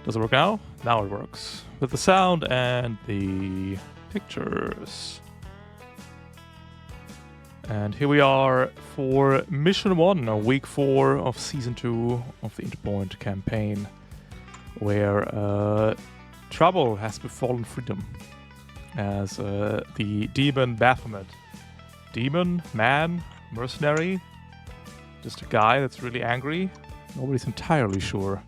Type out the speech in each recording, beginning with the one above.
Does it work now? Now it works. With the sound and the pictures. And here we are for Mission 1, or Week 4 of Season 2 of the Interpoint campaign, where trouble has befallen freedom as the demon Baphomet. Demon? Man? Mercenary? Just a guy that's really angry? Nobody's entirely sure.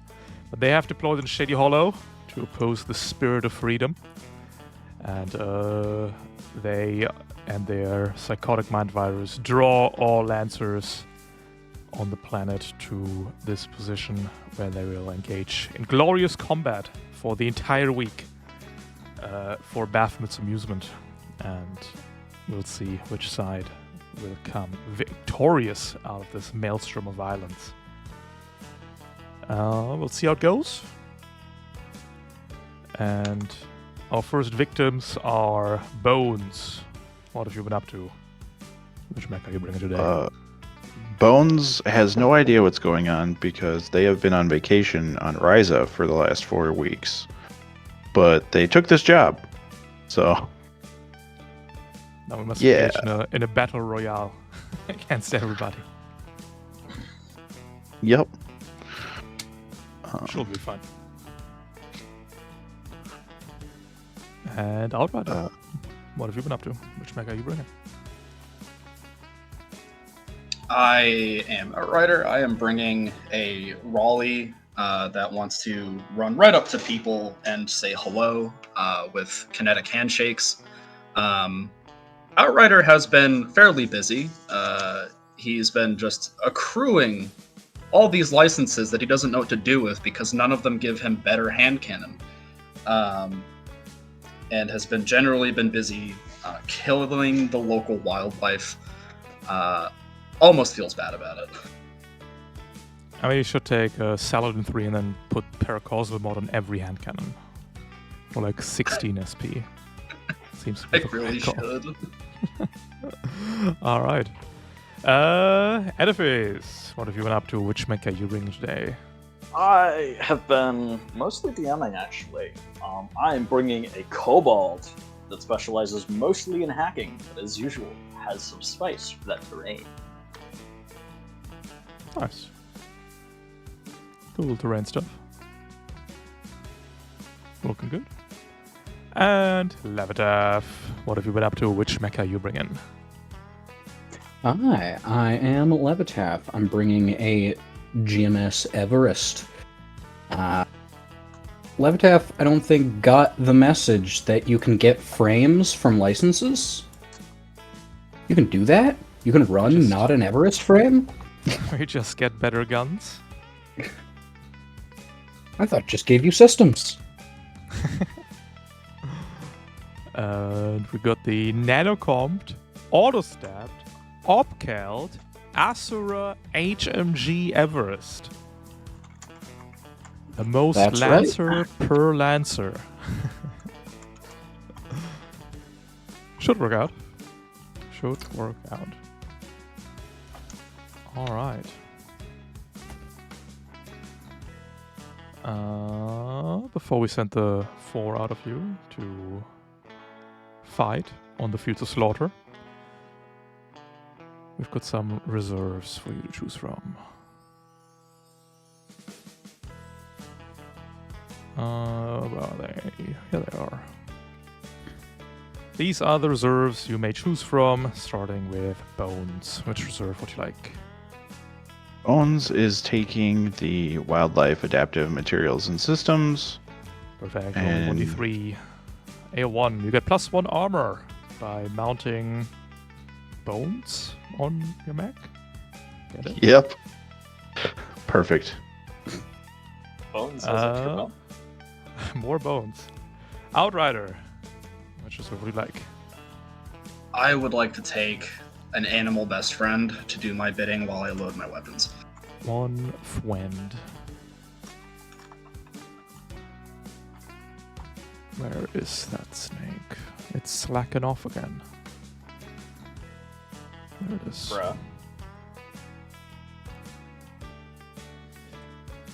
But they have deployed in Shady Hollow to oppose the spirit of freedom. And they and their psychotic mind virus draw all Lancers on the planet to this position where they will engage in glorious combat for the entire week for Baphomet's amusement. And we'll see which side will come victorious out of this maelstrom of violence. We'll see how it goes. And our first victims are Bones. What have you been up to? Which mech are you bringing today? Bones has no idea what's going on because they have been on vacation on Ryza for the last 4 weeks. But they took this job, so... Now we must engage in a battle royale against everybody. Yep. Should be fun. And Outrider, what have you been up to? Which mech are you bringing? I am Outrider. I am bringing a Raleigh that wants to run right up to people and say hello with kinetic handshakes. Outrider has been fairly busy. He's been just accruing all these licenses that he doesn't know what to do with because none of them give him better hand cannon. And has been generally been busy killing the local wildlife. Almost feels bad about it. I mean, you should take Saladin 3 and then put Paracausal mod on every hand cannon. For like 16 SP. Seems to be I really should. Alright. Edifice, what have you been up to? Which mech are you bringing today? I have been mostly DMing, actually. I am bringing a Kobold that specializes mostly in hacking, but as usual, has some spice for that terrain. Nice. Cool terrain stuff. Looking good. And Levitaf, what have you been up to? Which mech are you bringing? Hi, I am Levitaf. I'm bringing a GMS Everest. Levitaf, I don't think, got the message that you can get frames from licenses. You can do that? You can run not an Everest frame? We just get better guns. I thought it just gave you systems. And we got the nanocomped, autostabbed, opcaled, Asura HMG Everest. The most That's Lancer right. per Lancer. Should work out. Should work out. Alright. Before we send the 4 out of you to fight on the fields of slaughter, we've got some reserves for you to choose from. Where are they? Here they are. These are the reserves you may choose from, starting with Bones. Which reserve would you like? Bones is taking the Wildlife Adaptive Materials and Systems. Perfect. And 1d3. A1. You get +1 armor by mounting Bones on your mech. Get it? Yep. Perfect. Bones has a triple. More Bones. Outrider. Which is what would you like? I would like to take an animal best friend to do my bidding while I load my weapons. One friend. Where is that snake? It's slacking off again. There it is. Bruh.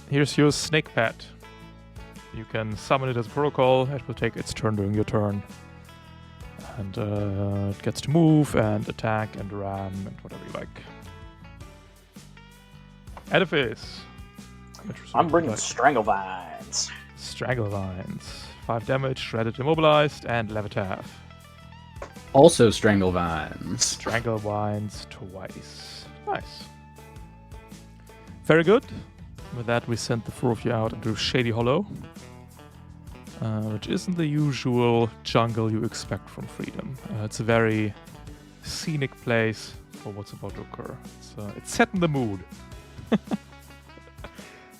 Here's your snake pet. You can summon it as a protocol. It will take its turn during your turn. And it gets to move and attack and ram and whatever you like. Edifice. I'm bringing Stranglevines. Stranglevines. 5 damage, shredded, immobilized, and Levitav. Also Stranglevines. Stranglevines twice. Nice. Very good. With that, we send the 4 of you out into Shady Hollow, which isn't the usual jungle you expect from Freedom. It's a very scenic place for what's about to occur. It's set in the mood.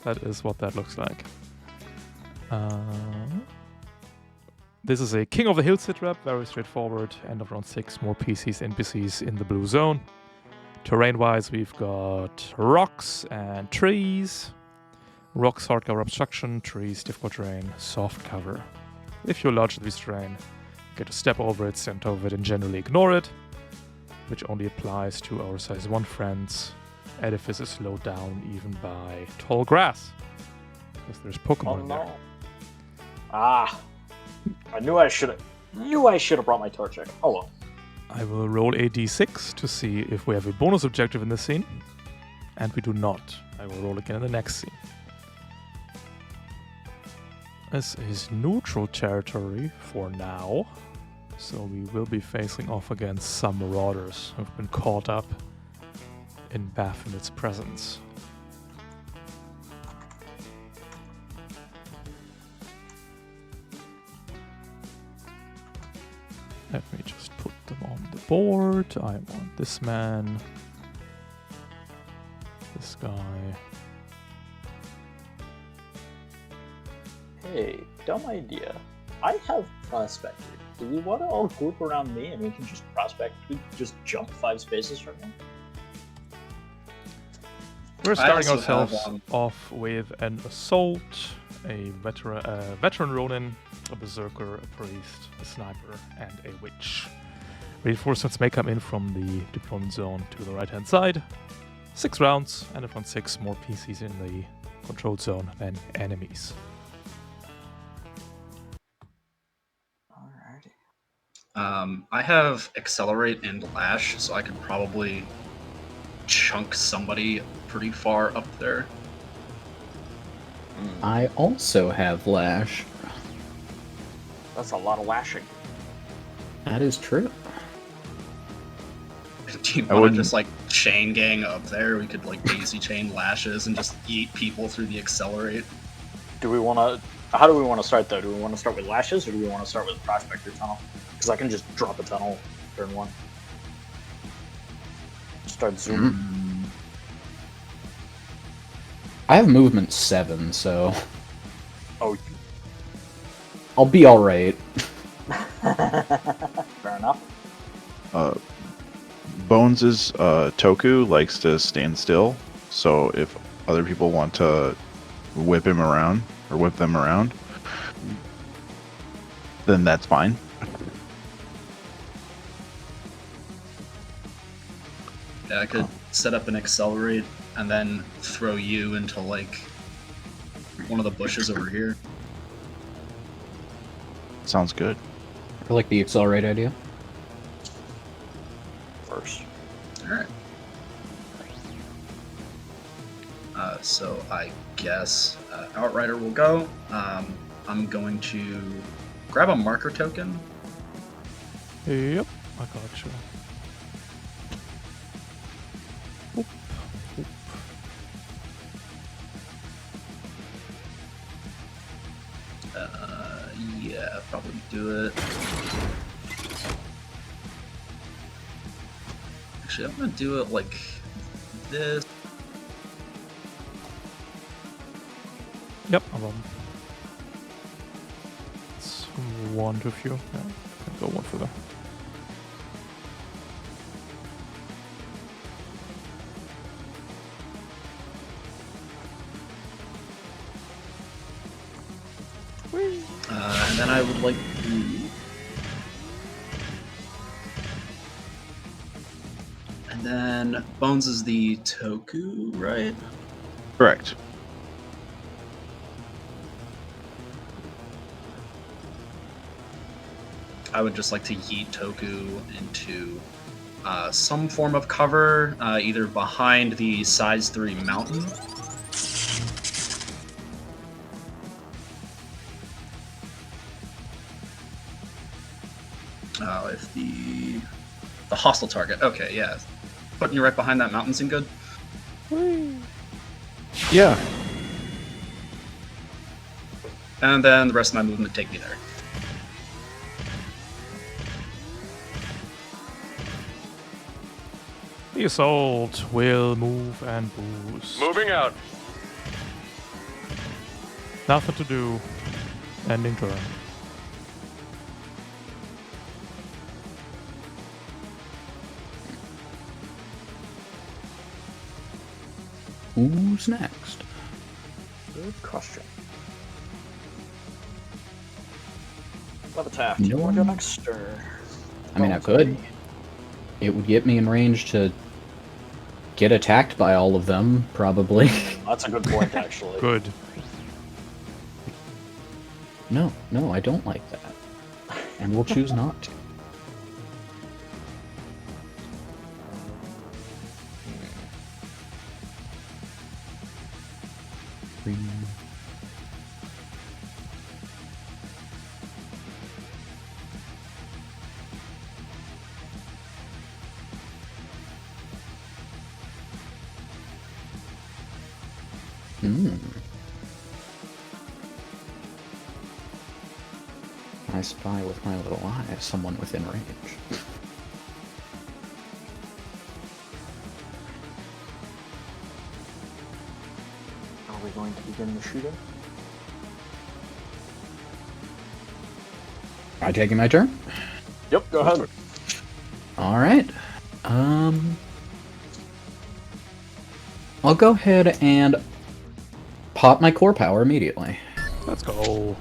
That is what that looks like. This is a King of the Hill sitrep, very straightforward. End of round 6, more PCs, NPCs in the blue zone. Terrain-wise, we've got rocks and trees. Rocks, hard cover obstruction, trees, difficult terrain, soft cover. If you're large this terrain, you get to step over it, stand over it, and generally ignore it, which only applies to our size 1 friends. Edifice is slowed down even by tall grass, because there's Pokemon in there. Ah, I knew I should have brought my Torchic. Oh well. I will roll a d6 to see if we have a bonus objective in this scene, and we do not. I will roll again in the next scene. This is neutral territory for now, so we will be facing off against some marauders who've been caught up in Baphomet's presence. Let me just put them on the board. I want this man, this guy. Hey, dumb idea. I have prospected. Do we want to all group around me and we can just prospect? We can just jump 5 spaces from him? We're starting also have, ourselves off with an assault, a veteran Ronin, a berserker, a priest, a sniper, and a witch. Reinforcements may come in from the deployment zone to the right-hand side. 6 rounds, and if on 6, more PCs in the controlled zone than enemies. Alrighty. I have Accelerate and Lash, so I could probably chunk somebody pretty far up there. I also have Lash. That's a lot of lashing. That is true. Do you I want to wouldn't- just like chain gang up there? We could like daisy chain lashes and just eat people through the Accelerate. Do we want to? How do we want to start though? Do we want to start with lashes or do we want to start with Prospector Tunnel? Because I can just drop a tunnel turn 1. Start zooming. I have movement 7, so Oh, I'll be alright. fair enough. Bones' Toku likes to stand still, so if other people want to whip him around or whip them around, then that's fine. Yeah, I could set up an Accelerate and then throw you into like one of the bushes over here. Sounds good. I like the Accelerate idea. First. Alright. So I guess Outrider will go. I'm going to grab a marker token. Yep, I got you. Oop, oop. Yeah, probably do it. Actually, I'm gonna do it like this. Yep, I'm on. It's one to few. Yeah, can go one further. And then I would like to. And then Bones is the Toku, right? Correct. I would just like to yeet Toku into some form of cover, either behind the size 3 mountain. If the hostile target. Okay, yeah. Putting you right behind that mountain seem good? Yeah. And then the rest of my movement take me there. The assault will move and boost. Moving out. Nothing to do. Ending turn. Who's next? Good question. Levitaft, No you want to go one- next, or? I mean, I could. It would get me in range to get attacked by all of them, probably. That's a good point, actually. Good. No, I don't like that. And we'll choose not to. Three. I spy with my little eye someone within range. Are we going to begin the shooting? Am I taking my turn? Yep, go ahead. Alright. I'll go ahead and pop my core power immediately. Let's go.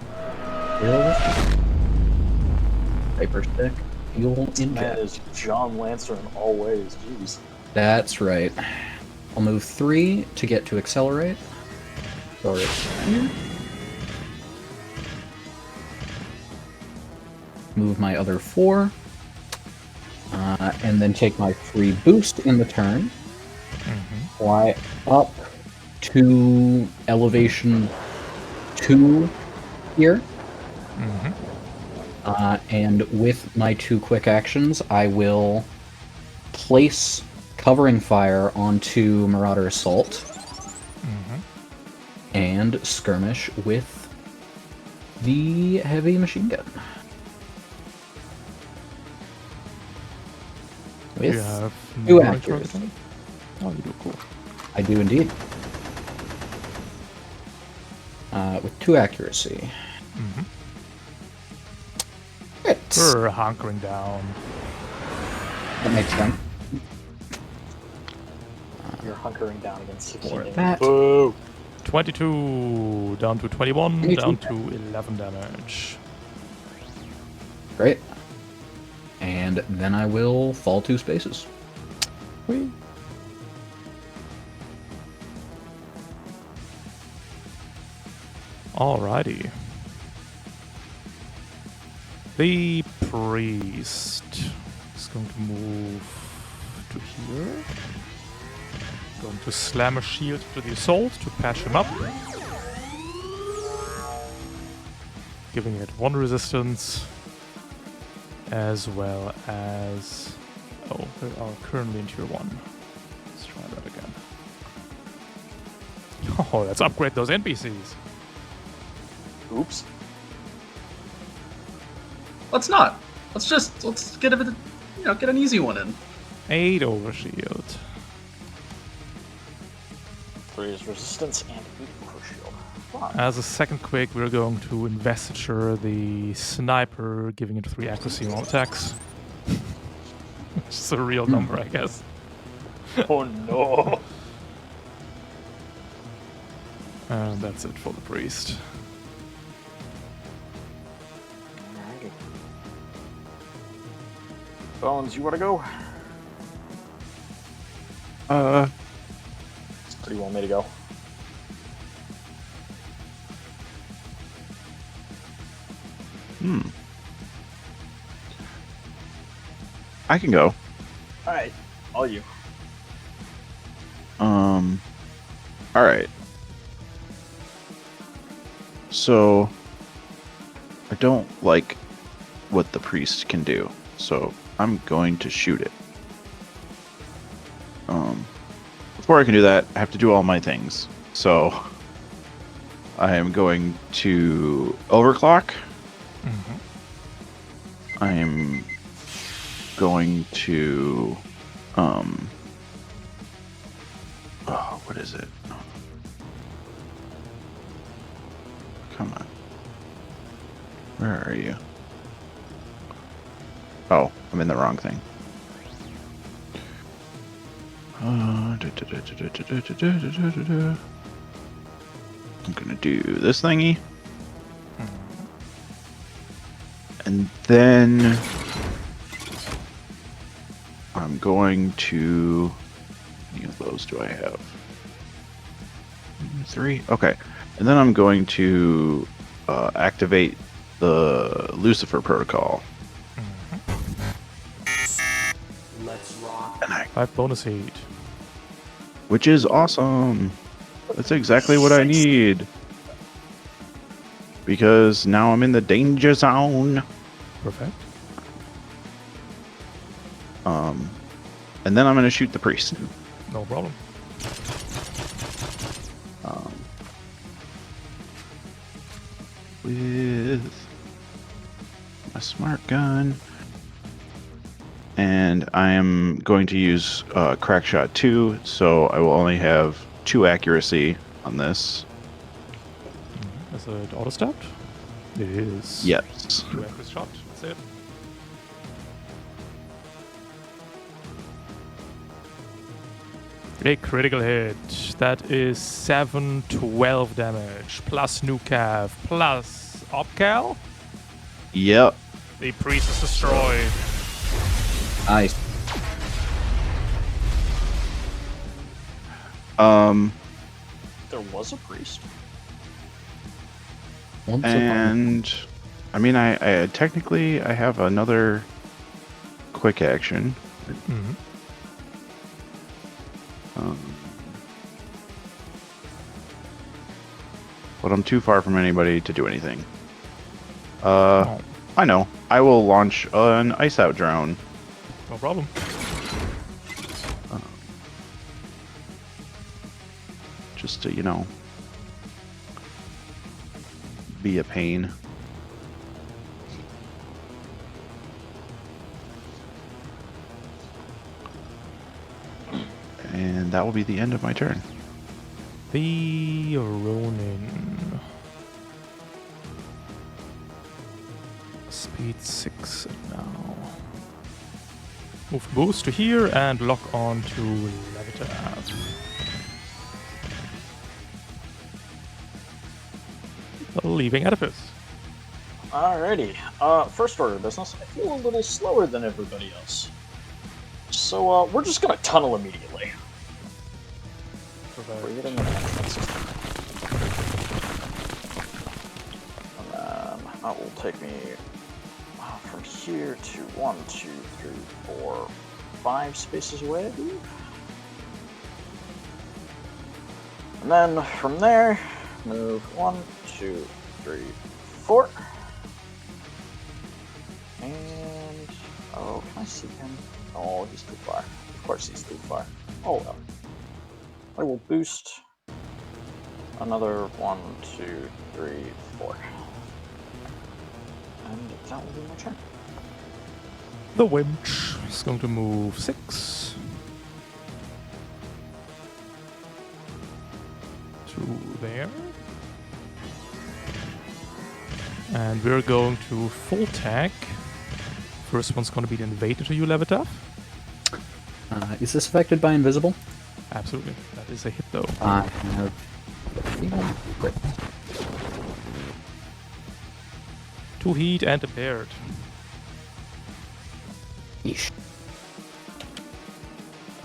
Paper stick. Fuel Man inject. is John Lancer in all ways. Jeez. That's right. I'll move 3 to get to accelerate. Or here. Move my other 4. And then take my free boost in the turn. Fly up to elevation 2 here. And with my 2 quick actions, I will place covering fire onto Marauder Assault and skirmish with the heavy machine gun. You With have 2 no accuracy. target? Oh, you do, cool. I do indeed. With 2 accuracy. Right. We're hunkering down. That makes sense. You're hunkering down against 16 Or damage. that. Boo! 22 down to 21, 22. down to 11 damage. Great. And then I will fall 2 spaces. Whee. Alrighty. The priest is going to move to here. Going to slam a shield to the assault to patch him up. Giving it 1 resistance. As well as... Oh, we are currently in tier 1. Let's try that again. Oh, let's upgrade those NPCs. Oops. Let's not. Let's get get an easy one in. 8 overshield. 3 is resistance and 8 for shield. Fine. As a second quick, we're going to investiture the sniper, giving it 3 accuracy on all attacks. It's a real number, I guess. Oh no! And that's it for the priest. Alrighty. Bones, you want to go? Where do you want me to go? I can go. Alright, all you. All right. So I don't like what the priest can do, so I'm going to shoot it. Before I can do that, I have to do all my things. So I am going to overclock. I am going to what is it? Come on. Where are you? Oh, I'm in the wrong thing. I'm gonna do this thingy. And then I'm going to... How many of those do I have? 3? Okay. And then I'm going to activate the Lucifer protocol. Let's rock. And 5 bonus heat. which is awesome. That's exactly what I need. Because now I'm in the danger zone. Perfect. And then I'm going to shoot the priest. No problem. With my smart gun. And I am going to use crack shot 2, so I will only have 2 accuracy on this. Is it auto stabbed? It is. Yes. 2 accuracy shot. That's it. A critical hit. That is 712 damage. Plus Nucav. Plus Opcal. Yep. The priest is destroyed. Nice. There was a priest. Once upon a- And I mean, I technically I have another quick action. Mm-hmm. But I'm too far from anybody to do anything. Oh, I know. I will launch an ice out drone. no problem. Just to, you know, be a pain. And that will be the end of my turn. The Ronin. Speed 6 now. Move boost to here and lock on to Levitate. Leaving edifice. Alrighty. First order of business. I feel a little slower than everybody else. So, we're just gonna tunnel immediately. We're hitting an entrance. And then that will take me from here to 1, 2, 3, 4, 5 spaces away, I believe. And then from there, move 1, 2, 3, 4. And oh, can I see him? Oh, he's too far. Of course he's too far. Oh well. I will boost another 1, 2, 3, 4. And that will be my turn. The winch is going to move 6 to there. And we're going to full tag. First one's going to be the invader to you, Levitaf. Is this affected by invisible? Absolutely. That is a hit, though. No. Great. 2 heat and impaired. Yeesh.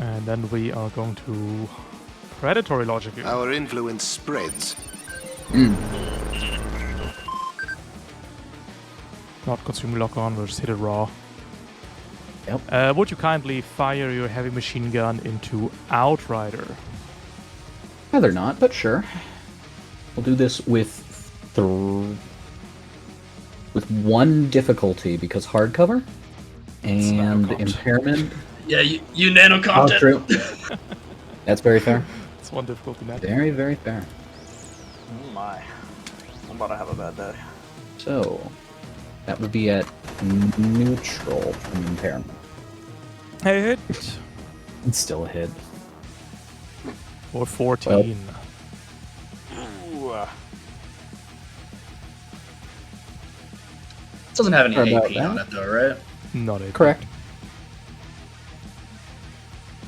And then we are going to predatory logic. You. Our influence spreads. Not consume lock on, we'll just hit it raw. Yep. Would you kindly fire your heavy machine gun into Outrider? Rather not, but sure. We'll do this with one difficulty because hardcover and Snap impairment. Yeah, you nano Oh, content. true. That's very fair. It's one difficulty net. Very, very fair. Oh my. I'm about to have a bad day. So, that would be at neutral from impairment. Hey, hit. It's still a hit. Or 14. Ooh. Doesn't have any Sorry about AP on that. it though, right? Not a Correct.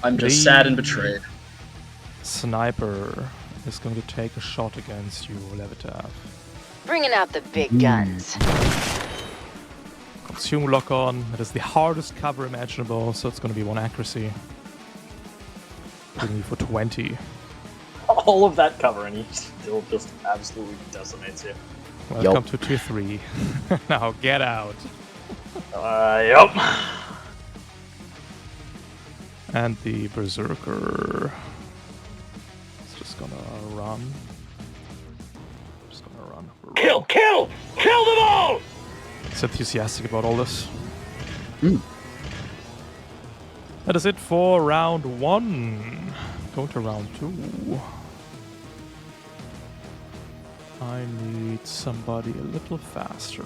I'm just sad and betrayed. Sniper is going to take a shot against you, Levitav. Bringing out the big guns. Consume lock on. It is the hardest cover imaginable, so it's going to be 1 accuracy. Hitting you for 20. All of that cover, and he still just absolutely decimates you. Welcome to tier 3. Now get out. Yep. And the Berserker is just gonna run. Just gonna run. Kill them all! He's enthusiastic about all this. Mm. That is it for round 1. Going to round 2. I need somebody a little faster.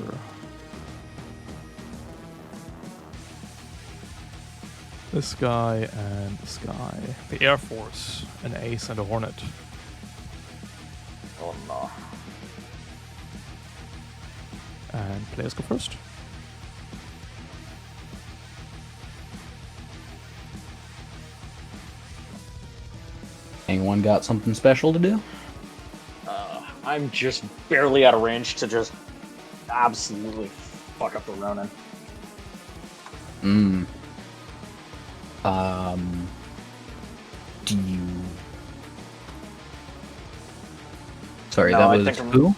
This guy and this guy. The Air Force, an Ace and a Hornet. Oh no. And players go first. Anyone got something special to do? I'm just barely out of range to just absolutely fuck up the Ronin. Do you... Sorry, No, that I was think I'm- who?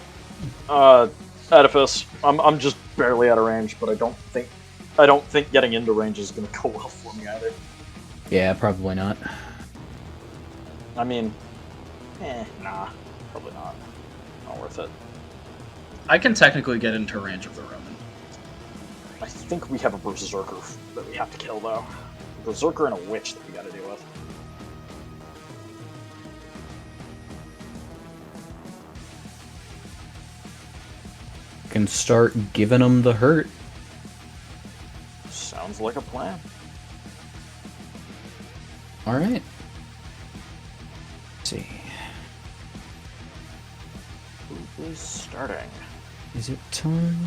Edifice. I'm just barely out of range, but I don't think getting into range is gonna go well for me either. Yeah, probably not. I mean, nah, probably not. Not worth it. I can technically get into range of the Roman. I think we have a Berserker that we have to kill, though. A Berserker and a Witch that we gotta deal with. Can start giving them the hurt. Sounds like a plan. Alright. Let's see. Who is starting? Is it time?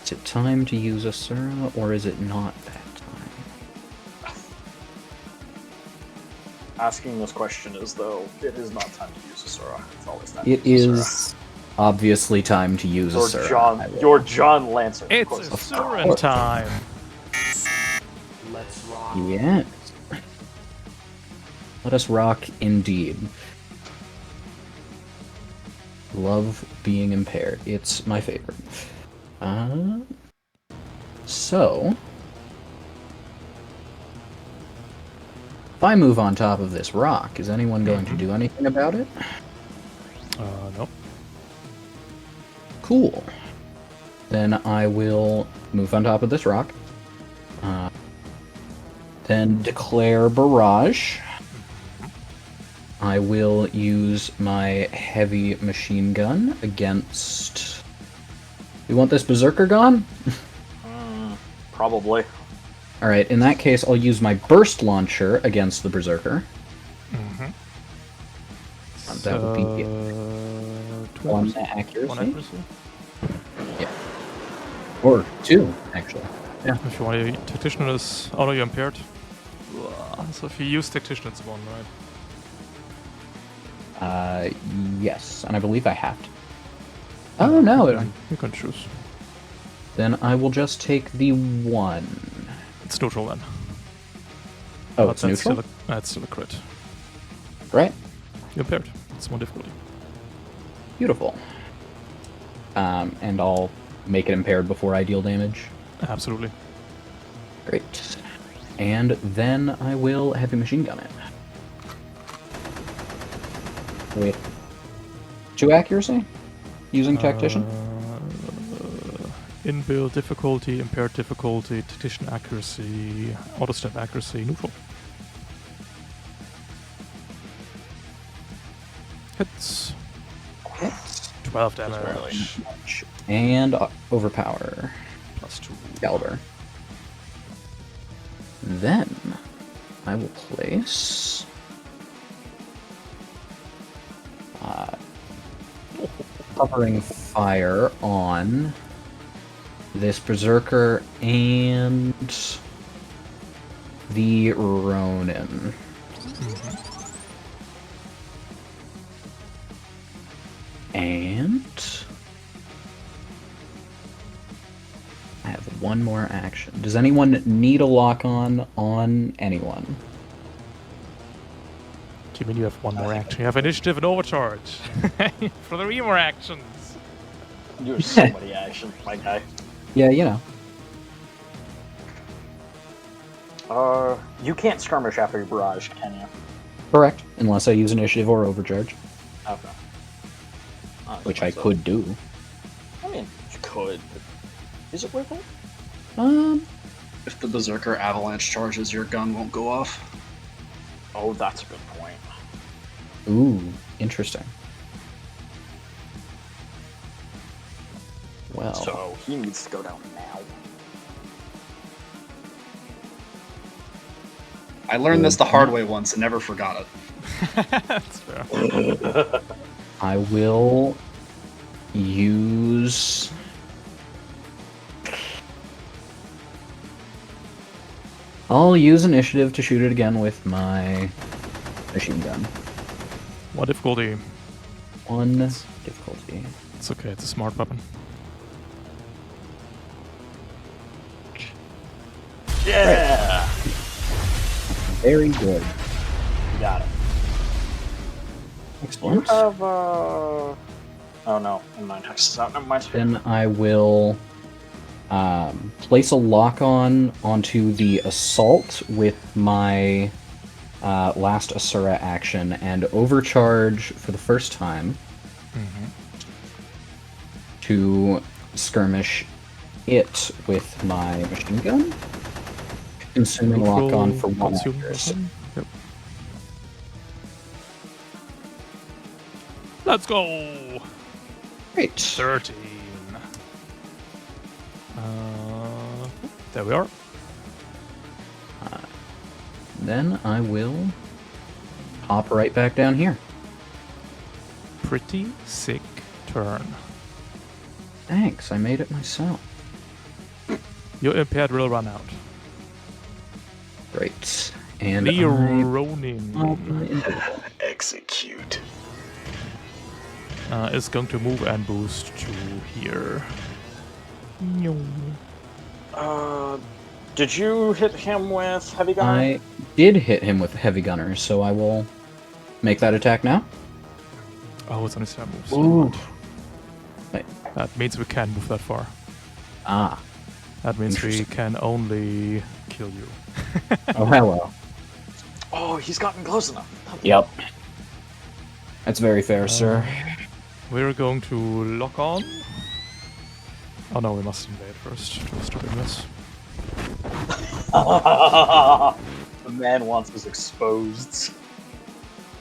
Is it time to use Asura, or is it not that time? Asking this question is, though, it is not time to use Asura. It's always time It to use Asura. is obviously time to use Asura. You're John Lancer. of It's course. Asuran time! Let's rock. Yes. Let us rock indeed. Love being impaired. It's my favorite. So... If I move on top of this rock, is anyone going to do anything about it? Nope. Cool. Then I will move on top of this rock. Then declare barrage. I will use my heavy machine gun against... You want this berserker gone? Probably. Alright, in that case, I'll use my burst launcher against the berserker. That would be 1 accuracy. 1 accuracy? Or 2, actually. Yeah. If you want to Tactician is... Oh no, you're impaired. So if you use Tactician, it's 1, right? Yes, and I believe I have to. Oh, no. You can choose. Then I will just take the 1. It's neutral then. Oh, But it's that's neutral? That's still a crit. Right. You're impaired. It's 1 difficulty. Beautiful. And I'll make it impaired before I deal damage. Absolutely. And then I will heavy machine gun it. With 2 accuracy? Using tactician? Inbuilt difficulty, impaired difficulty, tactician accuracy, auto step accuracy, neutral. Hits. Hits. 12 Barely. damage. And overpower. +2. Caliber. Then I will place covering fire on this berserker and the Ronin. And I have one more action. Does anyone need a lock on anyone? Do you mean you have one more action? You have initiative and overcharge for the more actions. You have so many actions, my guy. Yeah, you know. You can't skirmish after your barrage, can you? Correct. Unless I use initiative or overcharge, Okay. which I could do. I mean, you could. But is it worth it? If the Berserker avalanche charges, your gun won't go off. Oh, that's a good point. Ooh, interesting. Well, So he needs to go down now. I learned this the hard way once and never forgot it. That's fair. I will use... I'll use initiative to shoot it again with my machine gun. What difficulty? 1 difficulty. It's okay, it's a smart weapon. Yeah! Very good. You got it. You Excellent. have, Oh no, never mind. Hex is out. Never mind. Then I will place a lock-on onto the assault with my last Asura action and overcharge for the first time to skirmish it with my machine gun. Consuming lock-on for 1 Consume accuracy. weapon. Yep. Let's go! Great. 13. There we are. Then I will hop right back down here. Pretty sick turn. Thanks, I made it myself. Your impaired will run out. Great. And The I... Ronin Execute. is going to move and boost to here. Did you hit him with heavy gun? I did hit him with heavy gunner, so I will make that attack now. Oh, it's on his turn moves. Ooh. Wait. That means we can't move that far. Ah. That means we Interesting. can only kill you. Oh, hello. Oh, he's gotten close enough. Yep. That's very fair, sir. We're going to lock on. Oh no, we must invade first. Just doing this. The man wants us exposed.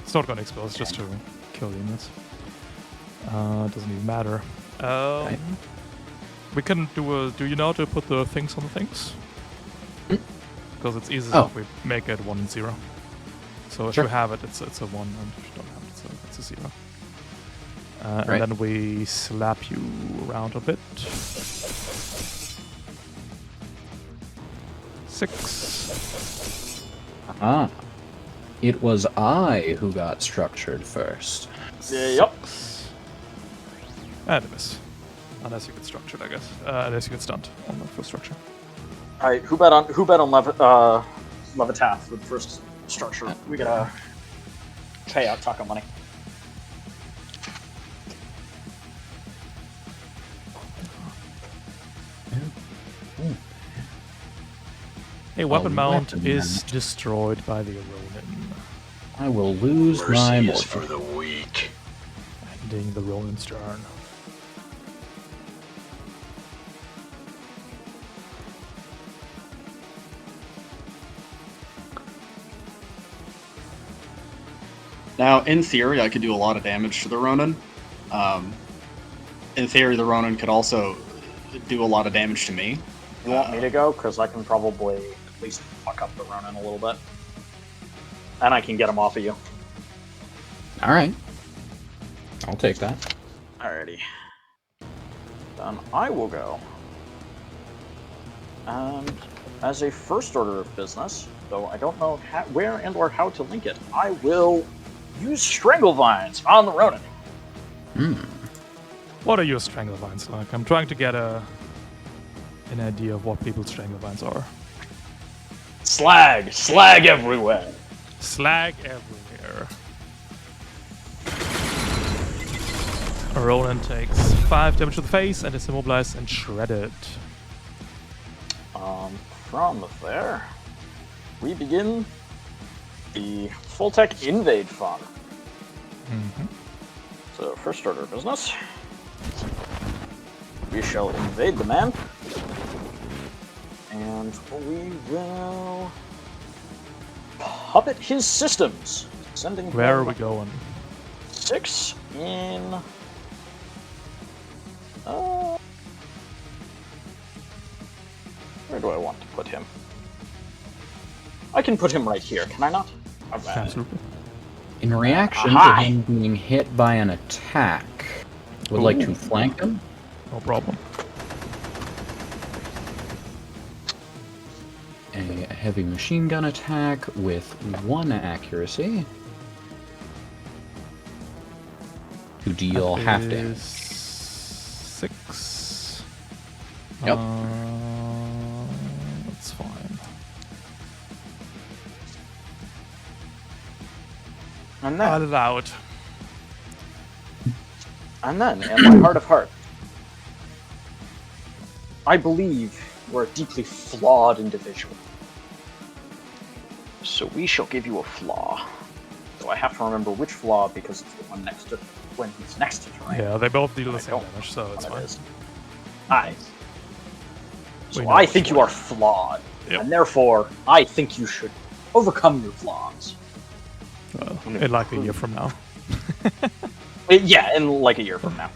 It's not gonna explode, it's just to kill units. Doesn't even matter. Okay. We can do you know how to put the things on the things? Because it's easiest Oh. if we make it 1 and 0. So if Sure. you have it, it's a 1, and if you don't have it, it's a 0. Right. And then we slap you around a bit. 6. Ah. It was I who got structured first. Yep. 6. And a miss. Unless you get structured, I guess. Unless you get stunned on the first structure. All right, who bet on Levitath for the first structure? We gotta pay out taco money. Hey, weapon mount weapon is mount. destroyed by the Ronin. I will lose my Mercy is mortal. for the weak. Ending the Ronin's turn. Now, in theory, I could do a lot of damage to the Ronin. In theory, the Ronin could also do a lot of damage to me. You want me to go? Because I can probably at least fuck up the Ronin a little bit. And I can get him off of you. Alright. I'll take that. Alrighty. Then I will go. And as a first order of business, though I don't know where and or how to link it, I will use Strangle Vines on the Ronin. What are your strangle vines like? I'm trying to get an idea of what people's strangle vines are. Slag! Slag everywhere! Slag everywhere. Ronan takes 5 damage to the face and is immobilized and shredded. From there, we begin the full tech invade fun. So, first order of business. We shall invade the man. And we will puppet his systems. Sending Where are him we going? 6 in... where do I want to put him? I can put him right here, can I not? Okay. Absolutely. In reaction Aha! to him being hit by an attack, would like to flank him. No problem. A heavy machine gun attack with 1 accuracy. To deal half That damage. is 6. Yep. That's fine. And I'll then, allow it. in my heart of heart, I believe you're a deeply flawed individual. So we shall give you a flaw. So I have to remember which flaw because it's the one next to when he's next to terrain. Yeah, they both deal the I same don't damage, so it's What fine. it is. Aye. We So know I which think you one. are flawed, Yep. and therefore I think you should overcome your flaws. Well, in like a year from now. Yeah, in like a year from now.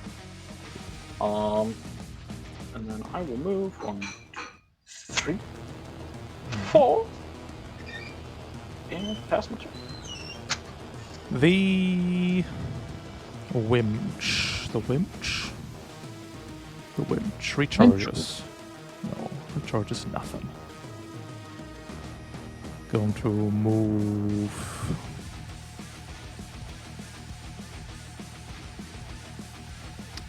And then I will move 1, 2, 3, 4, and pass my turn. The Winch. The Winch? The Winch recharges. No, recharges nothing. Going to move.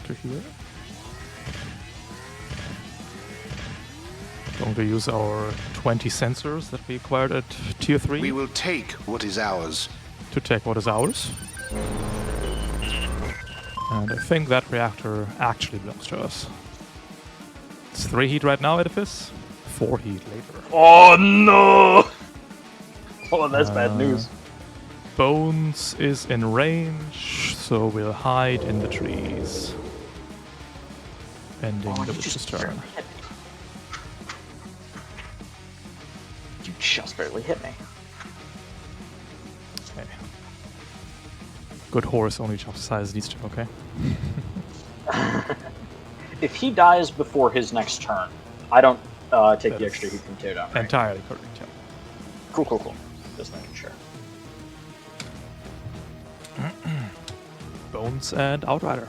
To here. Going to use our 20 sensors that we acquired at tier 3 We will take what is ours. to take what is ours. And I think that reactor actually belongs to us. It's 3 heat right now, Edifice. 4 heat later. Oh no! Oh, that's bad news. Bones is in range, so we'll hide in the trees. Ending Oh, the you witch's just turn. barely hit me. You just barely hit me. Okay. Good horse only chops size these two, okay? If he dies before his next turn, I don't take That the is extra heat from teardown. Right? Entirely correct, yeah. Cool. Just making sure. Bones and Outrider.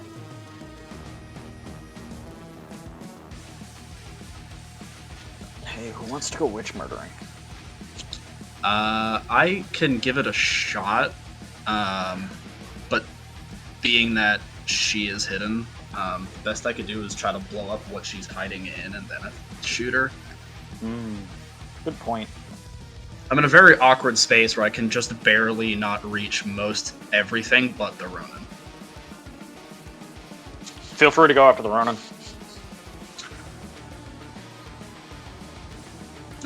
Hey, who wants to go witch murdering? I can give it a shot, but being that she is hidden, the best I could do is try to blow up what she's hiding in and then shoot her. Good point. I'm in a very awkward space where I can just barely not reach most everything but the Ronin. Feel free to go after the Ronin.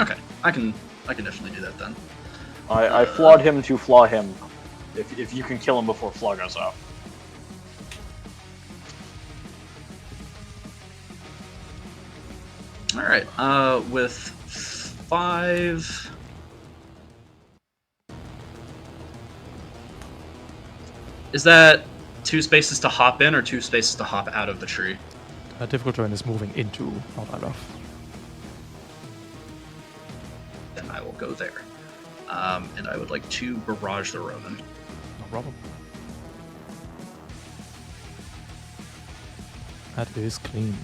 Okay, I can I can definitely do that then. I flawed him to flaw him. If you can kill him before flaw goes out. All right. With 5. Is that 2 spaces to hop in or 2 spaces to hop out of the tree? Difficult terrain is moving into, not out of. Then I will go there. And I would like to barrage the Ronin. No problem. That is clean.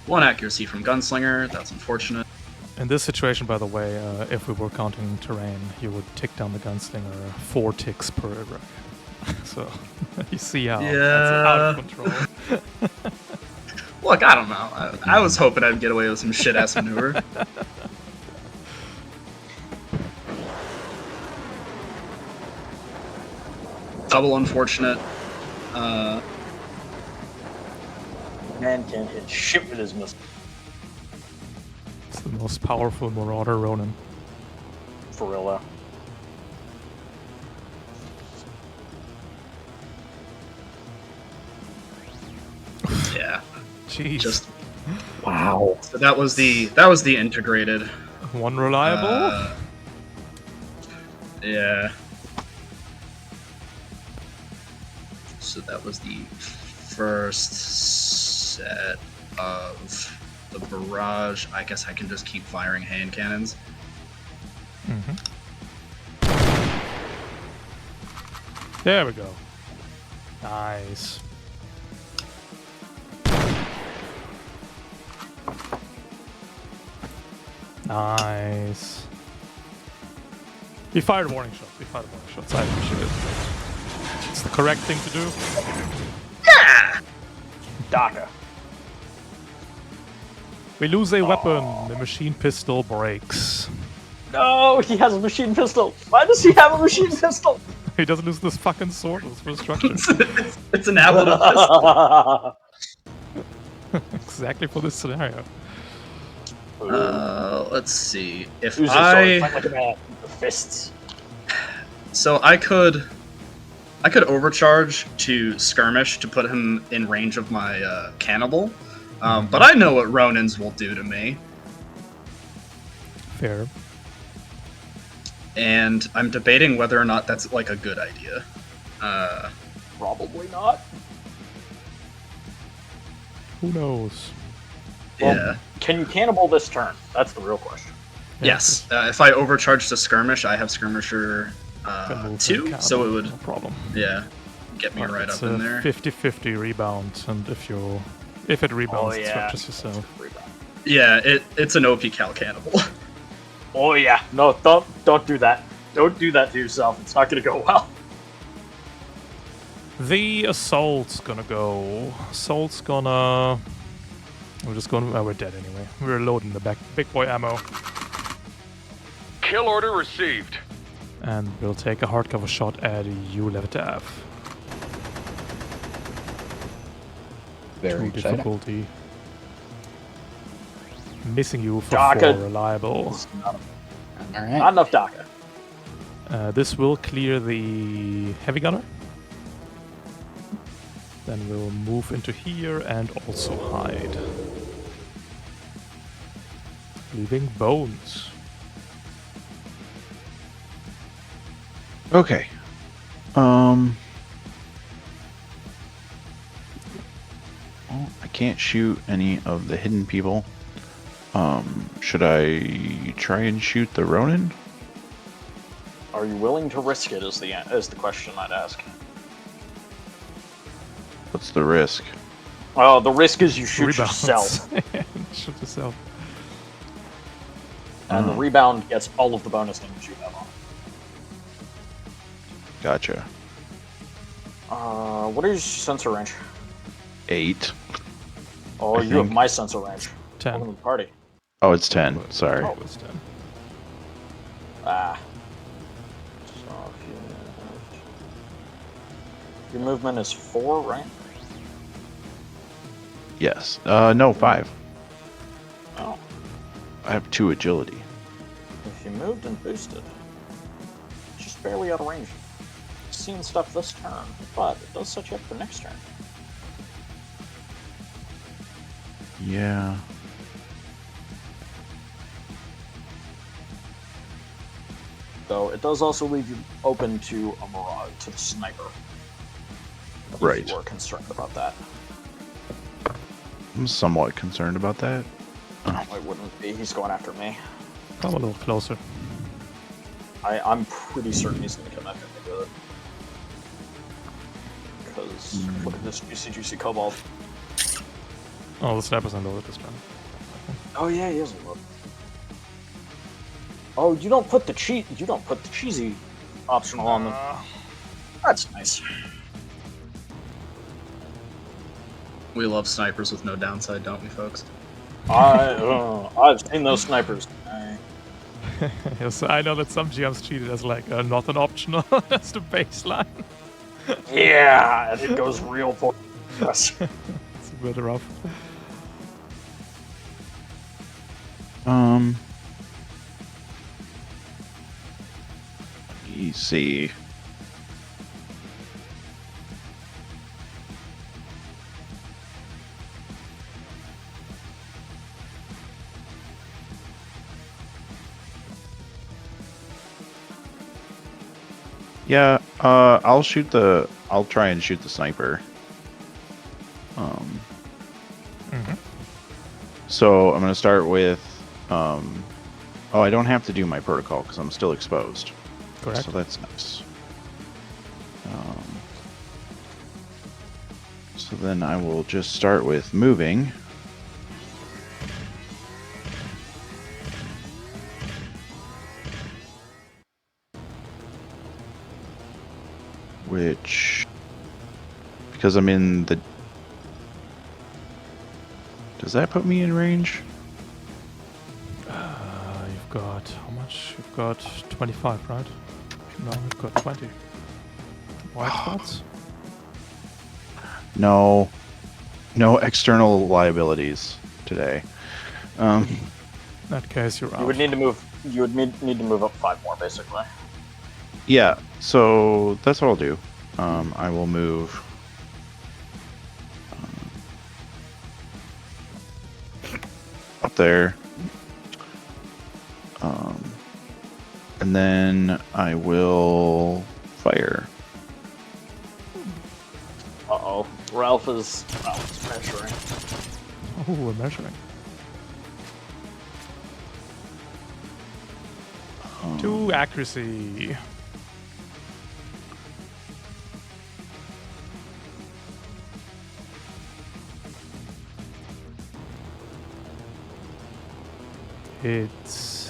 One accuracy from Gunslinger. That's unfortunate. In this situation, by the way, if we were counting terrain, you would tick down the gunslinger 4 ticks per wreck. So you see how that's out of control. Look, I don't know. I was hoping I'd get away with some shit-ass maneuver. Double unfortunate. Man can't hit shit with his missile. It's the most powerful Marauder Ronin. For real though. Yeah. Jeez. Just Wow. so that was the integrated. One reliable? Yeah. So that was the first set of the barrage. I guess I can just keep firing hand cannons. Mm-hmm. There we go. Nice. Nice. He fired warning shots. He fired warning shots. I appreciate it. It's the correct thing to do. DACA. We lose a weapon. The machine pistol breaks. No, he has a machine pistol. Why does he have a machine pistol? He doesn't lose this fucking sword. It's for destruction. It's an ablative pistol. Exactly for this scenario. Let's see. If Use your sword, fight like a man. The fists. So I could overcharge to skirmish to put him in range of my cannibal, but I know what Ronins will do to me, Fair. and I'm debating whether or not that's like a good idea. Probably not. Who knows? Well, Yeah. Can you cannibal this turn? That's the real question. Yes. If I overcharge to skirmish, I have skirmisher Can move 2, and so it cannibal, would no problem. get me right It's up a in there. 50-50 rebound, and if it rebounds, it structures yourself. Yeah, it's an OP Cal cannibal. Oh yeah. No, don't do that. Don't do that to yourself. It's not gonna go well. The assault's gonna go. Assault's gonna. We're just going. Oh, we're dead anyway. We're loading the big boy ammo, Kill order received. and we'll take a hardcover shot at you, Levitav. Very Two exciting. difficulty. Missing you for DACA. 4 reliable. All Not right. enough DACA. This will clear the heavy gunner. Then we'll move into here and also hide. Leaving bones. Okay. Well, I can't shoot any of the hidden people. Should I try and shoot the Ronin? Are you willing to risk it? Is the question I'd ask. What's the risk? The risk is you shoot Rebounds. yourself, Shoot yourself. and the rebound gets all of the bonus damage you have on. Gotcha. What is sensor range? 8. Oh, I you have think. my sensor range. 10. Welcome to the party. Oh, it's 10. Sorry. It was 10. Ah. So if you Your movement is 4, right? Yes. No, 5. Oh. I have 2 agility. If you moved and boosted, just barely out of range. Seeing stuff this turn, but it does set you up for next turn. Yeah. Though it does also leave you open to a mirage, to the sniper. Right. If you are concerned about that. I'm somewhat concerned about that. I wouldn't be. He's going after me. Come a little closer. I'm pretty certain he's going to come after me with it. Because look at this juicy cobalt. Oh, the sniper's unloaded this time. Oh yeah, he is unloaded. Oh, you don't put the cheesy optional on them. That's nice. We love snipers with no downside, don't we, folks? I've seen those snipers. Yes, I know that some GMs treat it as like not an optional, as the baseline. Yeah, and it goes real for us. It's a bit rough. Let me see. Yeah, I'll try and shoot the sniper. So I'm gonna start with, oh, I don't have to do my protocol because I'm still exposed. Correct. So that's nice. So then I will just start with moving. Which, because I'm in the... Does that put me in range? You've got, how much? You've got 25, right? No, you've got 20. White spots? No. No external liabilities today. In that case, you're out. You would need to move. You would need to move up 5 more, basically. Yeah, so that's what I'll do. I will move... up there. And then I will fire. Uh-oh. Ralph is measuring. Oh, we're measuring. 2 accuracy.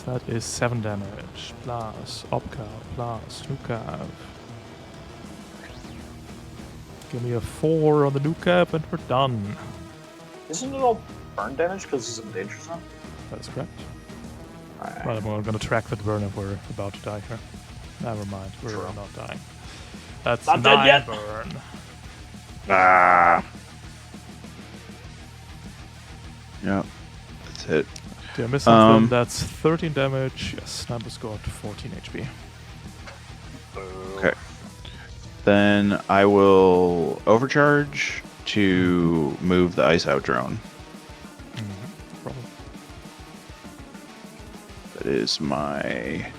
That is 7 damage, plus Opcav, plus Nucav. Give me a 4 on the Nucav and we're done. Isn't it all burn damage because he's in danger zone? That is correct. Alright. Well, I'm going to track that burn if we're about to die here. Never mind, we're True. not dying. That's Not dead 9 yet. burn. Ah! Yep, that's it. Did I miss something? That's 13 damage. Yes, Sniper's got 14 HP. Okay. Then I will overcharge to move the ice out drone. Problem. That is my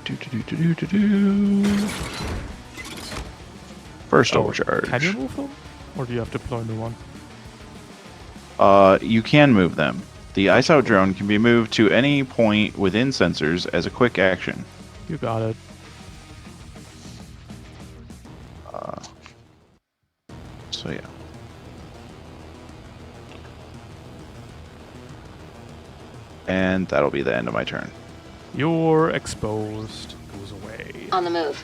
first overcharge. Can you move them? Or do you have to deploy a new one? You can move them. The ice out drone can be moved to any point within sensors as a quick action. You got it. So yeah. And that'll be the end of my turn. You're exposed. Goes away. On the move.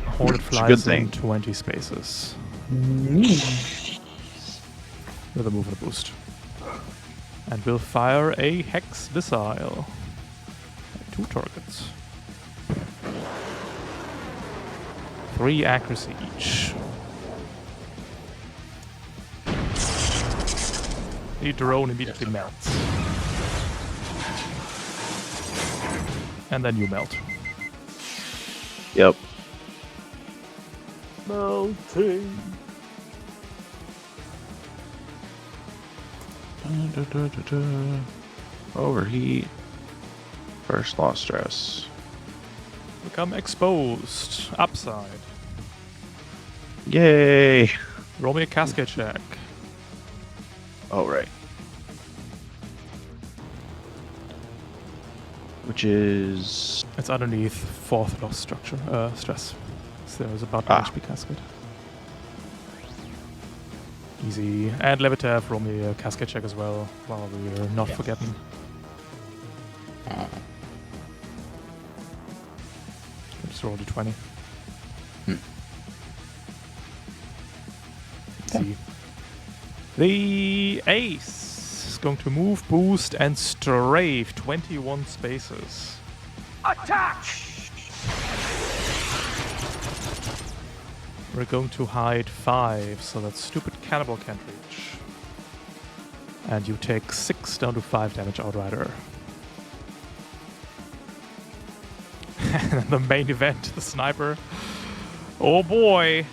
Hornet It's a flies good thing. in 20 spaces. With a move and a boost. And will fire a Hex missile. At 2 targets. 3 accuracy each. The drone immediately melts. And then you melt. Yep. Melting. Overheat. First loss stress. Become exposed. Upside. Yay! Roll me a cascade check. Oh, right. Which is... It's underneath 4th loss structure stress. So there's about 1 Ah. HP cascade. Easy. And Levitav, roll me a cascade check as well, while we're not forgetting. Just roll d20. Easy. The ace is going to move, boost, and strafe 21 spaces. Attack! We're going to hide 5, so that stupid cannibal can't reach. And you take 6 down to 5 damage, Outrider. And then the main event, the sniper. Oh boy!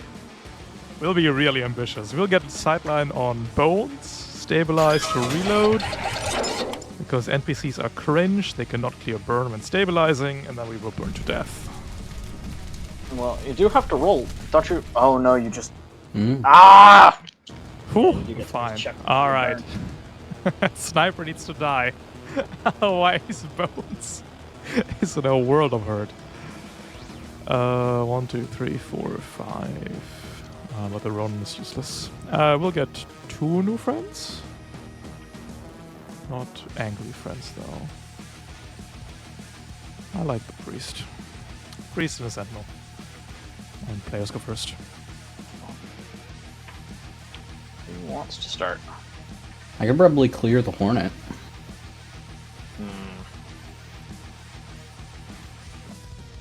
We'll be really ambitious. We'll get sideline on Bones, stabilize to reload. Because NPCs are cringe, they cannot clear burn when stabilizing, and then we will burn to death. Well, you do have to roll, don't you? Oh no, you just... Mm. Ah! Whew, You get to fine. check Alright. Sniper needs to die. Otherwise, Bones is in a world of hurt. 1, 2, 3, 4, 5. But the Ronin is useless. We'll get 2 new friends. Not angry friends, though. I like the priest. Priest and a sentinel. And players go first. Who wants to start? I could probably clear the Hornet.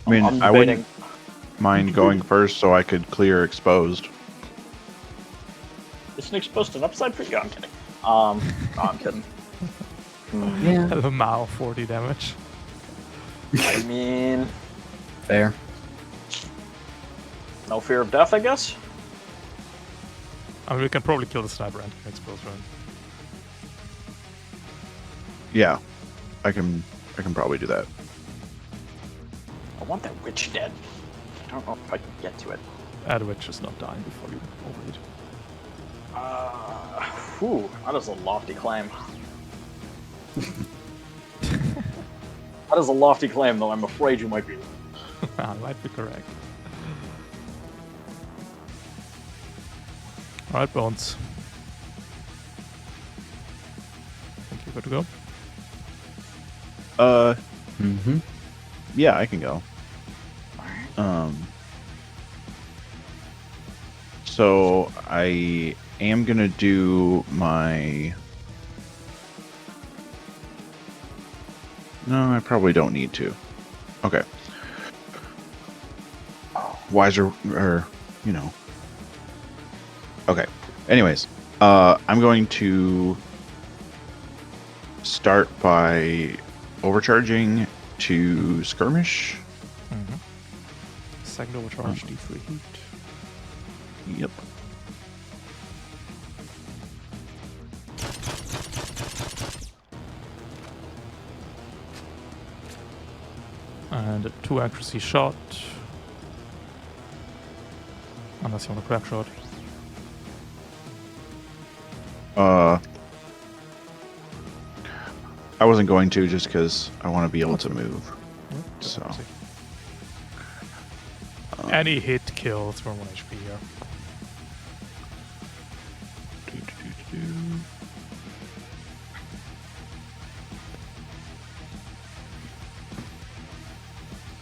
I mean, I'm I wouldn't debating. mind going first so I could clear exposed. Isn't exposed an upside for you? I'm kidding. No, I'm kidding. Yeah. The Mao 40 damage. I mean, Fair. no fear of death, I guess? I mean, we can probably kill the sniper and expose, right? Yeah, I can probably do that. I want that witch dead. I don't know if I can get to it. Adwitch is not dying before you overeat. Whew, that is a lofty claim. That is a lofty claim, though I'm afraid you might be. I might be correct. Alright, Bones. Think you're good to go? Mm-hmm. Yeah, I can go. So I am gonna do my... No, I probably don't need to. Okay. Wiser, or, you know. Okay. Anyways, I'm going to start by overcharging to skirmish. Second overcharge, D3 heat. Yep. And a 2 accuracy shot. Unless you want a crack shot. I wasn't going to just because I want to be able to move. Yep, So. accuracy. Any hit kills for 1 HP here.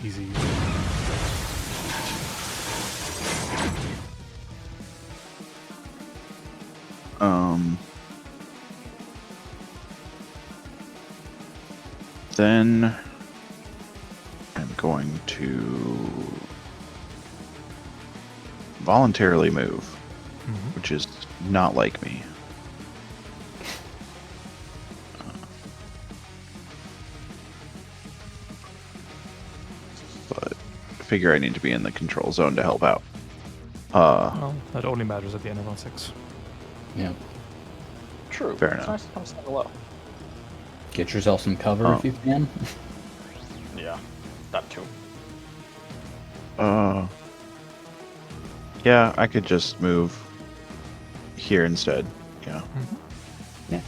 Easy. Then I'm going to voluntarily move, Mhm. which is not like me. But I figure I need to be in the control zone to help out. Well, that only matters at the end of round 6. Yeah. True. Fair It's enough. nice to come stand low. Get yourself some cover if you can. Yeah, that too. Yeah, I could just move here instead. Yeah. Yeah.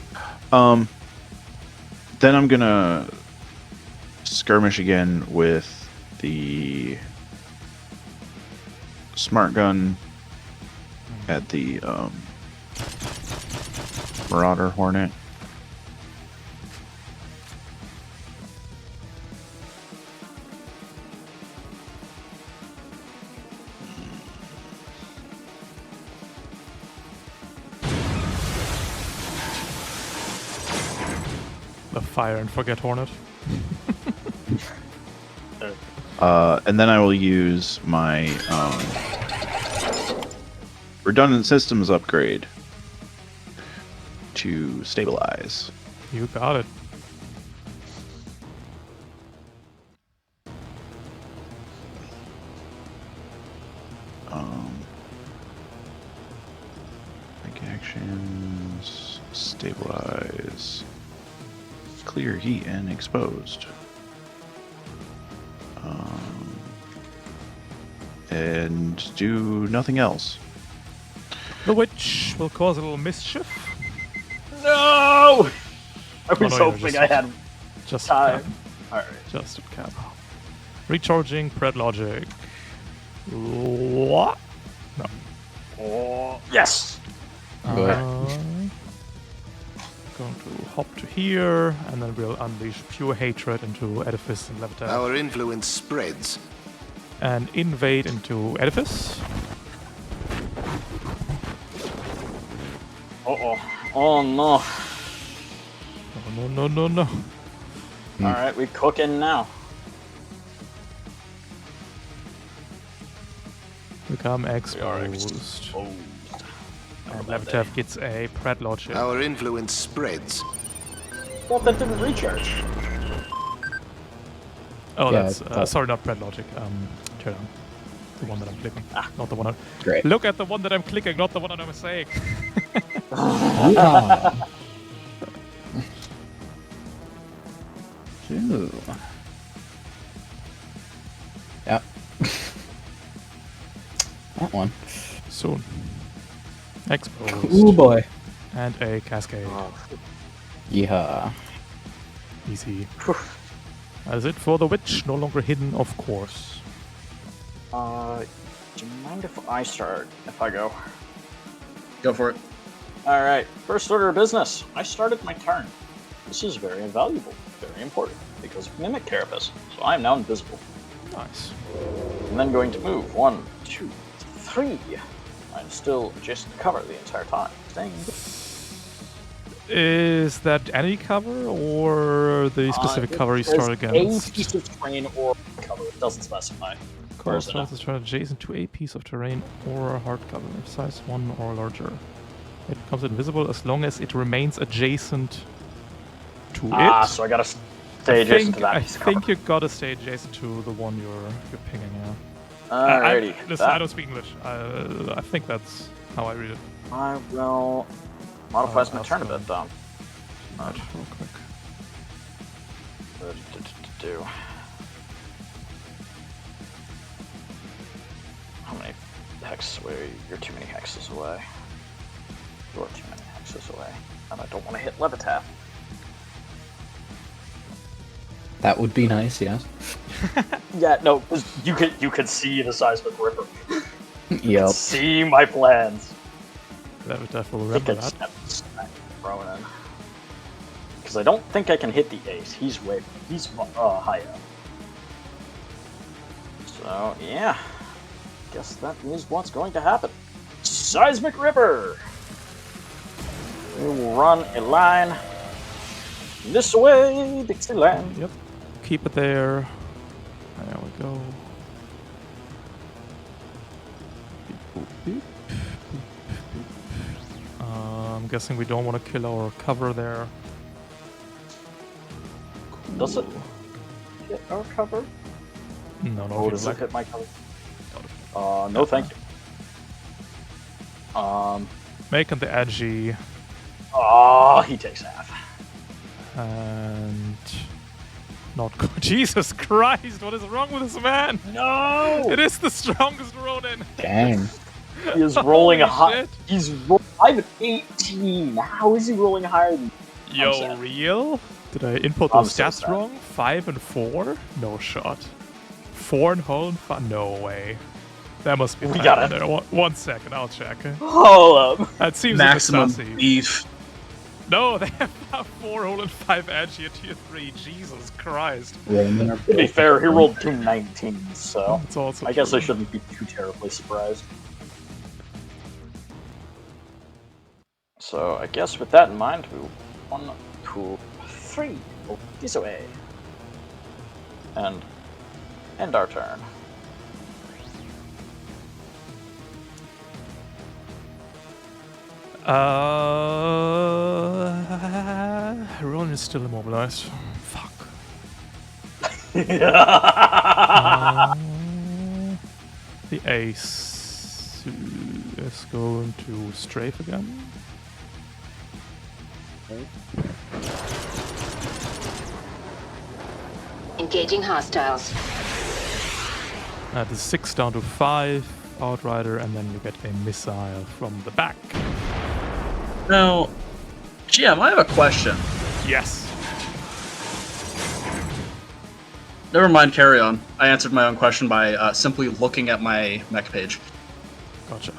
Then I'm gonna skirmish again with the smart gun at the Marauder Hornet. The Fire and Forget Hornet. And then I will use my redundant systems upgrade to stabilize. You got it. Make actions, stabilize, clear heat and exposed. And do nothing else. The Witch will cause a little mischief. No! I was no, you're hoping just- I had Just time. cap. Alright. Just cap. Recharging Pred Logic. What? No. Oh, yes! Good. Going to hop to here, and then we'll unleash pure hatred into Edifice and Levitate. Our influence spreads. And invade into Edifice. Uh-oh. Oh, no. No. Alright, we cooking now. Become We are exposed. Oh. And Levitev gets a Pred Logic. Our influence spreads. Well, that didn't recharge. Oh, Yeah, that's... that- sorry, not Pred Logic. Turn on. The one that I'm clicking. Not the one I'm... Great. Look at the one that I'm clicking, not the one that I'm saying. Yeah. Ooh. Yep. That one. Soon. Exposed. Ooh boy. And a Cascade. Yeah. Easy. That is it for the Witch. No longer hidden, of course. Do you mind if I start? If I go? Go for it. Alright, first order of business. I started my turn. This is very invaluable, very important, because of Mimic Carapace, so I am now invisible. Nice. I'm then going to move 1, 2, 3. I'm still adjacent to cover the entire time. Staying Is that any cover, or the specific cover you start A against? piece of terrain or cover. It doesn't specify. Cover Close enough. starts to adjacent to a piece of terrain or a hard cover, size 1 or larger. It becomes invisible as long as it remains adjacent to Ah, it. so I gotta stay adjacent to that I piece of think cover. you gotta stay adjacent to the one you're pinging. Yeah. Alrighty. Listen, I don't speak English. I think that's how I read it. I will modify my I'll turn a go. bit, though. Real quick. Do. How many hexes away? You're too many hexes away. You're too many hexes away. And I don't want to hit Levitath. That would be nice, yes. Yeah, no, 'cause you could see the seismic ripper. Yep. See my plans. That would definitely I think remember I'd that. snap Ronan. Because I don't think I can hit the ace. He's high up. So, yeah. Guess that is what's going to happen. Seismic Ripper! We will run a line this way, Dixieland. Yep. Keep it there. There we go. Beep, boop. Beep. I'm guessing we don't want to kill our cover there. Does it hit our cover? No, no. Oh, does it hit my cover? No, thank you. Making the edgy Oh, he takes half. and not good. Jesus Christ! What is wrong with this man? No! It is the strongest Ronin. Dang. He is rolling a Holy high. shit. He's I'm 18. How is he rolling higher than? Yo, sad. real? Did I input I'm those so stats sad. wrong? 5 and 4? No shot. 4 and whole and 5? No way. That must be We higher got than it. there. 1 second, I'll check. Hold up. That seems Maximum a bit sussy. beef. No, they have 4 whole and 5 edge here, tier 3. Jesus Christ. Roman are To be fair, he rolled 2 19s, so It's also I guess I true. shouldn't be too terribly surprised. So I guess with that in mind, we 1, 2, 3 go this way, and end our turn. Ronin is still immobilized. Fuck. The ace is going to strafe again. Engaging hostiles. The 6 down to 5, Outrider, and then you get a missile from the back. Now, GM, I have a question. Yes. Never mind, carry on. I answered my own question by simply looking at my mech page. Gotcha.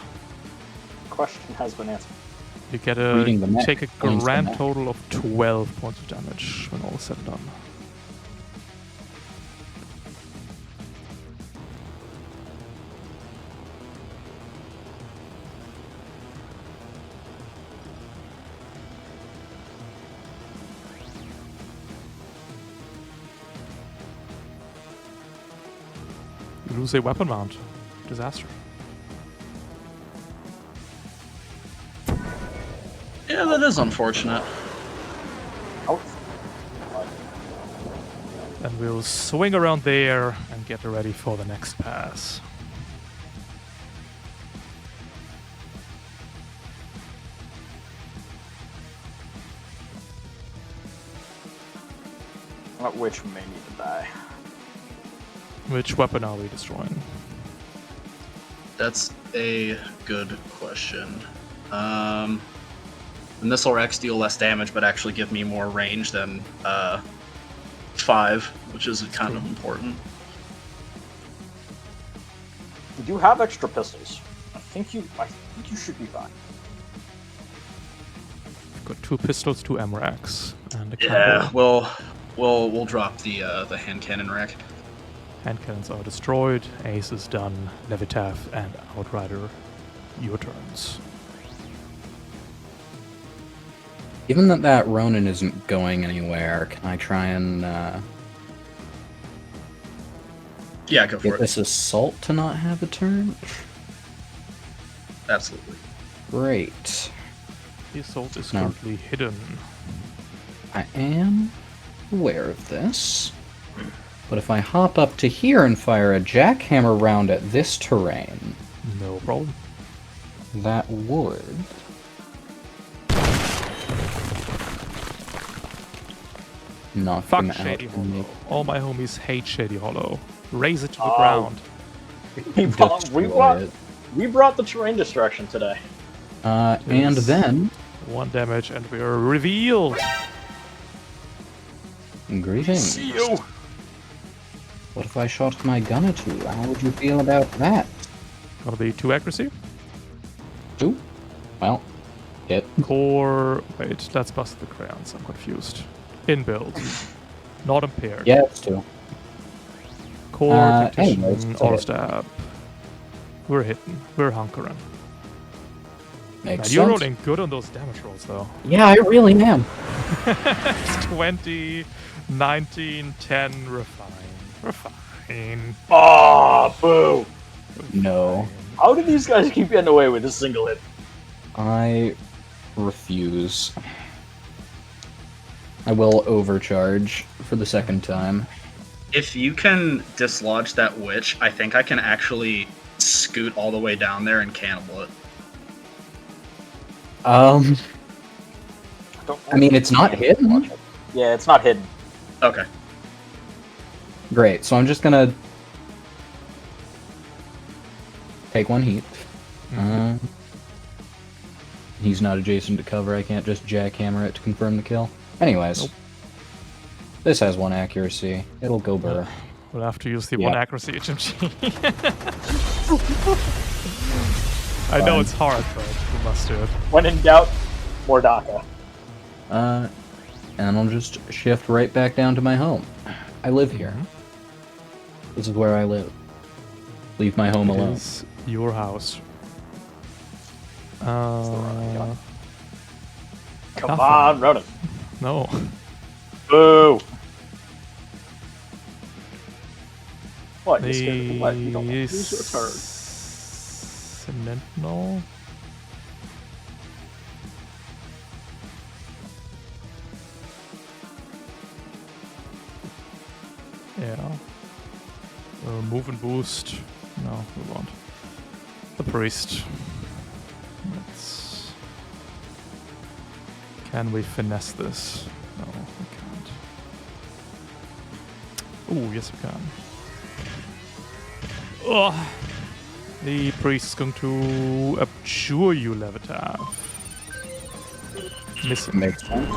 Question has been answered. You get Reading the mech take a points the grand mech. total of 12 points of damage when all is said and done. You lose a weapon mount. Disaster. Yeah, that is unfortunate. Oh, And we'll swing around there and get ready for the next pass. which may need to die. Which weapon are we destroying? That's a good question. The Missile Rex deal less damage, but actually give me more range than 5, which is kind of important. You do have extra pistols. I think you should be fine. Got 2 pistols, 2 MRACs, and a Yeah, combo. we'll drop the hand cannon rack. Hand cannons are destroyed, Ace is done, Levitath and Outrider, your turns. Given that Ronin isn't going anywhere, can I try and Yeah, go for get it. this assault to not have a turn? Absolutely. Great. The assault is No. currently hidden. I am aware of this. But if I hop up to here and fire a jackhammer round at this terrain, No problem. that would... knock Fuck them out. Shady and Hollow. make- All my homies hate Shady Hollow. Raise it to the Oh. ground. destroy We brought the terrain destruction today. And Yes. then... 1 damage and we are revealed. Greetings. See you. What if I shot my gun at you? How would you feel about that? Gonna be 2 accuracy. Ooh. Well, hit. Core. Wait, let's bust the crayons. I'm confused. Inbuilt. Not impaired. Yeah, it's 2. Core, tactician, anyways, it's a auto hit. stab. We're hitting. We're hunkering. Makes Man, you're sense. rolling good on those damage rolls, though. Yeah, I really am. It's 20, 19, 10, refine. Refine. Ah, boo. No. How do these guys keep getting away with a single hit? I refuse. I will overcharge for the second time. If you can dislodge that witch, I think I can actually scoot all the way down there and cannibal it. I I mean, it's not hidden. Yeah, it's not hidden. Okay. Great, so I'm just gonna take one heat. He's not adjacent to cover, I can't just jackhammer it to confirm the kill. Anyways, Nope. This has 1 accuracy. It'll go burr. We'll have to use the Yeah. 1 accuracy HMG. I know it's hard, but we must do it. When in doubt, Mordaka. And I'll just shift right back down to my home. I live here. This is where I live. Leave my home It alone. is your house. Come Nothing. on, Ronan. No. Boo! What? You scared? What? You don't use your turn. Sentinel. Yeah. Move and boost. No, we won't. The priest. Let's... Can we finesse this? No, we can't. Oh, yes we can. Ugh. The priest is going to abjure you, Levitav. Missing. Makes sense.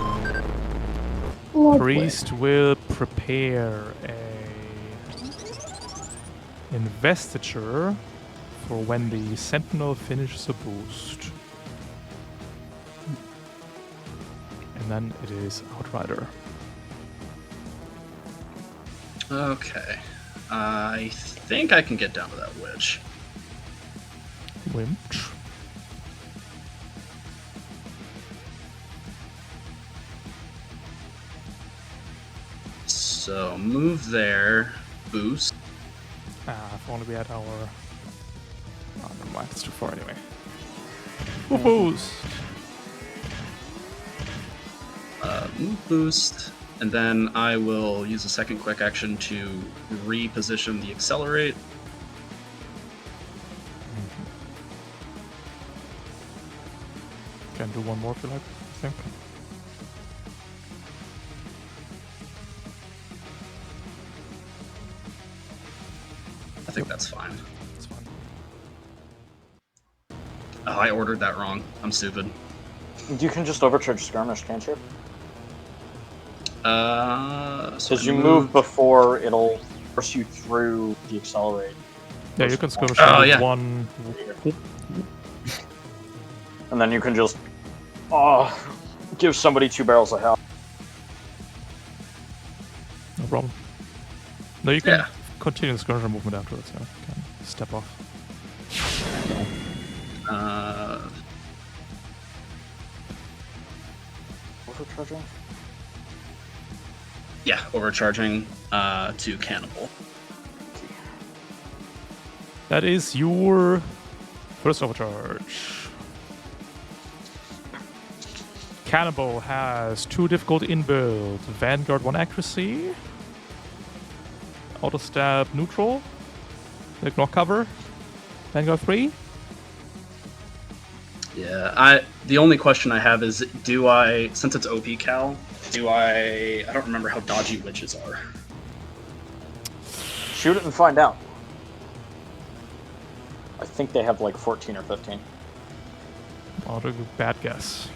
Priest will prepare a investiture for when the sentinel finishes a boost. And then it is Outrider. Okay. I think I can get down to that witch. Winch. So move there, boost. If only we had our... Oh, never mind, it's too far anyway. Boost! Move boost, and then I will use a second quick action to reposition the accelerate. Can do one more if you like, I think. I think that's fine. It's fine. Oh, I ordered that wrong. I'm stupid. You can just overcharge skirmish, can't you? So Because you move before it'll force you through the accelerate. Yeah, you can skirmish Oh, with yeah. one... And then you can just give somebody 2 barrels of health. No problem. No, you can Yeah. continue the skirmish movement afterwards, yeah. You can step off. Overcharging? Yeah, overcharging to cannibal. That is your first overcharge. Cannibal has 2 difficult inbuild. Vanguard 1 accuracy. Auto stab neutral. Ignore cover. Vanguard 3. Yeah, the only question I have is, do I, since it's OP Cal, I don't remember how dodgy witches are. Shoot it and find out. I think they have like 14 or 15. Auto bad guess.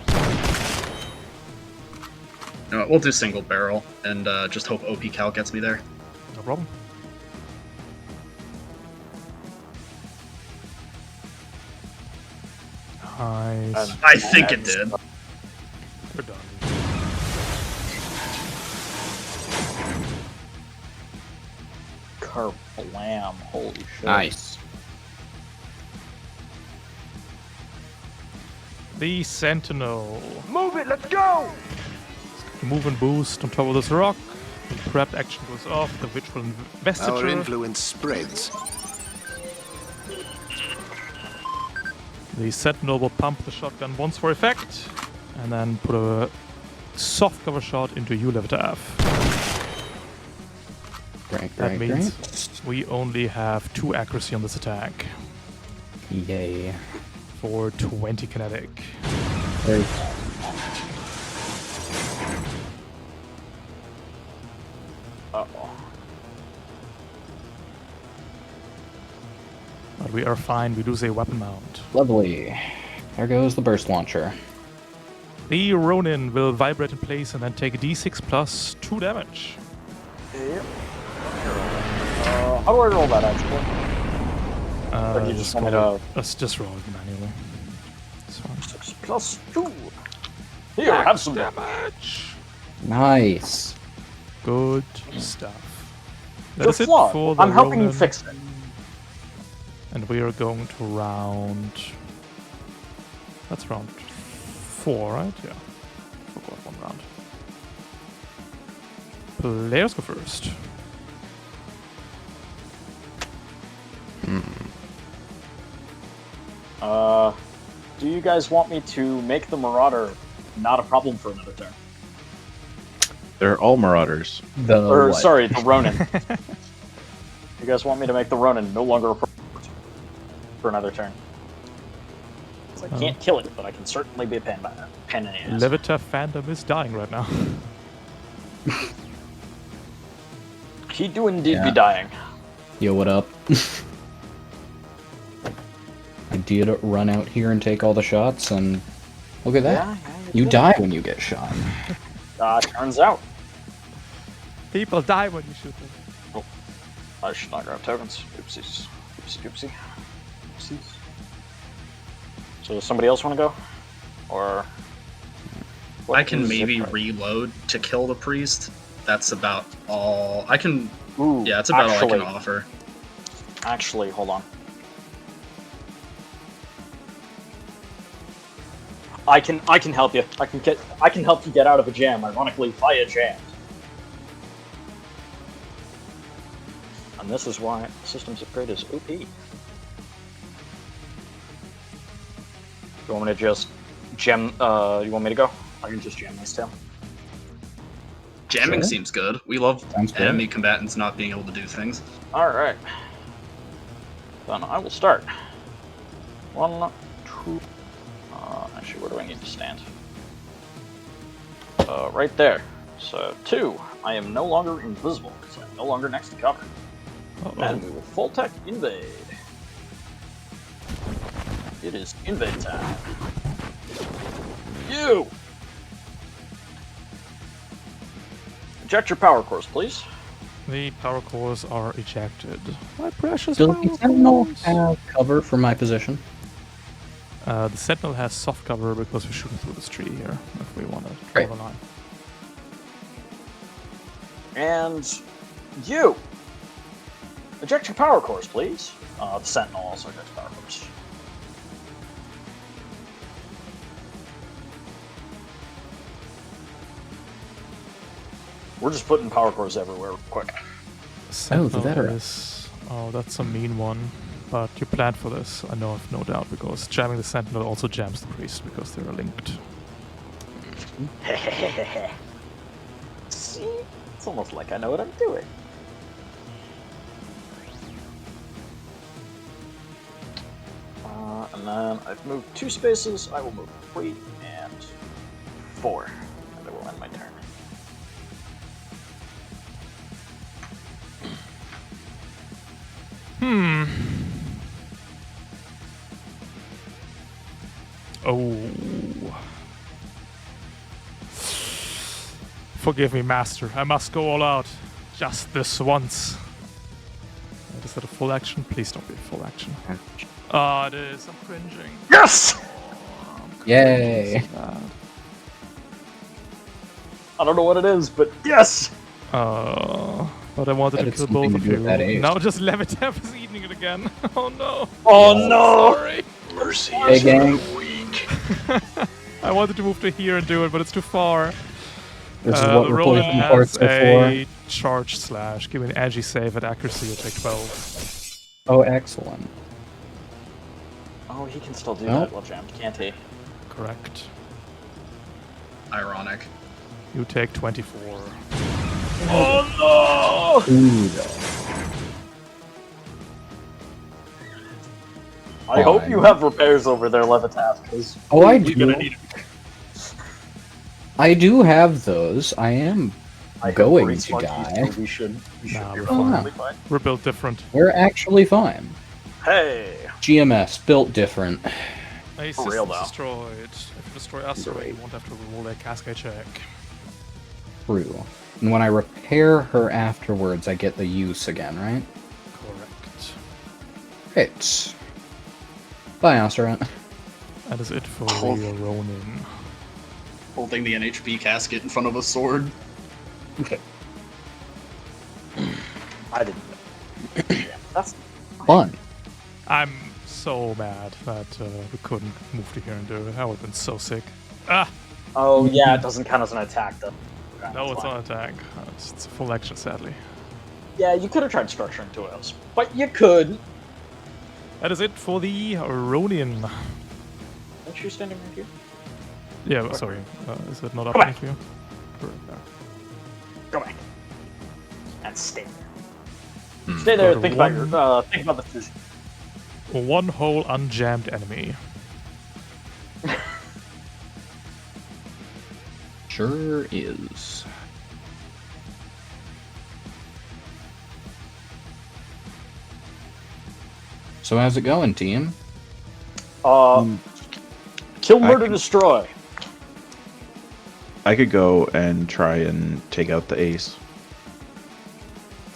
We'll do single barrel and just hope OP Cal gets me there. No problem. Nice. I think it did. We're done. Kerblam, holy shit. Nice. The Sentinel. Move it, let's go! Move and boost on top of this rock. The prepped action goes off. The Witchful Our Investiture. influence spreads. The Sentinel will pump the shotgun once for effect, and then put a soft cover shot into you, Levita F. That means we only have 2 accuracy on this attack. Yay. For 20 kinetic. Very Uh-oh. But we are fine, we lose a weapon mount. lovely. There goes the burst launcher. The Ronin will vibrate in place and then take a d6 plus 2 damage. Yep. How do I roll that, actually? Or you just want me to... Let's just roll it manually. It's fine. 6 plus 2. Here, have some damage. Nice. Good stuff. That You're is it flawed. for the I'm helping you Ronin. fix it. And we are going to round... That's round 4, right? Yeah. Forgot one round. Players go first. Do you guys want me to make the Marauder not a problem for another turn? They're all Marauders. Sorry, the Ronin. You guys want me to make the Ronin no longer a problem for another turn? 'Cause I can't kill it, but I can certainly be a pain in the ass. Levita fandom is dying right now. He do indeed be dying. Yo, what up? I did run out here and take all the shots, and look at that. Yeah, You die when you get shot. Turns out. People die when you shoot them. Oh, I should not grab tokens. Oopsies. Oopsie doopsie. Oopsies. So does somebody else want to go? Or... I can is maybe it? reload to kill the priest. That's about all I can. Ooh, Yeah, that's about all I actually, can offer. Actually, hold on. I can help you. I can help you get out of a jam. Ironically, via jam. And this is why systems upgrade is OP. You want me to just jam? You want me to go? I can just jam this tail. Jamming Sure. seems good. We love Sounds good. enemy combatants not being able to do things. All right. Then I will start. 1, 2. Actually, where do I need to stand? Right there. So 2. I am no longer invisible because I'm no longer next to cover. And we will full tech invade. It is invade time. You! Eject your power cores, please. The power cores are ejected. My precious Does power the Sentinel cores. have cover for my position? The Sentinel has soft cover because we're shooting through this tree here, if we want to draw Great. the line. And you! Eject your power cores, please. The Sentinel also ejects power cores. We're just putting power cores everywhere quick. Sentinel that are- is... Oh, that's a mean one. But you planned for this, I know of no doubt, because jamming the Sentinel also jams the Priest, because they're linked. See? It's almost like I know what I'm doing. And then I've moved 2 spaces. I will move 3 and 4. And I will end my turn. Oh. Forgive me, Master. I must go all out. Just this once. Is that a full action? Please don't be a full action. Ah, it is. I'm cringing. Yes! Yay! I don't know what it is, but yes! But I wanted Bet to it's kill something both to of do with you. that age. Now just Levitev is eating it again. Oh no. Oh no! Sorry. Mercy Hey, is gang. weak. I wanted to move to here and do it, but it's too far. This is what the replacement Ronin parts has are for. a charge slash. Give me an edgy save at accuracy, you take 12. Oh, excellent. Oh, he can still do Well. that while jammed, can't he? Correct. Ironic. You take 24. Oh Ooh, no! I hope you have repairs over there, Levitas, because Oh, I you're gonna do. need I do have those. I am I hope going Grease to Monkeys, die. so we should Nah, be we're probably fine. fine. We're built different. We're actually fine. Hey! GMS, built different. A For system real, though. destroyed. If you destroy us, Great. you won't have to roll a cascade check. True. And when I repair her afterwards, I get the use again, right? Correct. Great. Bye, Osterant. That is it for Oh. the Ronin. Holding the NHP casket in front of a sword. I didn't. That's Fun. I'm so mad that we couldn't move to here and do it. I would have been so sick. Ah! Oh yeah, it doesn't count as an attack though. Okay, No, that's it's fine. not an attack. It's a full action, sadly. Yeah, you could have tried structuring 2 but you could. That is it for the Ronin. Aren't you standing right here? Yeah, sorry. Is it not up back. for you? Correct, there. Go back. And stay there. Stay there. Got Think one- about your. Think about the fusion. One whole unjammed enemy. Sure is. So how's it going, team? Kill, I murder, can- destroy. I could go and try and take out the ace.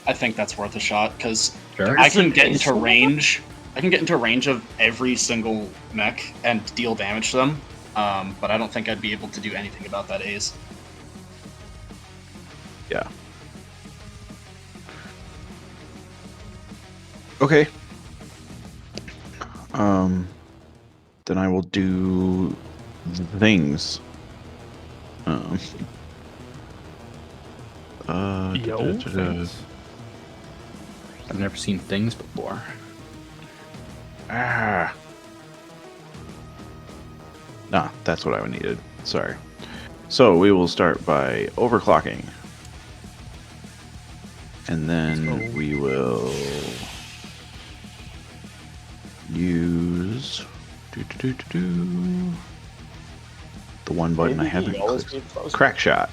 I think that's worth a shot because Sure. I can get Is into it- range. I can get into range of every single mech and deal damage to them. But I don't think I'd be able to do anything about that ace. Yeah. Okay. Then I will do things. Yo, things. I've never seen things before. Ah. Nah, that's what I needed. Sorry. So we will start by overclocking. And then So- we will use the one button I Maybe haven't he always clicked. be close. Crack shot.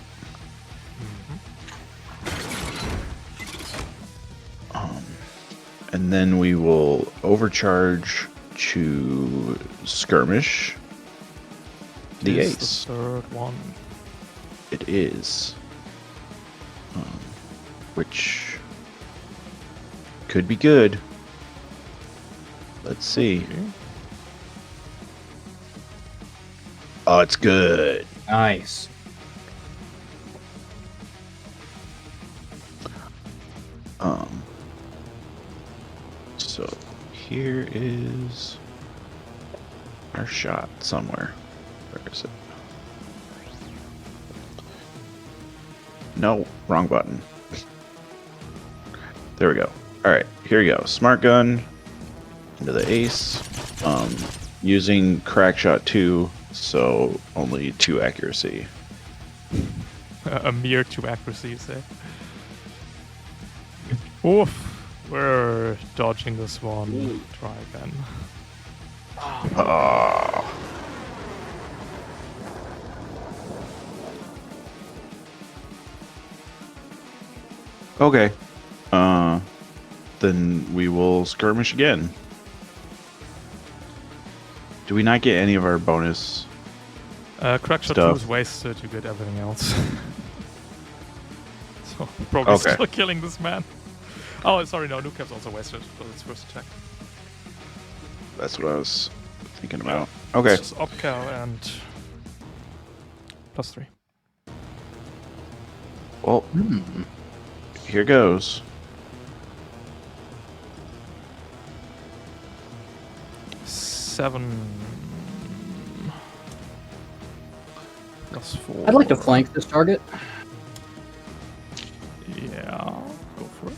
And then we will overcharge to skirmish the Is ace. The third one. It is. Which could be good. Let's see. Okay. Oh, it's good. Nice. So here is our shot somewhere. Where is it? No, wrong button. There we go. All right, here we go. Smart gun into the ace. Using crack shot 2, so only 2 accuracy. A mere 2 accuracy, you say? Oof. We're dodging this one. Try again. Oh. Okay. Then we will skirmish again. Do we not get any of our bonus? Crack shot 2 Stuff. is wasted, you get everything else. So, probably Okay. still killing this man. Oh, sorry, no, Nuke Cap's also wasted, but it's first attack. That's what I was thinking about. Okay. It's just Opcal and +3. Well, here goes. +7. +4. I'd like to flank this target. Yeah, go for it.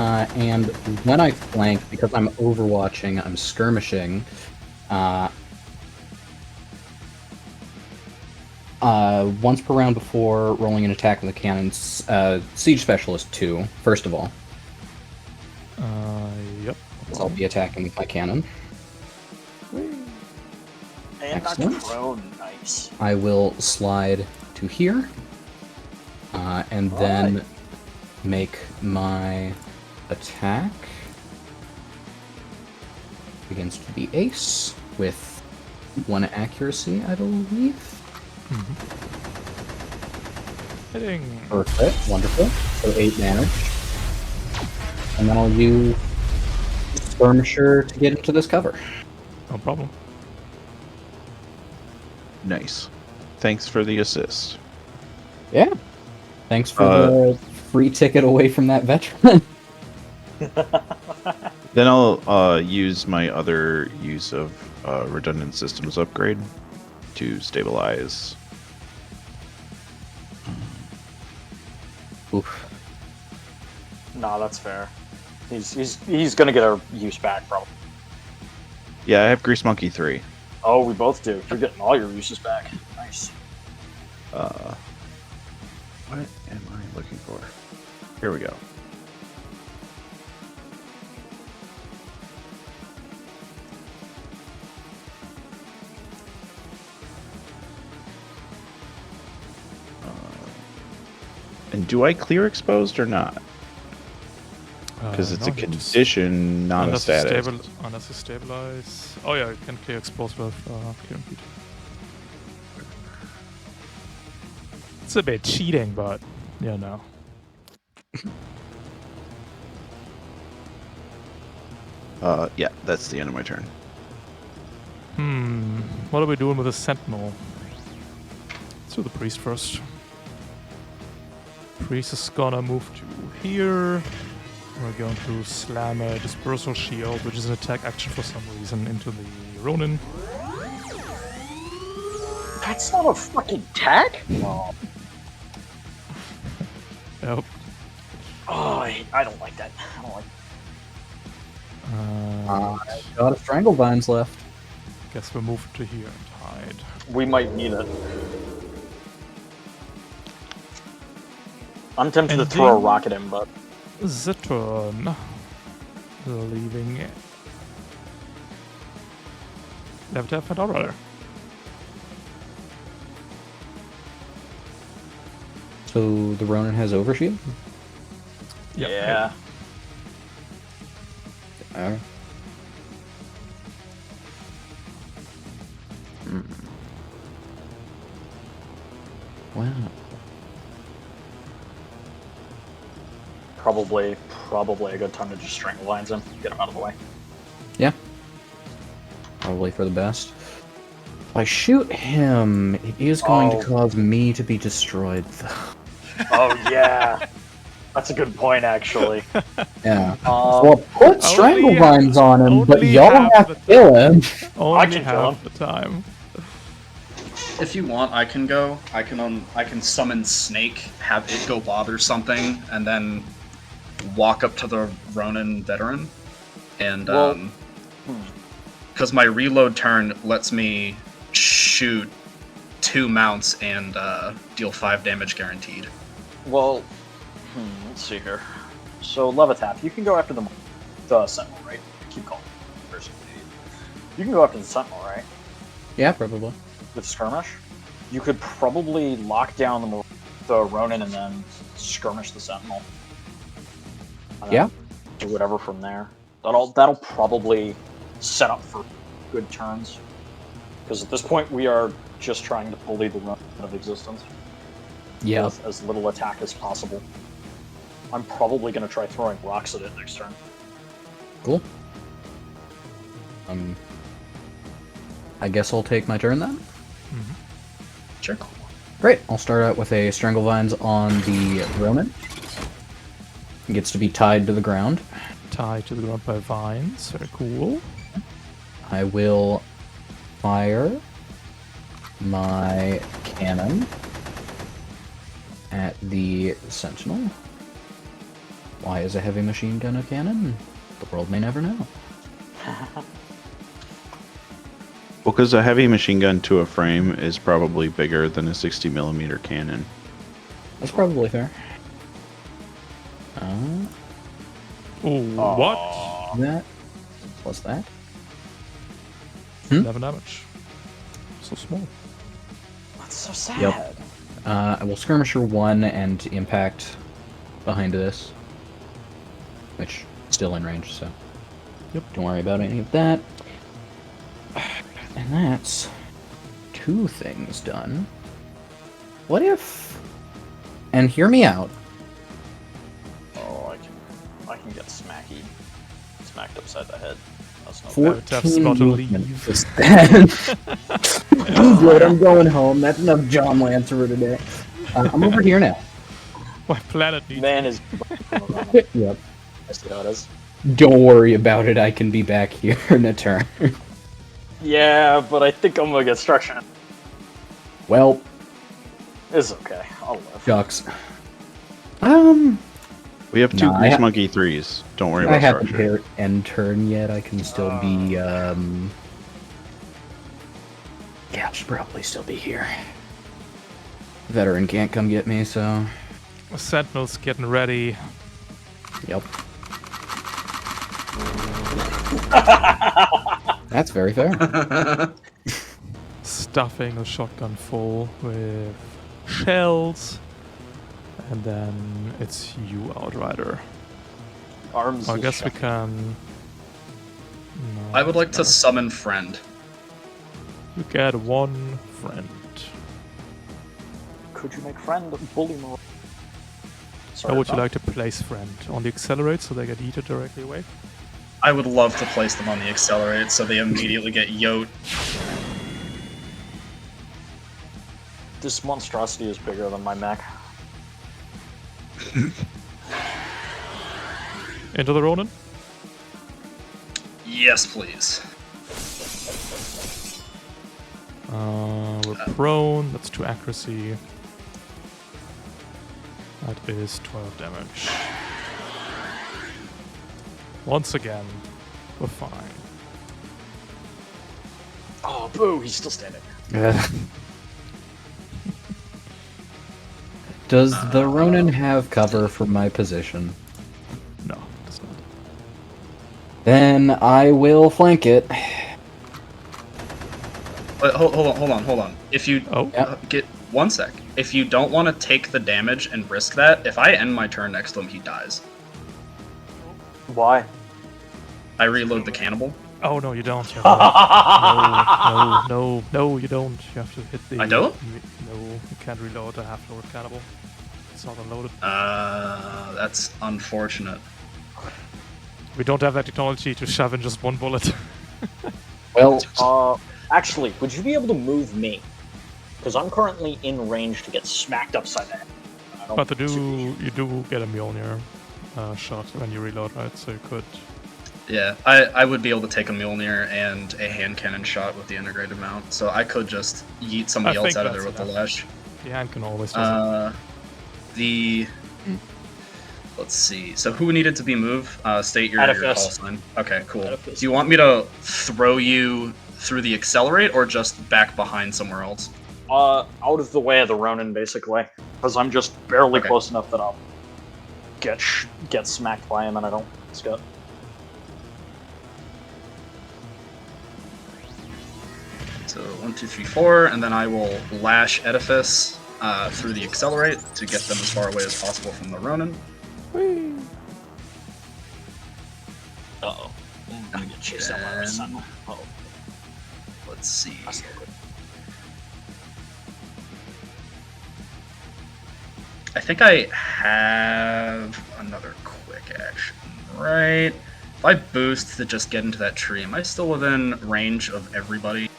And when I flank, because I'm overwatching, I'm skirmishing. Once per round before rolling an attack with a cannon, Siege Specialist 2, first of all. Yep. So I'll be attacking with my cannon. And not Excellent. prone, nice. I will slide to here, and then make my attack against the ace with 1 accuracy, I believe. Hitting. Perfect, wonderful. So 8 damage. And then I'll use Skirmisher to get into this cover. No problem. Nice. Thanks for the assist. Yeah. Thanks for the free ticket away from that veteran. Then I'll use my other use of redundant systems upgrade to stabilize. Oof. Nah, that's fair. He's gonna get our use back, probably. Yeah, I have Grease Monkey 3. Oh, we both do. You're getting all your uses back. Nice. What am I looking for? Here we go. And do I clear exposed or not? Because it's no, a you just- condition, not a status. Unless you stabilize. Oh yeah, you can clear exposed with clearing beat. It's a bit cheating, but you know. Yeah, that's the end of my turn. What are we doing with the sentinel? Let's do the priest first. Priest is gonna move to here. We're going to slam a dispersal shield, which is an attack action for some reason, into the Ronin. That's not a fucking tag? Oh, Yep. I don't like that. I don't like I've got a Stranglevines left. Guess we'll move to here and hide. We might need it. I'm tempted to throw a Ending. rock at him, but The turn. Leaving it. Left and alright. So the Ronin has Overshield? yeah. Alright. Wow. Probably a good time to just strangle lines him, get him out of the way. Yeah. Probably for the best. If I shoot him, it is going to cause me to be destroyed, though. Oh yeah, that's a good point actually. Yeah. Um, Well, put Stranglevines on him, but only y'all half have the to kill him. Only can kill half him. the time. If you want, I can go. I can summon Snake, have it go bother something, and then walk up to the Ronin veteran, and Well, because my reload turn lets me shoot 2 mounts and deal 5 damage guaranteed. Well, let's see here. So Levitap, you can go after the Sentinel, right? I keep calling the person an idiot. You can go after the Sentinel, right? Yeah, probably. With skirmish. You could probably lock down the Ronin and then skirmish the Sentinel. And Yeah. then do whatever from there. That'll probably set up for good turns. Because at this point we are just trying to bully the Ronin out of existence. Yeah. With as little attack as possible. I'm probably going to try throwing rocks at it next turn. Cool. I guess I'll take my turn then. Sure. Great. I'll start out with a Stranglevines on the Ronin. He gets to be tied to the ground. Tied to the ground by vines. Very cool. I will fire my cannon at the Sentinel. Why is a heavy machine gun a cannon? The world may never know. Well, because a heavy machine gun to a frame is probably bigger than a 60mm cannon. That's probably fair. Ooh, what? That? What's that? 11 damage. So small. That's so sad. Yep. Well, Skirmisher 1 and Impact behind this. Which, still in range, so... Yep. Don't worry about any of that. And that's... 2 things done. What if... And hear me out. Oh, I can get smacked upside the head. That's no 14 14 got to movement leave. is bad. I'm good, I'm going home. That's enough John Lancer today. I'm over here now. My planet needs. Man is. Yep. I see how it is. Don't worry about it, I can be back here in a turn. Yeah, but I think I'm gonna get structure. Well, It's okay. I'll live. shucks. We have 2 Nah, Grease Monkey 3s. Don't worry I about haven't structure. hit end turn yet. I can still be, Yeah, I should probably still be here. Veteran can't come get me, so... Sentinel's getting ready. Yep. That's very fair. Stuffing a shotgun full with shells. And then it's you, Outrider. Arms. I is guess we shut. can. No, I would like to no. summon friend. You get 1 friend. Could you make friend bully mode? How would you like to place friend? On the accelerate so they get eaten directly away? I would love to place them on the accelerate so they immediately get yote. This monstrosity is bigger than my mech. Into the Ronin? Yes, please. We're prone, that's 2 accuracy. That is 12 damage. Once again, we're fine. Oh, boo! He's still standing. Does the Ronin have cover from my position? No, it's not. Then I will flank it. But hold on. If you Oh, get 1 sec, if you don't want to take the damage and risk that, if I end my turn next to him, he dies. Why? I reload the cannibal. oh no, you don't. You have no, you don't. You have to hit the. I don't? No, you can't reload a half-load cannibal. It's not unloaded. That's unfortunate. We don't have that technology to shove in just 1 bullet. Well, Actually, would you be able to move me? Because I'm currently in range to get smacked upside the head. I don't But want to. you do get a Mjolnir shot when you reload, right? So you could. Yeah, I would be able to take a Mjolnir and a hand cannon shot with the integrated mount, so I could just yeet somebody I else think out of there that's with the enough. lash. The hand can always. Does it. Let's see. So who needed to be moved? State your call Edifice. sign. Okay, cool. Edifice. Do you want me to throw you through the accelerate or just back behind somewhere else? Out of the way of the Ronin, basically. Because I'm just barely Okay. close enough that I'll get smacked by him and I don't risk it. So 1, 2, 3, 4, and then I will lash Edifice through the accelerate to get them as far away as possible from the Ronin. Uh-oh. I'm gonna get chased out by a sentinel. Oh, Let's see. that's not good. I think I have another quick action, right? If I boost to just get into that tree, am I still within range of everybody?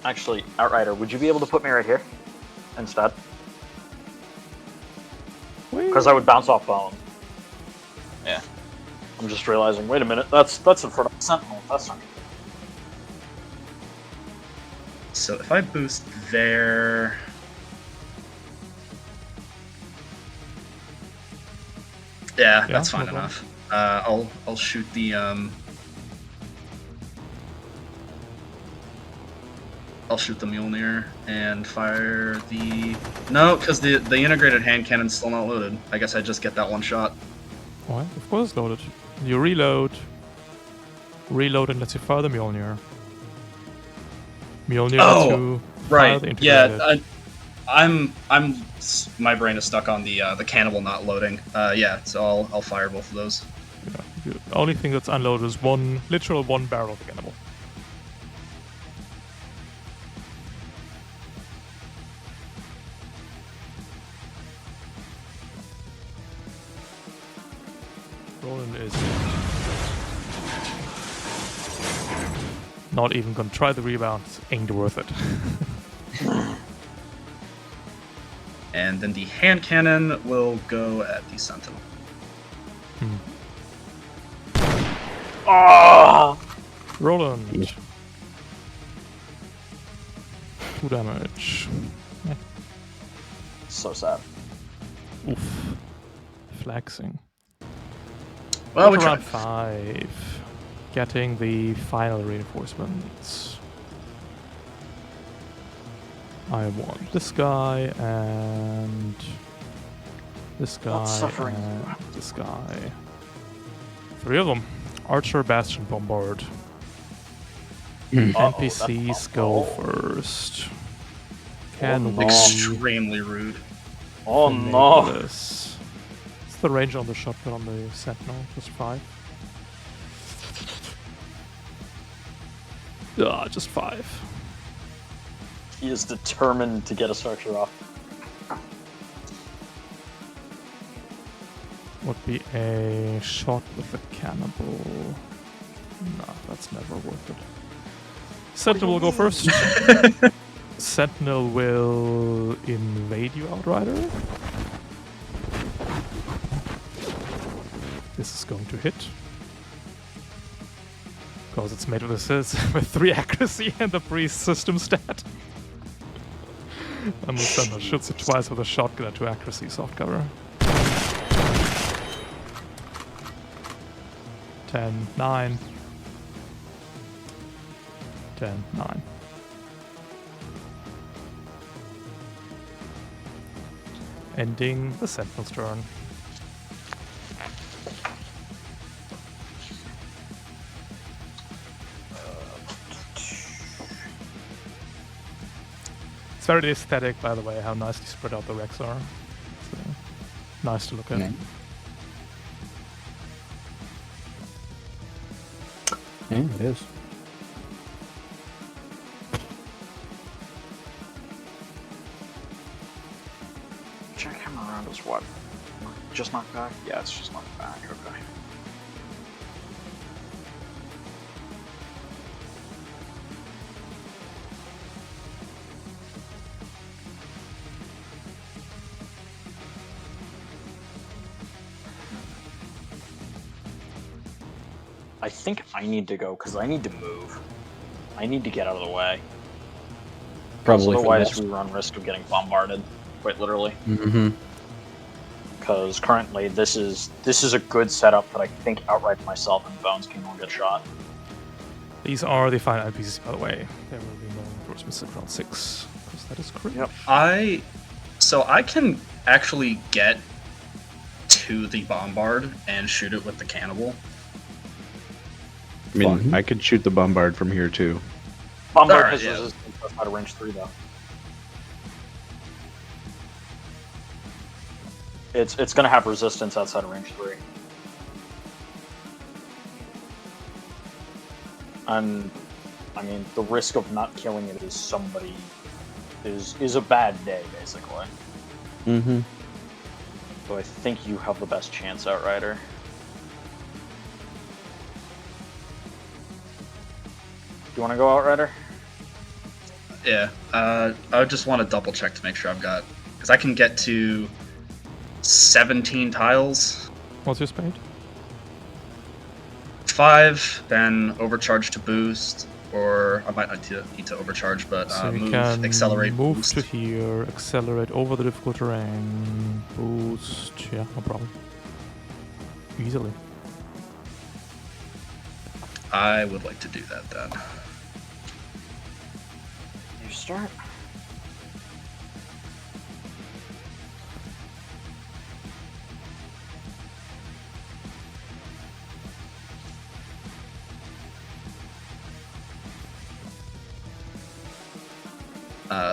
Actually, Outrider, would you be able to put me right here instead? Because I would bounce off bone. Yeah. I'm just realizing, wait a minute, that's in front of the sentinel. That's not. So if I boost there... Yeah, Yeah, that's no fine problem. enough. I'll shoot the I'll shoot the Mjolnir and fire the no, because the integrated hand cannon's still not loaded. I guess I just get that one shot. Why? Of course it's loaded. You reload. Reload and lets you fire the Mjolnir. Mjolnir lets you fire Right. the integrated. Yeah. My brain is stuck on the cannibal not loading. Yeah. So I'll fire both of those. Yeah. The only thing that's unloaded is one literal one barrel of the cannibal. Roland is not even gonna try the rebound. Ain't worth it. And then the hand cannon will go at the sentinel. Ah! Roland. 2 damage. So sad. Oof. Flexing. Well, we Around tried. 5. Getting the final reinforcements. I want this guy and this guy suffering. and this guy. 3 of them. Archer, Bastion, Bombard. NPCs go first. Can no. Extremely rude. Oh no! What's the range on the shotgun on the Sentinel? Just 5? Just 5. He is determined to get a structure off. Would be a shot with the cannibal. No, that's never worth it. Sentinel will go first. Sentinel will invade you, Outrider. This is going to hit. Because it's made with assists with 3 accuracy and the priest system stat. And the Sentinel shoots it twice with a shotgun at 2 accuracy soft cover. 10, 9. 10, 9. Ending the Sentinel's turn. It's very aesthetic, by the way, how nicely spread out the wrecks are. It's nice to look at. Yeah. Yeah, it is. Check him around as what? Just knocked back? Yeah, it's just knocked back, okay. I think I need to go because I need to move. I need to get out of the way. Probably for Otherwise, this. we run risk of getting bombarded, quite literally. Mm-hmm. Because currently, this is a good setup that I think outright myself and Bones King will get shot. These are the final NPCs, by the way. There will be no reinforcements at round 6. Because that is correct. Yep. So I can actually get to the bombard and shoot it with the cannibal. I mean, Fun. I could shoot the bombard from here too. Bombard Alright, has yeah. resistance out of range 3, though. It's going to have resistance outside of range 3. And, I mean, the risk of not killing it is somebody... is a bad day, basically. Mm-hmm. So I think you have the best chance, Outrider. Do you want to go, Outrider? Yeah. I would just want to double check to make sure I've got, because I can get to 17 tiles. What's your speed? 5, then overcharge to boost, or I might need to overcharge, but So you move, can accelerate, move boost. to here, accelerate over the difficult terrain, boost. Yeah, no problem. Easily. I would like to do that then. You start.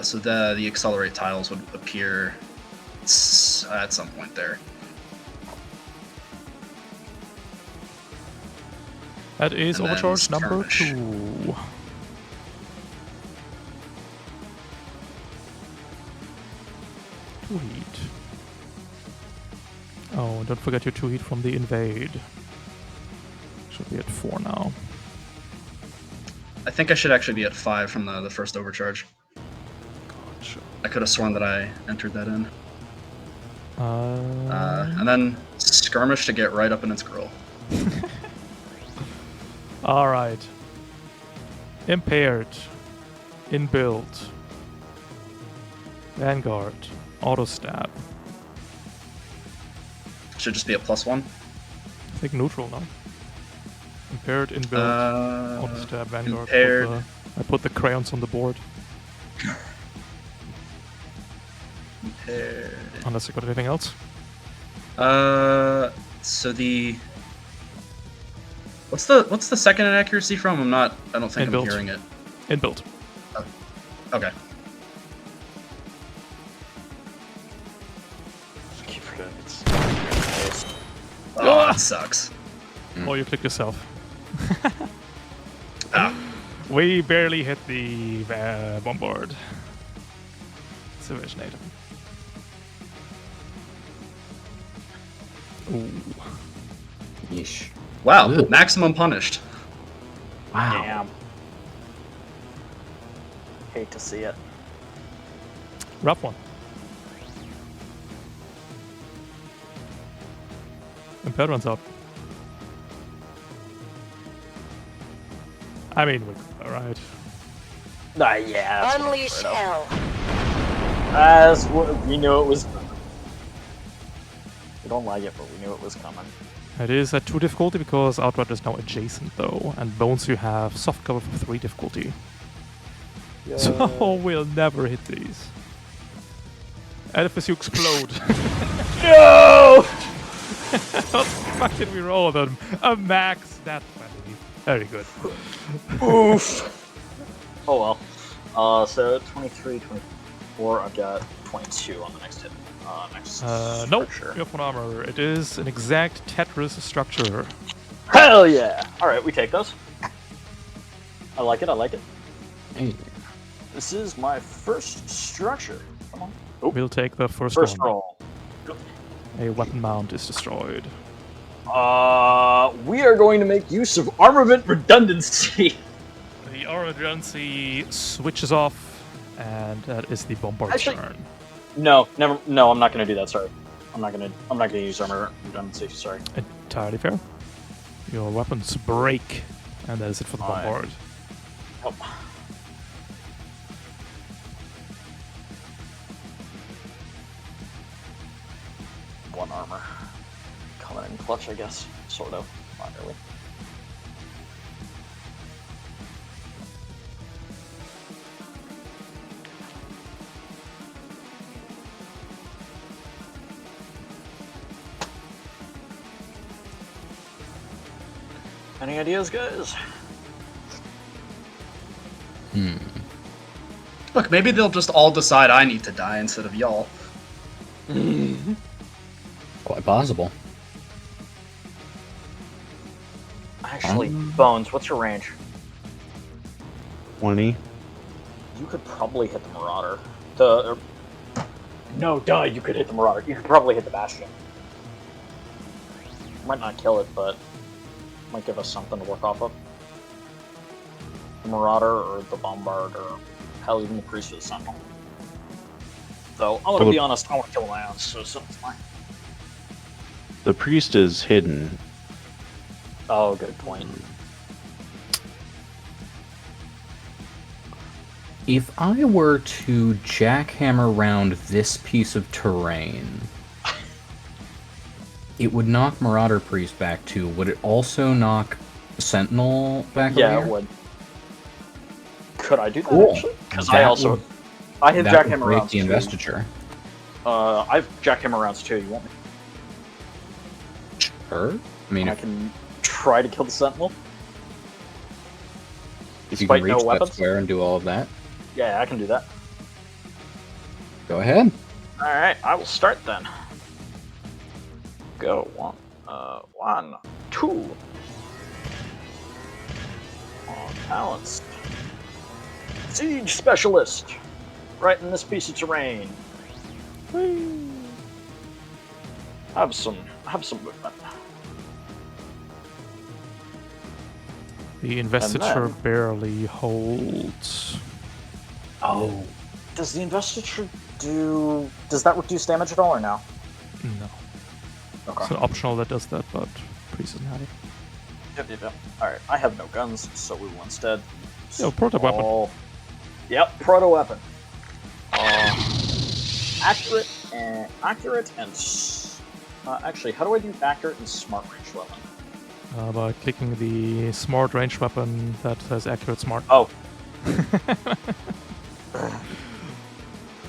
So the accelerate tiles would appear at some point there. That is And then overcharge number skirmish. 2. Two heat. Oh, don't forget your 2 heat from the invade. Should be at 4 now. I think I should actually be at 5 from the first overcharge. Gotcha. I could have sworn that I entered that in. Uh, And then skirmish to get right up in its grill. Alright. Impaired. Inbuilt. Vanguard. Auto stab. Should just be a +1. I think neutral now. Impaired, inbuilt. Auto stab, Vanguard. Impaired. I put the crayons on the board. Impaired. Unless I got anything else. So the what's the second inaccuracy from? I don't think Inbuilt. I'm hearing it. Inbuilt. Okay. Just keep forgetting it's. Oh, that sucks. Oh, you clicked yourself. Ah. We barely hit the bombard. It's originated. Ooh. Yeesh. Wow, Ugh. maximum punished. Wow. Damn. Hate to see it. Rough one. Impaired runs up. I mean, alright. Yeah. that's what I'm Unleash afraid of. hell. That's what we knew it was coming. We don't like it, but we knew it was coming. It is at 2 difficulty because Outright is now adjacent though, and Bones you have soft cover for 3 difficulty. So we'll never hit these. Edifice, you explode. No! What the fuck did we roll then? A max nat 20. Very good. Oof. Oh well. So 23, 24. I've got 22 on the next hit. Next. Nope. structure. You have 1 armor. It is an exact Tetris structure. Hell yeah! All right, we take those. I like it. I like it. Hey. This is my first structure. Come on. We'll take the first First one. roll. A weapon mount is destroyed. We are going to make use of armament redundancy. The armor redundancy switches off, and that is the bombard Actually- turn. No, never. No, I'm not going to do that. Sorry. I'm not gonna use armor redundancy. Sorry. Entirely fair. Your weapons break, and that is it for the Alright. bombard. Oh. One armor. Coming in clutch, I guess. Sort of. Not really. Any ideas, guys? Look, maybe they'll just all decide I need to die instead of y'all. Quite possible. Actually, Bones, what's your range? 20. You could probably hit the Marauder. No, duh, you could hit the Marauder. You could probably hit the Bastion. Might not kill it, but might give us something to work off of. The Marauder or the Bombard or hell, even the Priest or the Sentinel. Though, I'm gonna Well, be honest, I want to kill my own, so something's fine. The priest is hidden. Oh, good point. If I were to jackhammer around this piece of terrain, It would knock Marauder Priest back too. Would it also knock Sentinel back Yeah, over it here? would. Could I do that Cool. actually? Because That I also would- I have That would jackhammer break rounds the too. investiture. I've jackhammer rounds too. You want me? Sure. I mean, I can try to kill the sentinel. if you can Despite reach no that weapons. square and do all of that, Yeah, I can do that. go ahead. All right, I will start then. Go one, two. On balanced. Siege specialist. Right in this piece of terrain. Whee. Have some movement. The investiture then- barely holds. Oh. Does the investiture do? Does that reduce damage at all or no? No. Okay. It's an optional that does that, but priest doesn't have it. Yep. Alright, I have no guns, so we will instead. Yo, proto weapon. all- Yep, proto weapon. Accurate and actually, how do I do accurate and smart range weapon? By clicking the smart range weapon that says accurate smart. Oh,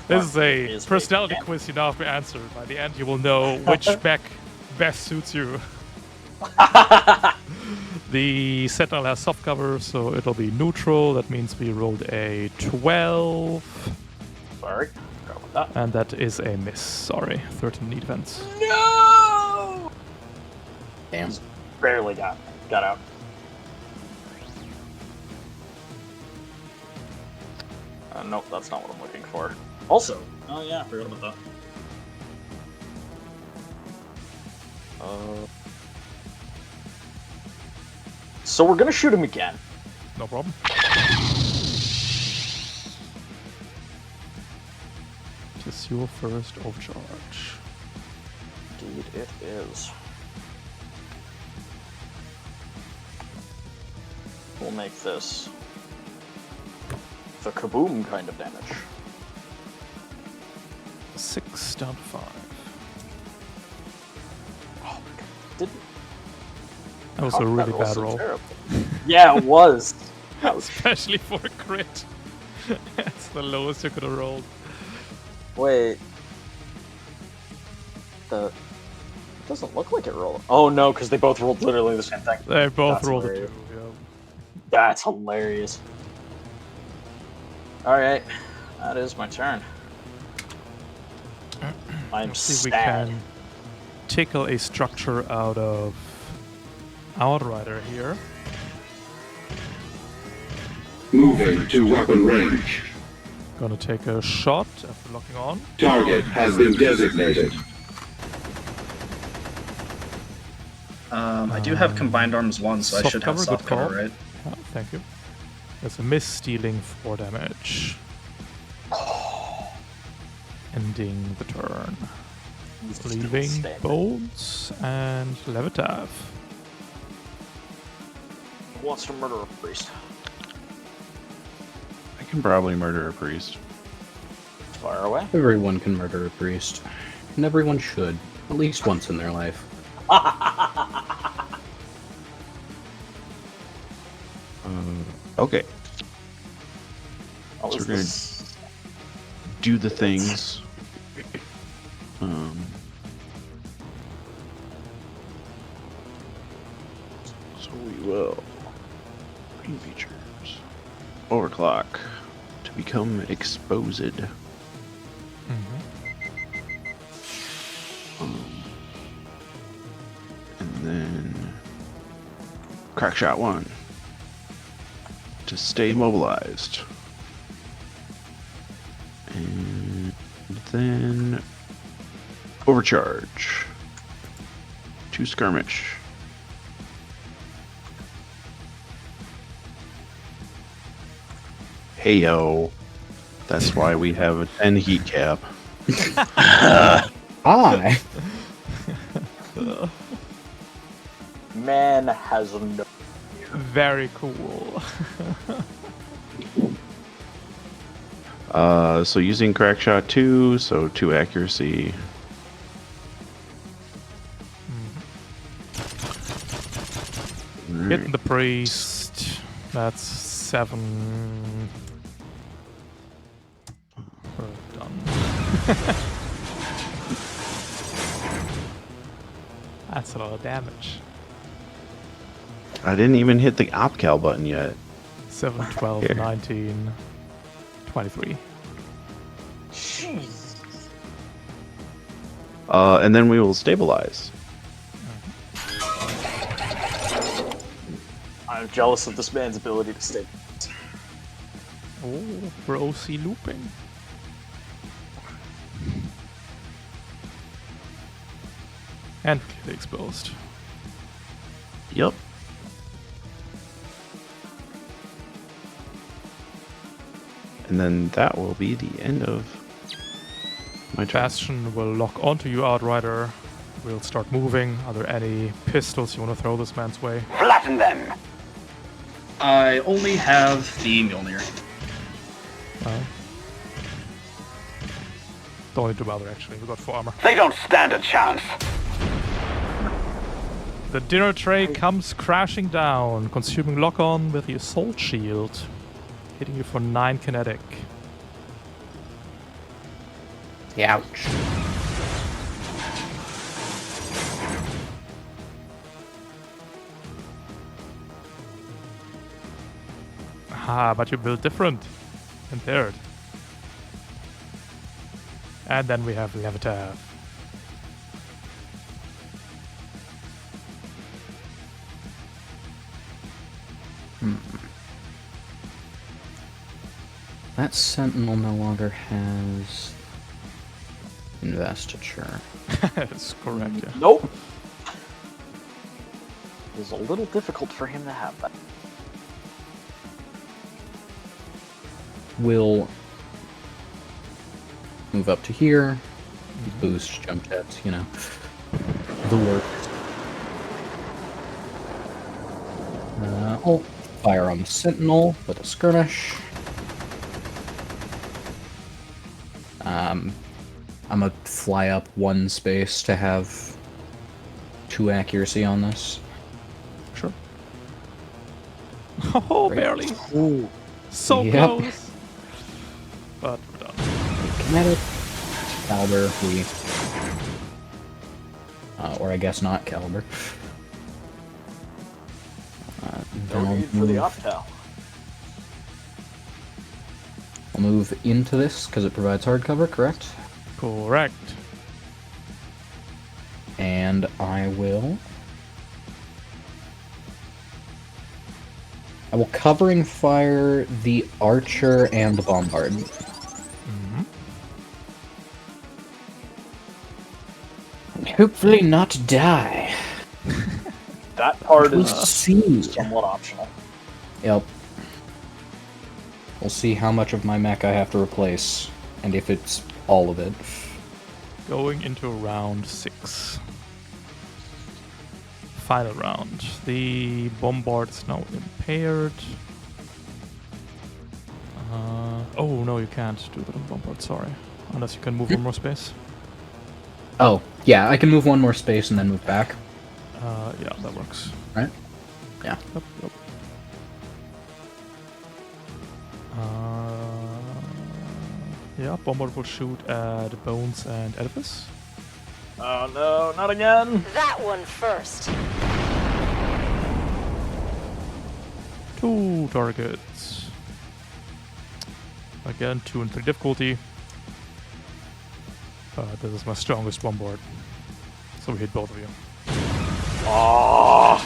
This is a is personality big. quiz you now have to answer. By the end, you will know which spec best suits you. The Sentinel has soft cover, so it'll be neutral. That means we rolled a 12, sorry. Go with that. and that is a miss. Sorry, 13 defense. No! Damn. Barely got out. Nope, that's not what I'm looking for. Also, oh yeah, I forgot about that. So we're gonna shoot him again. No problem. Just your first overcharge. Indeed, it is. We'll make this the kaboom kind of damage. 6 down to 5. Oh my god. Didn't That was how a did that really bad so roll. terrible? Yeah, it was. That was. Especially for a crit. That's the lowest you could have rolled. Wait. It doesn't look like it rolled. Oh no, because they both rolled literally the same thing. They both That's rolled a hilarious. 2. Yeah. That's hilarious. Alright, that is my turn. I'm Let's see if we sad. can tickle a structure out of Outrider here. Moving to weapon range. Gonna take a shot after locking on. Target has been designated. I do have combined arms 1, so I Soft should have cover, soft good call. cover, right? Oh, thank you. There's a miss, stealing 4 damage. Ending the turn. Leaving Standard. bolts and Levitav. Who wants to murder a priest? I can probably murder a priest. Fire away. Everyone can murder a priest. And everyone should. At least once in their life. Okay, What So was we're gonna- this? do the things. So we will. Green features. Overclock. To become exposed. And then. Crackshot 1. To stay mobilized. And then. Overcharge. 2 skirmish. Hey yo. That's why we have a 10 heat cap. Hi! Man has no. Very cool. So using Crackshot 2, so 2 accuracy. Hitting the priest. That's 7. We're done. That's a lot of damage. I didn't even hit the OpCal button yet. 7, 12, Here. 19, 23. Jeez. And then we will stabilize. I'm jealous of this man's ability to stay. Oh, we're OC looping. And clearly exposed. Yep. And then that will be the end of my turn. Bastion will lock onto you, Outrider. We'll start moving. Are there any pistols you want to throw this man's way? Flatten them. I only have the Mjolnir. Don't need to bother, actually. We got 4 armor. They don't stand a chance. The dinner tray comes crashing down, consuming lock-on with the assault shield, hitting you for 9 kinetic. Ouch. Ah, but you build different. Impaired. And then we have Levitav. That sentinel no longer has investiture. That's correct, yeah. Nope. It was a little difficult for him to have that. Will move up to here. Boost jump jets, you know. The work. I'll fire on the sentinel with a skirmish. I'm gonna fly up 1 space to have 2 accuracy on this. Sure. Oh, Great. barely. Ooh. So Yep. close. But we're done. Kinetic. Caliber, we... or I guess not caliber. Then No I'll need for the move, OpCal. I'll move into this because it provides hard cover, correct? Correct. And I will covering fire the archer and the bombard. Mm-hmm. And hopefully not die. That part We'll is see. somewhat optional. Yep. We'll see how much of my mech I have to replace, and if it's all of it. Going into round 6. Final round. The bombard is now impaired. Oh, no, you can't do that on bombard, sorry. Unless you can move 1 more space. Oh, yeah, I can move 1 more space and then move back. Yeah, that works. Right? Yeah. Yep, yep. Yeah, bombard will shoot at Bones and Edifice. Oh no, not again! That one first. 2 targets. Again, 2 and 3 difficulty. This is my strongest bombard. So we hit both of you. Oh.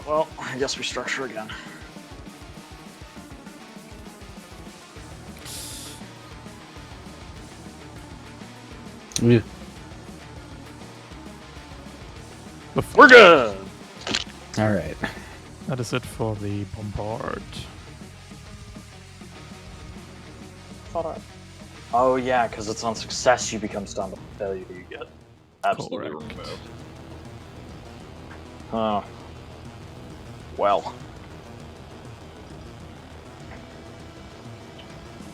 Well, I guess we structure again. Yeah. We're good! Alright. That is it for the bombard. Oh yeah, because it's on success you become stunned. On failure you get absolutely Correct. removed. Oh. Well.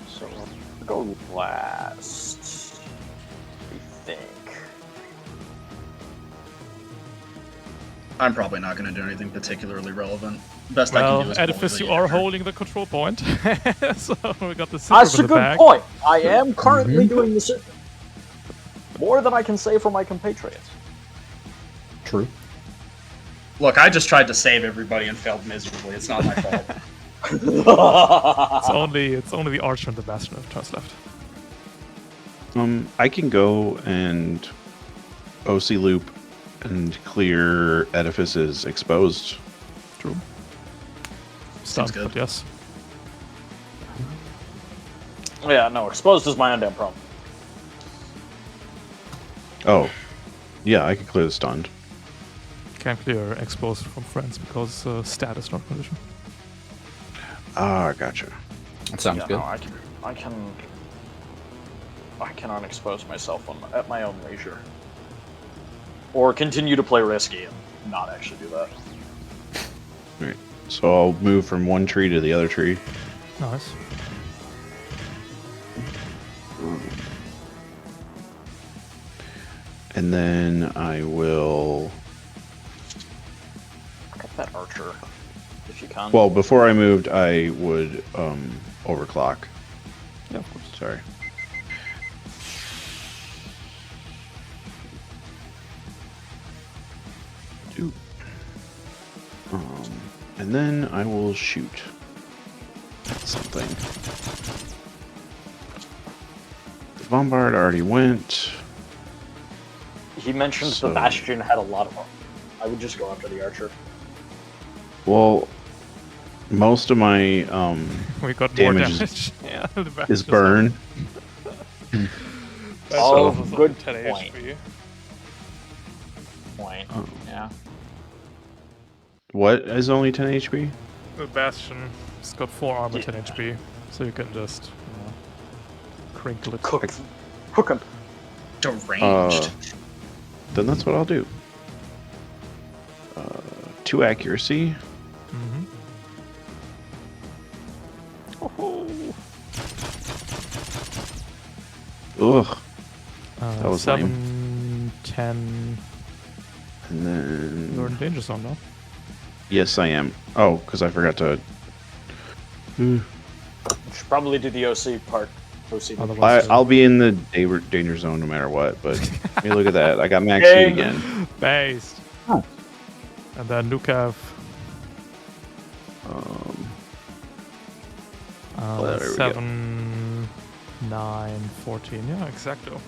So we'll go last. We think. I'm probably not going to do anything particularly relevant. Best I can do Well, is Edifice, bully you the are Edger. holding the control point. So we got the That's silver a in the good bag. point. I am currently doing this. More than I can say for my compatriots. True. Look, I just tried to save everybody and failed miserably. It's not my fault. It's only the Archer and the Bastion of turns left. I can go and OC loop and clear edifices exposed. True. Seems Stunned, good. but yes. Yeah, no, exposed is my own damn problem. Oh, yeah, I can clear the stunned. Can't clear exposed from friends because stat is not condition. Ah, gotcha. That sounds Yeah, good. no, I can unexpose myself at my own leisure, or continue to play risky and not actually do that. Alright, so I'll move from one tree to the other tree. Nice. And then I will... Get that archer, if you can. Well, before I moved, I would overclock. Yeah, of course. Sorry. Doop. And then I will shoot at something. The bombard already went. He mentioned So- the Bastion had a lot of them. I would just go after the archer. Well, most of my We got more Damage damage. Yeah, the Bastion is burn. Oh, Bastion is good on 10 point. HP. Point. Oh. Yeah. What is only 10 HP? The Bastion has got 4 armor, 10 HP, so you can just crinkle it. Cook. Cook him. Deranged. Then that's what I'll do. 2 accuracy. Mm-hmm. Ugh. That was 7, 10. And then... You're in danger zone now. Yes, I am. Oh, because I forgot to... You should probably do the OC part. OC. Otherwise, I'll be in the danger zone no matter what, but hey, look at that. I got max Game. speed again. based. Oh. And then Nukav. There we go. 7, 9, 14. Yeah, exacto.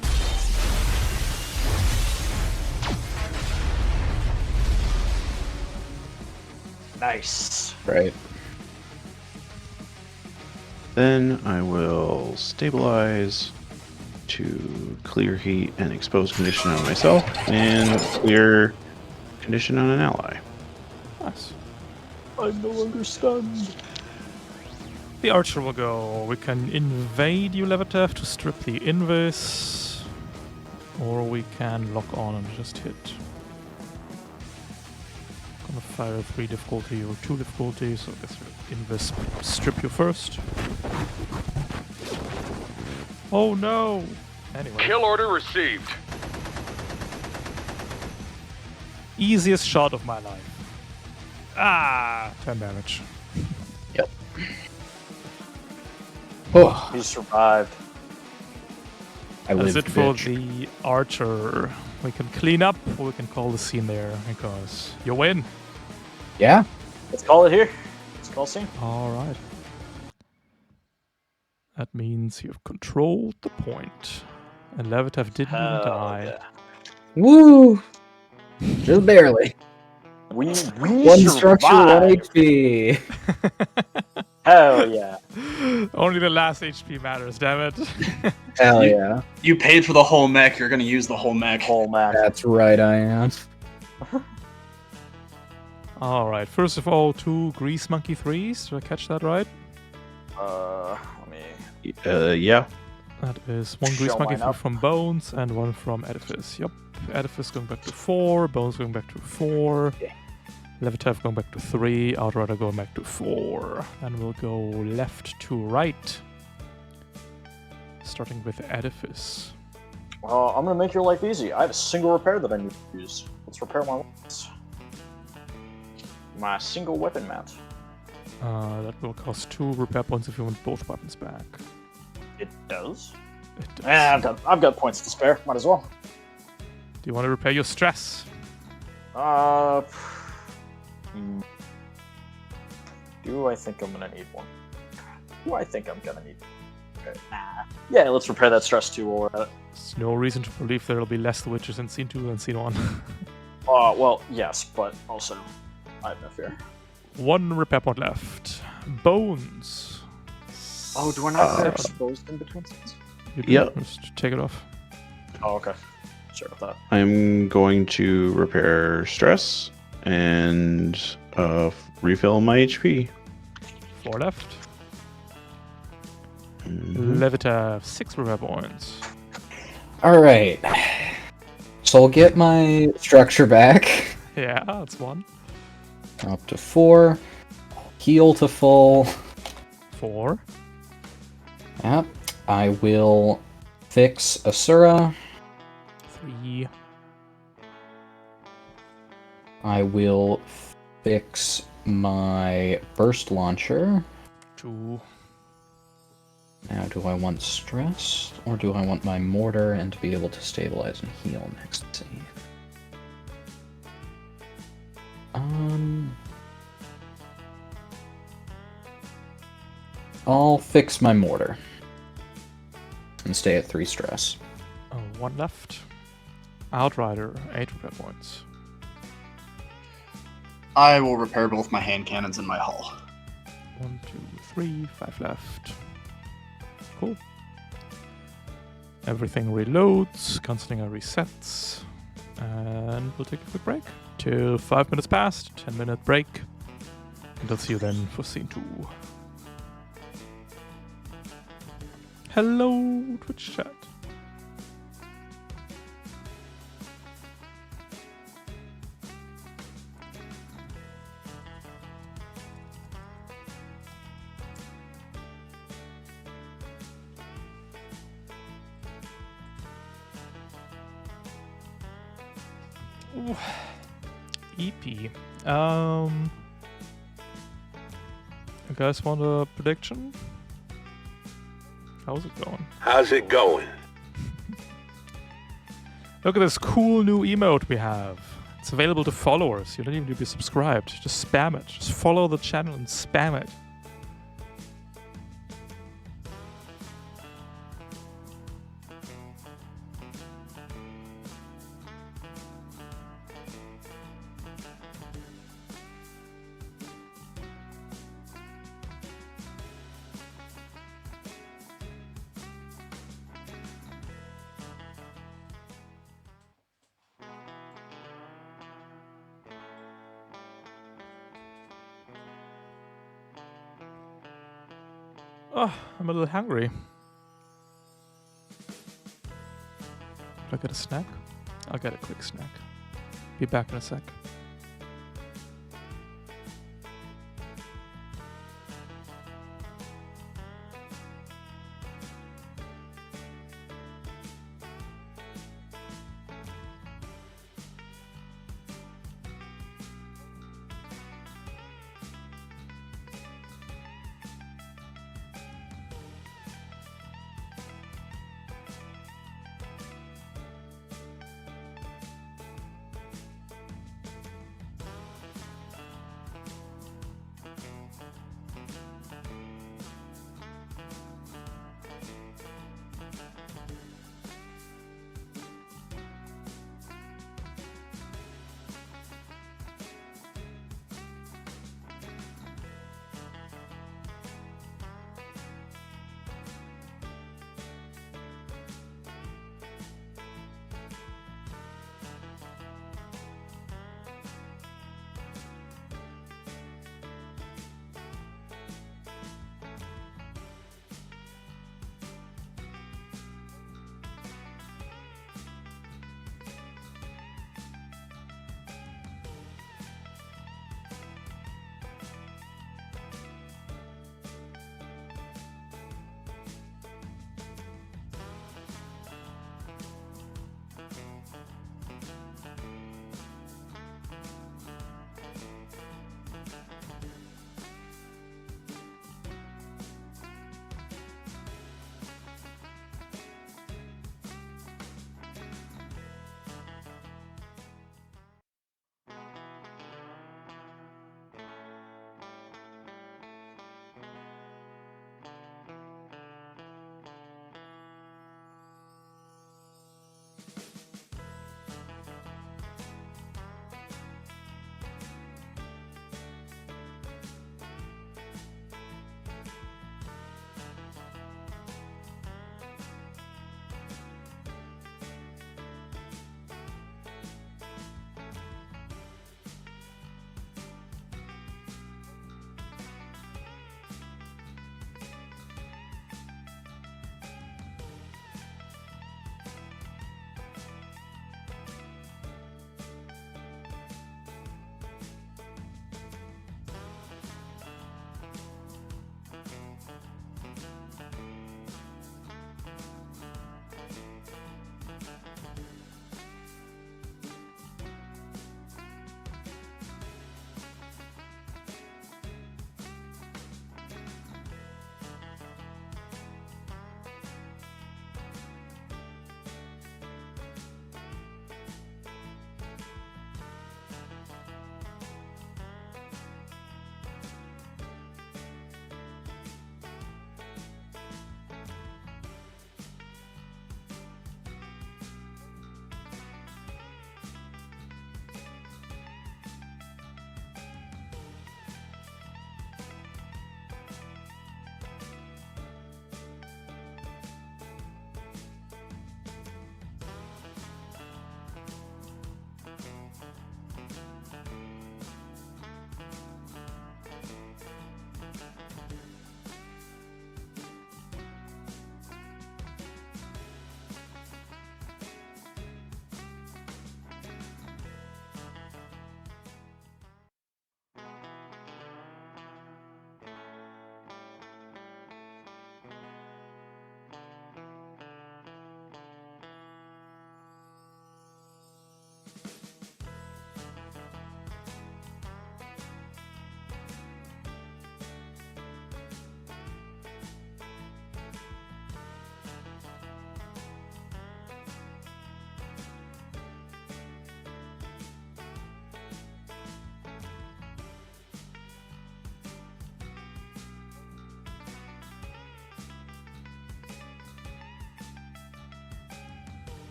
Nice. Right. Then I will stabilize to clear heat and expose condition on myself, and clear condition on an ally. Nice. I'm no longer stunned. The archer will go. We can invade you, Levitev, to strip the invis. Or we can lock on and just hit. Gonna fire 3 difficulty or 2 difficulty, so I guess invis strip you first. Oh no! Anyway. Kill order received. Easiest shot of my life. Ah! 10 damage. Yep. Oh, He survived. I That's lived, it for bitch. the archer. We can clean up, or we can call the scene there, because you win. Yeah. Let's call it here. Let's call scene. Alright. That means you've controlled the point. And Levitev didn't even Hell die. yeah. Woo! Just barely. We One structure, one survived. HP. Hell yeah. Only the last HP matters, damn it. Hell You- yeah. You paid for the whole mech, you're gonna use the whole mech. Whole match. That's right, I am. Alright, first of all, 2 Grease Monkey 3s. Did I catch that right? Let me. Yeah. That is 1 Show Grease Monkey mine 3 up. from Bones and 1 from Edifice. Yep. Edifice going back to 4, Bones going back to 4. Okay. Levitev going back to 3, Outrider going back to 4. And we'll go left to right. Starting with Edifice. Well, I'm gonna make your life easy. I have a single repair that I need to use. Let's repair my lights. my single weapon mount. That will cost 2 repair points if you want both weapons back. It does. It does. I've got points to spare. Might as well. Do you want to repair your stress? Do I think I'm gonna need one? Do I think I'm gonna need? Okay. Yeah, let's repair that stress too while we're at it. There's no reason to believe there will be less witches in scene 2 than scene 1. Well, yes, but also, I have no fear. 1 repair point left. Bones. Oh, do I not get exposed in between scenes? You do. Yep. Just take it off. Oh, okay. Sure with that. I'm going to repair stress and refill my HP. 4 left. Mhm. Levita, 6 repair points. Alright. So I'll get my structure back. Yeah, that's 1. Up to 4. Heal to full. 4. Yep. I will fix Asura. 3. I will fix my burst launcher. 2. Now, do I want stress, or do I want my mortar and to be able to stabilize and heal next save? I'll fix my mortar and stay at 3 stress. 1 left. Outrider, 8 repair points. I will repair both my hand cannons and my hull. 1, 2, 3, 5 left. Cool. Everything reloads, gunslinger resets, and we'll take a quick break. Till 5 minutes past, 10-minute break. And I'll see you then for scene 2. Hello, Twitch chat. Ooh. EP. You guys want a prediction? How's it going? How's it going? Look at this cool new emote we have. It's available to followers. You don't even need to be subscribed. Just spam it. Just follow the channel and spam it. Oh, I'm a little hungry. Could I get a snack? I'll get a quick snack. Be back in a sec.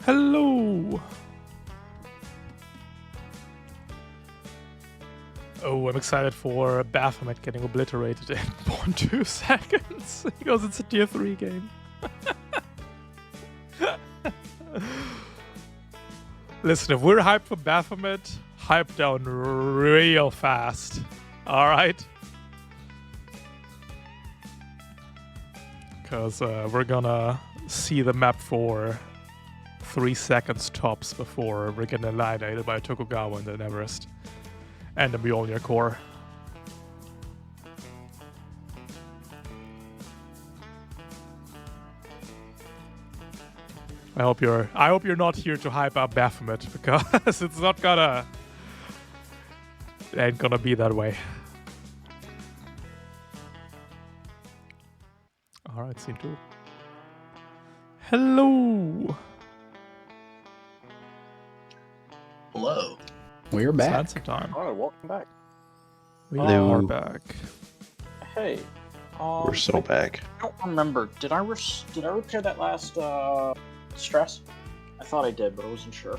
Hello. Oh, I'm excited for Baphomet getting obliterated in 0.2 seconds because it's a tier 3 game. Listen, if we're hyped for Baphomet, hype down real fast. Alright? Because we're gonna see the map for 3 seconds tops before we're getting annihilated by Tokugawa and the Everest. And the Mjolnir core. I hope you're not here to hype up Baphomet because it's not gonna. It ain't gonna be that way. Alright, scene 2. Hello! Hello. We're It's back. Handsome time. Alright, welcome back. We Hello. are back. Hey. We're so back. I don't remember. Did I repair that last stress? I thought I did, but I wasn't sure.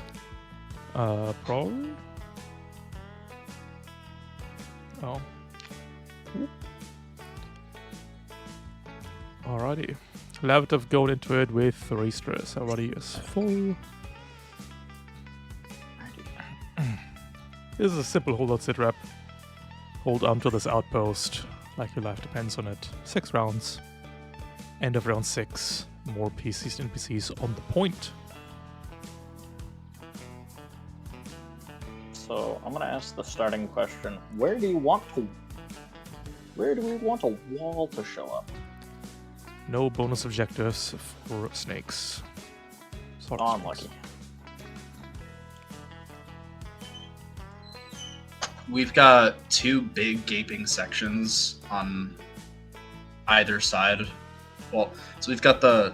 Probably? Oh. Alrighty. Levitt going into it with 3 stress. Already is full. This is a simple hold on sit rep. Hold on to this outpost, like your life depends on it. 6 rounds. End of round 6. More PCs and NPCs on the point. So I'm gonna ask the starting question: Where do we want a wall to show up? No bonus objectives for snakes. Sorry, Oh, I'm snakes. lucky. We've got 2 big gaping sections on either side. Well, so we've got the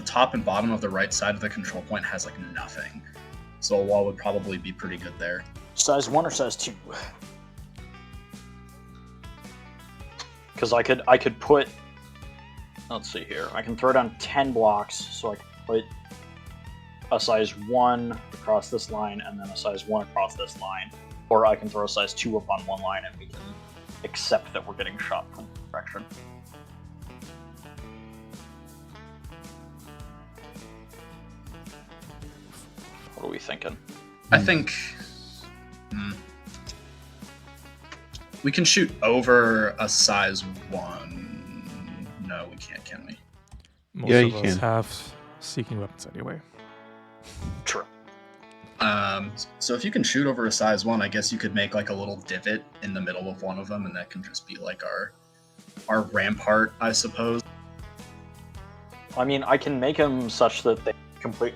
top and bottom of the right side of the control point has like nothing. So a wall would probably be pretty good there. Size 1 or size 2? Because I could put. Let's see here. I can throw down 10 blocks, so I can put a size 1 across this line and then a size 1 across this line. Or I can throw a size 2 up on one line and we can accept that we're getting shot from this direction. What are we thinking? I think we can shoot over a size 1. No, we can't, can we? Most Yeah, of you us can. have seeking weapons anyway. True. So if you can shoot over a size 1, I guess you could make like a little divot in the middle of one of them, and that can just be like our rampart, I suppose. I mean, I can make them such that they complete.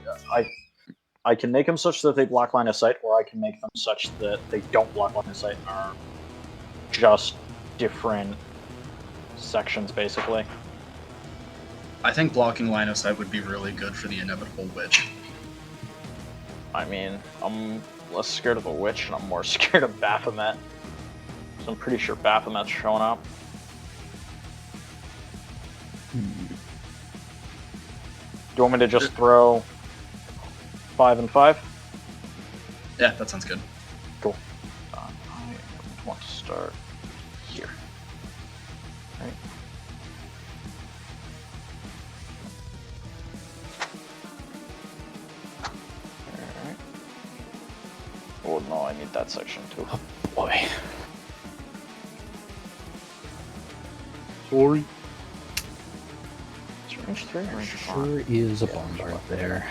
I can make them such that they block line of sight, or I can make them such that they don't block line of sight and are just different sections, basically. I think blocking line of sight would be really good for the inevitable witch. I mean, I'm less scared of a witch, and I'm more scared of Baphomet. So I'm pretty sure Baphomet's showing up. Do you want me to just throw 5 and 5? Yeah, that sounds good. Cool. I want to start here. Right. Alright. Oh no, I need that section too. Oh boy. Sorry. It's range 3 or range 4? Sure is a bombard there.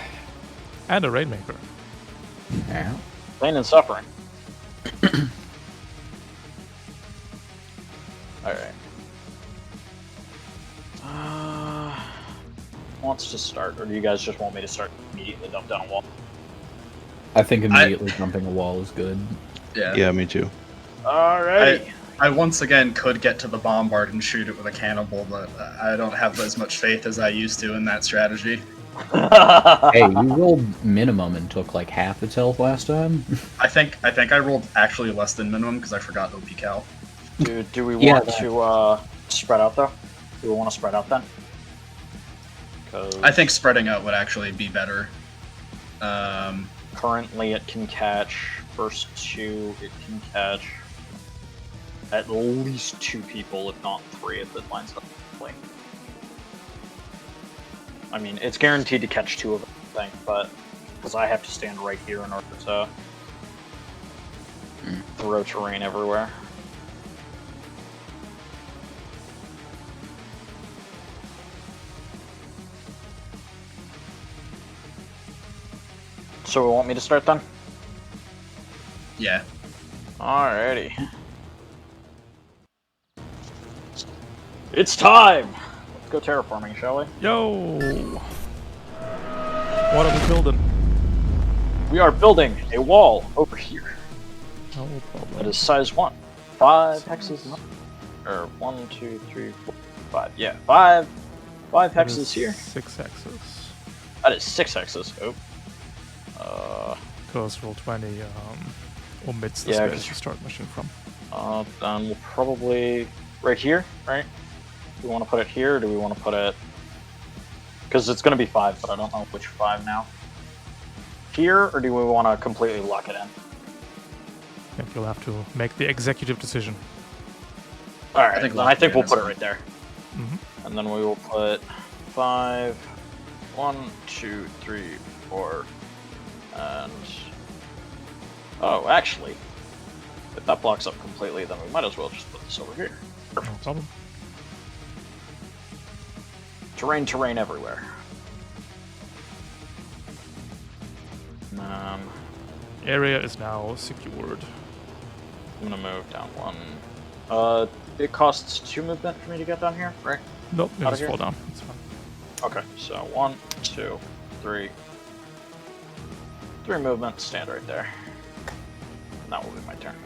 And a Rainmaker. Yeah. Pain and suffering. Alright. Wants to start, or do you guys just want me to start immediately dump down a wall? I think immediately jumping a wall is good. Yeah, me too. Alrighty. I once again could get to the bombard and shoot it with a cannonball, but I don't have as much faith as I used to in that strategy. Hey, you rolled minimum and took like half its health last time. I think I rolled actually less than minimum because I forgot OP Cal. Do we Yeah, want to spread out though? Do we want to spread out then? 'Cause I think spreading out would actually be better. Currently, it can catch first 2. It can catch at least 2 people, if not 3, if it lines up. I mean, it's guaranteed to catch 2 of them, I think, but because I have to stand right here in order to throw terrain everywhere. So we want me to start then? Yeah. Alrighty. It's time! Let's go terraforming, shall we? Yo! What are we building? We are building a wall over here. No problem. That is size 1. 5 hexes. Or 1, 2, 3, 4, 5. Yeah, 5 That hexes is here. 6 hexes. That is 6 hexes. Oh. Because Roll20 omits the Yeah, space 'cause- to start machine from. Then we'll probably right here, right? Do we want to put it here, or do we want to put it? Because it's going to be 5, but I don't know which 5 now. Here, or do we want to completely lock it in? I think you'll have to make the executive decision. All right, think then I think we'll lock it put in it is right there, Mm-hmm. and then we will put 5. 1, 2, 3, 4, and oh, actually, if that blocks up completely, then we might as well just put this over here. No problem. Terrain everywhere. Area is now secured. I'm gonna move down 1. It costs 2 movement for me to get down here, right? Nope, you Out of just here? fall down. It's fine. Okay, so 1, 2, 3. 3 movement, stand right there. And that will be my turn.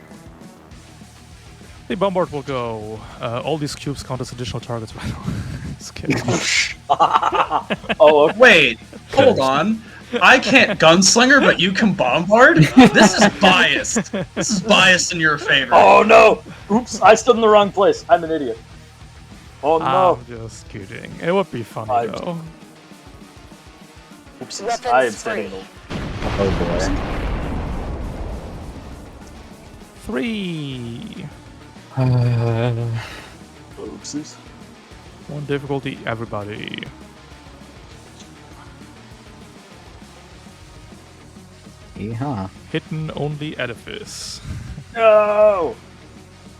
The bombard will go. All these cubes count as additional targets right now. Just kidding. Oh, okay. Wait, hold on. I can't gunslinger, but you can bombard? This is biased. This is biased in your favor. Oh no! Oops, I stood in the wrong place. I'm an idiot. Oh no! I'm just kidding. It would be funny I'm- though. Oops, Weapons I am standing. free. Oh boy. 3. Oopsies. 1 difficulty, everybody. Yeah. Hidden only edifice. No!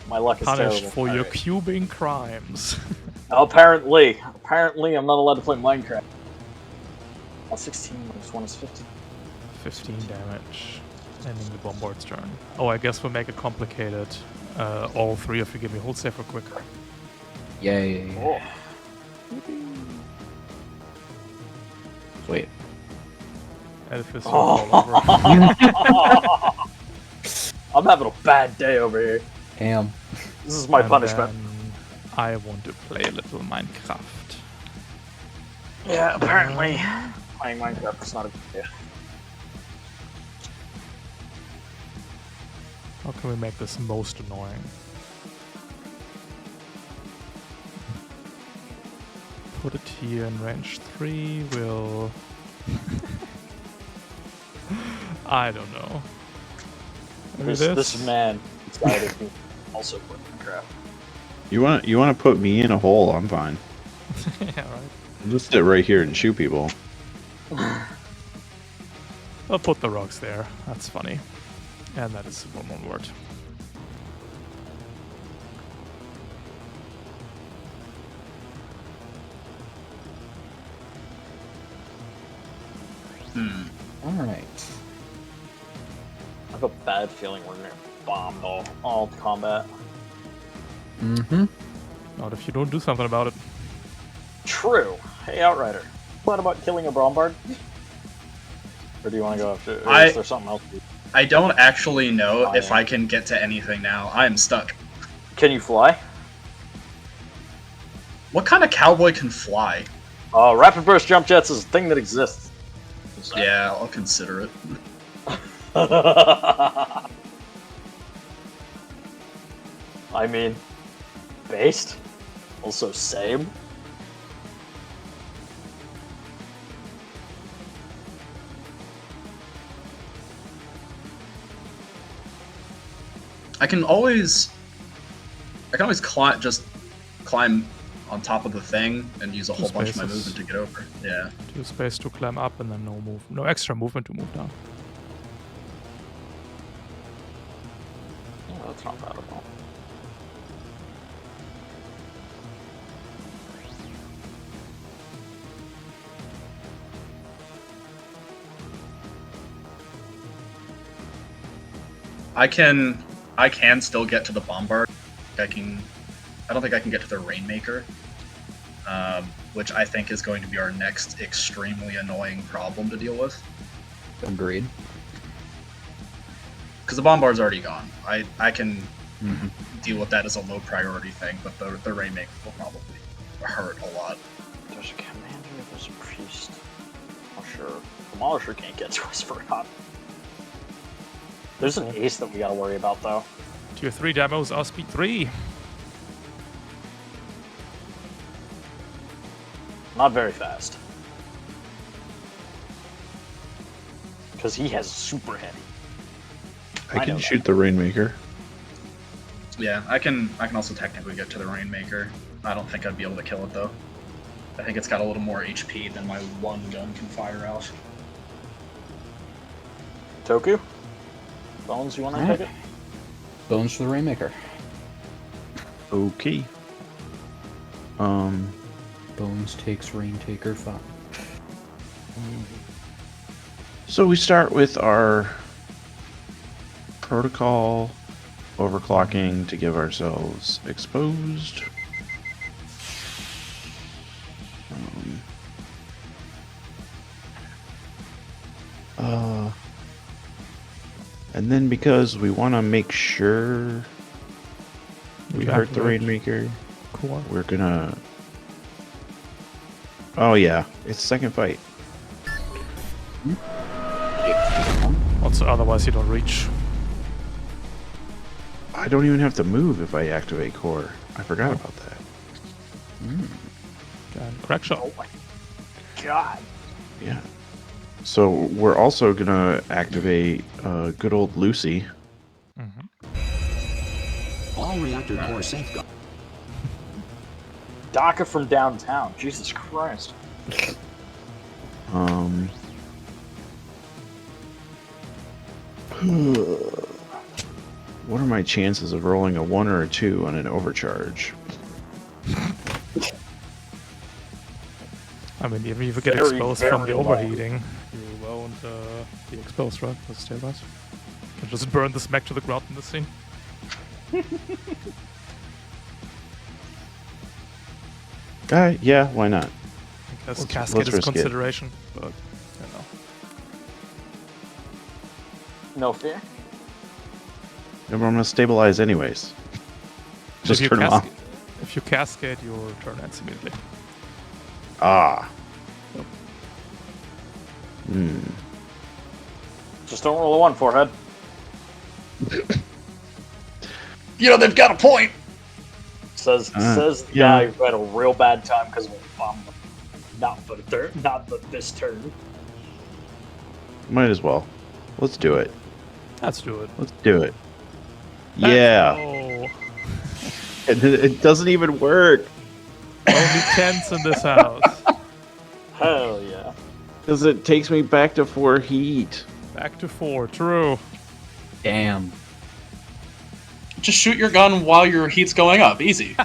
My luck is Punished terrible. for your Alright. cubing crimes. Apparently I'm not allowed to play Minecraft. 16 minus 1 is 15. 15 damage. Ending the bombard's turn. Oh, I guess we'll make it complicated. All 3 of you give me hold safe real quick. Yay. Oh. Wait. Edifice Oh. all over. I'm having a bad day over here. Damn. This is my And punishment. then I want to play a little Minecraft. Yeah, apparently playing Minecraft is not a good idea. How can we make this most annoying? Put it here in range 3, we'll... I don't know. Maybe This man decided to also play Minecraft. You want to put me in a hole? I'm fine. Yeah, right. I'll just sit right here and shoot people. I'll put the rocks there. That's funny. And that is one more word. Alright. I have a bad feeling we're gonna get bombed all combat. Mm-hmm. Not if you don't do something about it. True. Hey, Outrider. What about killing a bombard? Or do you want to go after? Or I- is there something else? I don't actually know Oh, if yeah. I can get to anything now. I am stuck. Can you fly? What kind of cowboy can fly? Rapid burst jump jets is a thing that exists. Yeah, I'll consider it. I mean, based. Also, same. I can always climb on top of the thing and use a whole bunch of my spaces. movement to get over. Yeah. 2 space to climb up and then no extra movement to move down. Yeah, that's not bad at all. I can still get to the bombard. I don't think I can get to the Rainmaker, which I think is going to be our next extremely annoying problem to deal with. Agreed. Because the bombard's already gone. I can deal with that as a low priority thing, but the Rainmaker will probably hurt a lot. There's a commander, there's a priest. Oh, sure. Demolisher can't get to us for hot. There's an ace that we gotta worry about, though. Tier 3 demos are speed 3. Not very fast. Because he has super heavy. I know can that. shoot the Rainmaker. Yeah, I can also technically get to the Rainmaker. I don't think I'd be able to kill it though. I think it's got a little more HP than my one gun can fire out. Toku? Bones, you wanna Alright. take it? Bones for the Rainmaker. Okay. Bones takes Raintaker 5. So we start with our protocol overclocking to give ourselves exposed. And then because we want to make sure we hurt the Rainmaker, Core. we're gonna... Oh yeah, it's second fight. Also, otherwise you don't reach. I don't even have to move if I activate core. I forgot about that. And crack shot. Oh my god. Yeah. So we're also gonna activate good old Lucy. All reactor core safeguard. DACA from downtown. Jesus Christ. What are my chances of rolling a 1 or a 2 on an overcharge? I mean, even if you get Very, exposed from the very low. overheating, you won't be exposed, right? Let's stay right. You can just burn this mech to the ground in this scene. Yeah, why not? I guess Let's cascade is risk it. consideration, but you know. No fear? No, but I'm gonna stabilize anyways. Just If you turn them off. If you cascade, your turn ends immediately. Ah. Yep. Just don't roll a 1, forehead. You know, they've got a point! Says the yeah. guy who had a real bad time because of a bomb. Not this turn. Might as well. Let's do it. Let's do it. Let's do it. Yeah. Oh, It doesn't even work. only tens in this house. Hell yeah. Because it takes me back to 4 heat. Back to 4. True. Damn. Just shoot your gun while your heat's going up. Easy.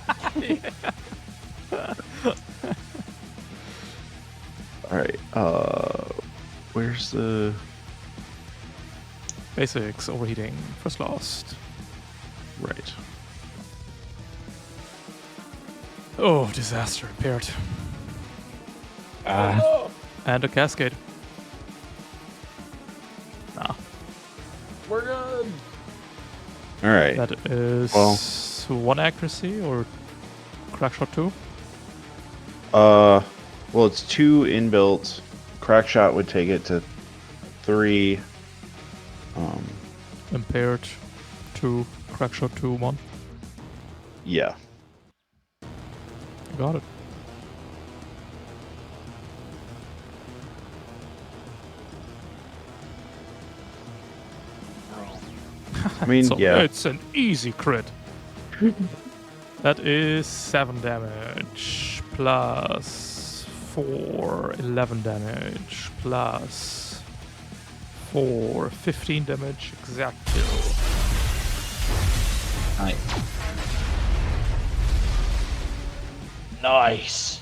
Alright, where's the... Basics, overheating, first lost. Right. Oh, disaster impaired. And a cascade. Ah, We're good. Alright. that is Well. 1 accuracy or crack shot 2? Well, it's 2 inbuilt. Crack shot would take it to 3. Impaired 2, crack shot 2, 1. Yeah. You got it. I mean, So yeah. it's an easy crit. That is 7 damage plus 4, 11 damage plus 4, 15 damage exact kill. Nice. Nice.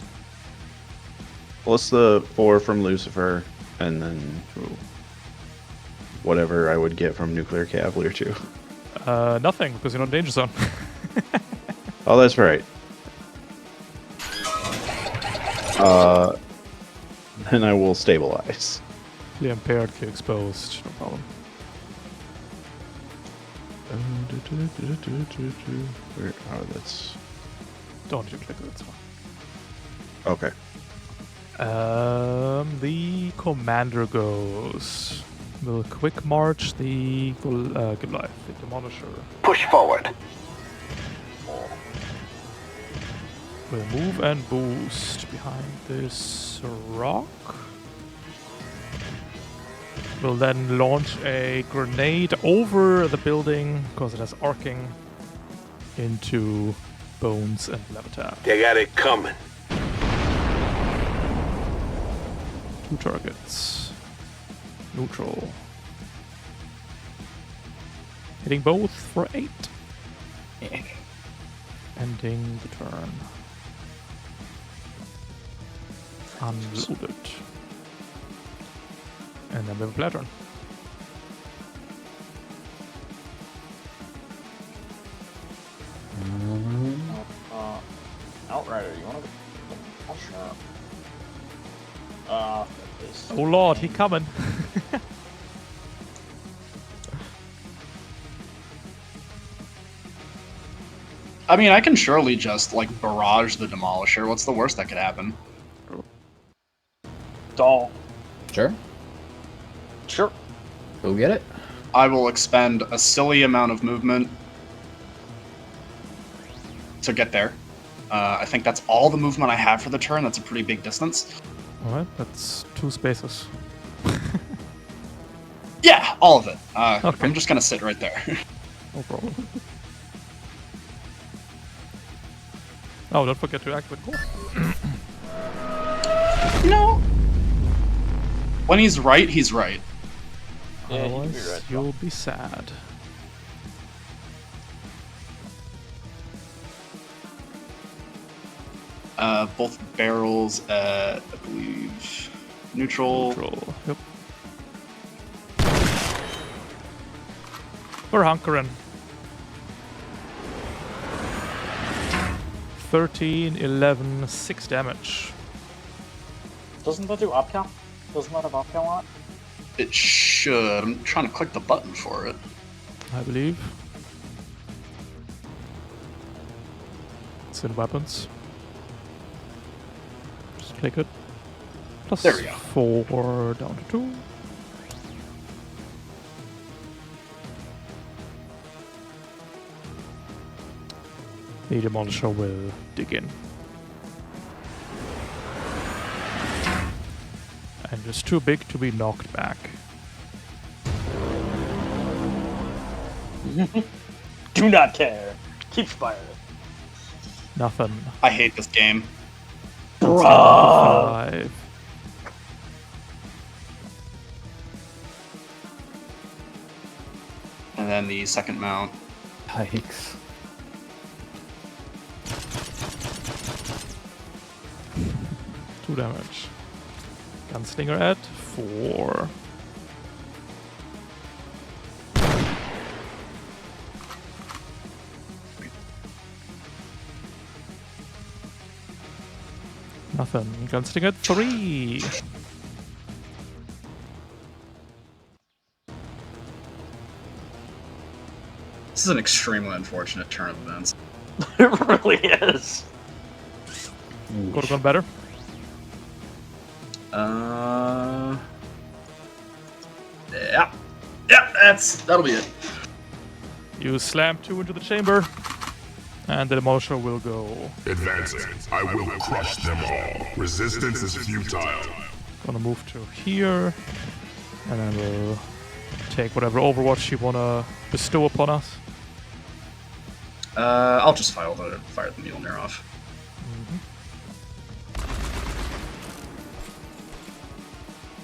Plus the 4 from Lucifer, and then whatever I would get from Nuclear Cavalier too. Nothing, because you're not in danger zone. Oh, that's right. Then I will stabilize. Clear impaired, clear exposed, no problem. Where? Oh, that's Don't you click it, that's fine. okay. The commander goes. Will quick march the Goliath, the Demolisher. Push forward. Will move and boost behind this rock. Will then launch a grenade over the building, because it has arcing, into Bones and Levitat. They got it coming. 2 targets. Neutral. Hitting both for 8. Ending the turn. Unloaded. And then we have a Plattern. Outrider, you wanna go? Oh, sure. This Oh lord, he coming. I mean, I can surely just, like, barrage the Demolisher. What's the worst that could happen? Don't. Sure. Sure. Go get it. I will expend a silly amount of movement to get there. I think that's all the movement I have for the turn. That's a pretty big distance. Alright, that's 2 spaces. Yeah, all of it. Okay. I'm just gonna sit right there. No problem. Oh, don't forget to activate core. No. When he's right, he's right. Yeah, you'd be Otherwise, right, you'll be sad. Both barrels at, I believe, neutral. Neutral. Yep. We're hunkering. 13, 11, 6 damage. Doesn't that do upcal? Doesn't that have upcal on it? It should. I'm trying to click the button for it. I believe. It's in weapons. Just click it. Plus There we go. 4 down to 2. The Demolisher will dig in. And it's too big to be knocked back. Do not care. Keep firing. Nothing. I hate this game. Bruh. 5. And then the second mount. Yikes. Two damage. Gunslinger at 4. Nothing. Gunslinger at 3. This is an extremely unfortunate turn of events. It really is. Could have gone better. Yeah. Yeah, that'll be it. You slam 2 into the chamber. And the Demolisher will go. Advancing. I will crush them all. Resistance is futile. Gonna move to here. And then we'll take whatever Overwatch you wanna bestow upon us. I'll just fire the Mjolnir off.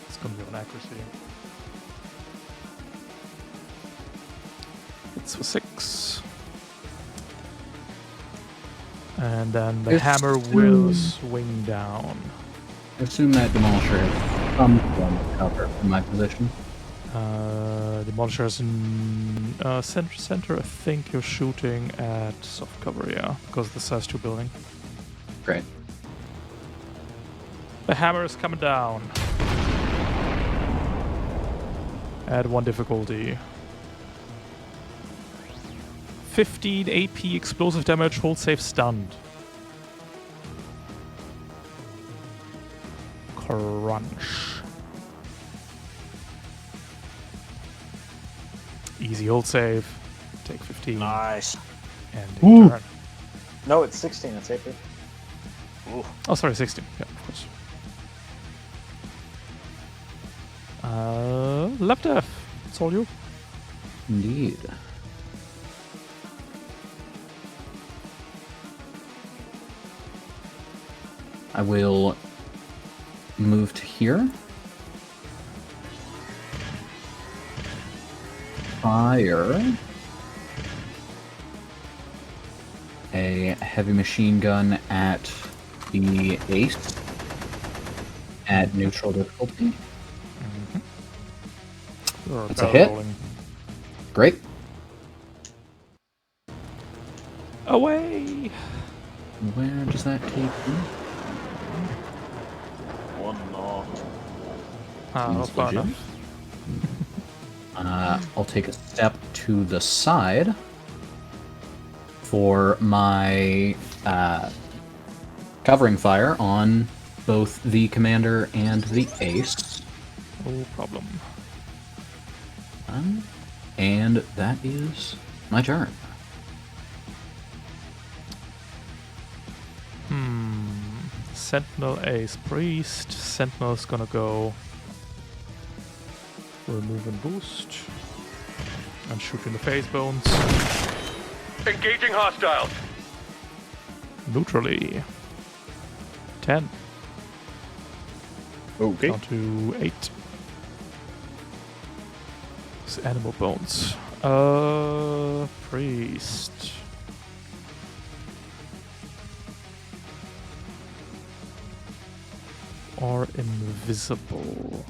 It's gonna be on accuracy. It's for 6. And then the hammer will swing down. I assume that Demolisher has some form of cover from my position. Demolisher's in center. I think you're shooting at soft cover, yeah, because of the size 2 building. Great. The hammer is coming down. Add 1 difficulty. 15 AP explosive damage, hold safe stunned. Crunch. Easy hold save. Take 15. Nice. And Ooh. turn. No, it's 16. It's AP. Ooh. Oh, sorry, 16. Yeah, of course. Left F. It's all you. Indeed. I will move to here. Fire a heavy machine gun at the ace at neutral difficulty. That's a hit. Rolling. Great. Away! Where does that take me? One more. Not Seems far legit. enough. I'll take a step to the side for my covering fire on both the commander and the ace. No problem. And that is my turn. Sentinel, Ace, Priest. Sentinel's gonna go for a move and boost. And shoot in the face bones. Engaging hostiles. Neutrally. 10. Okay. Down to 8. It's animal bones. Priest. Or invisible.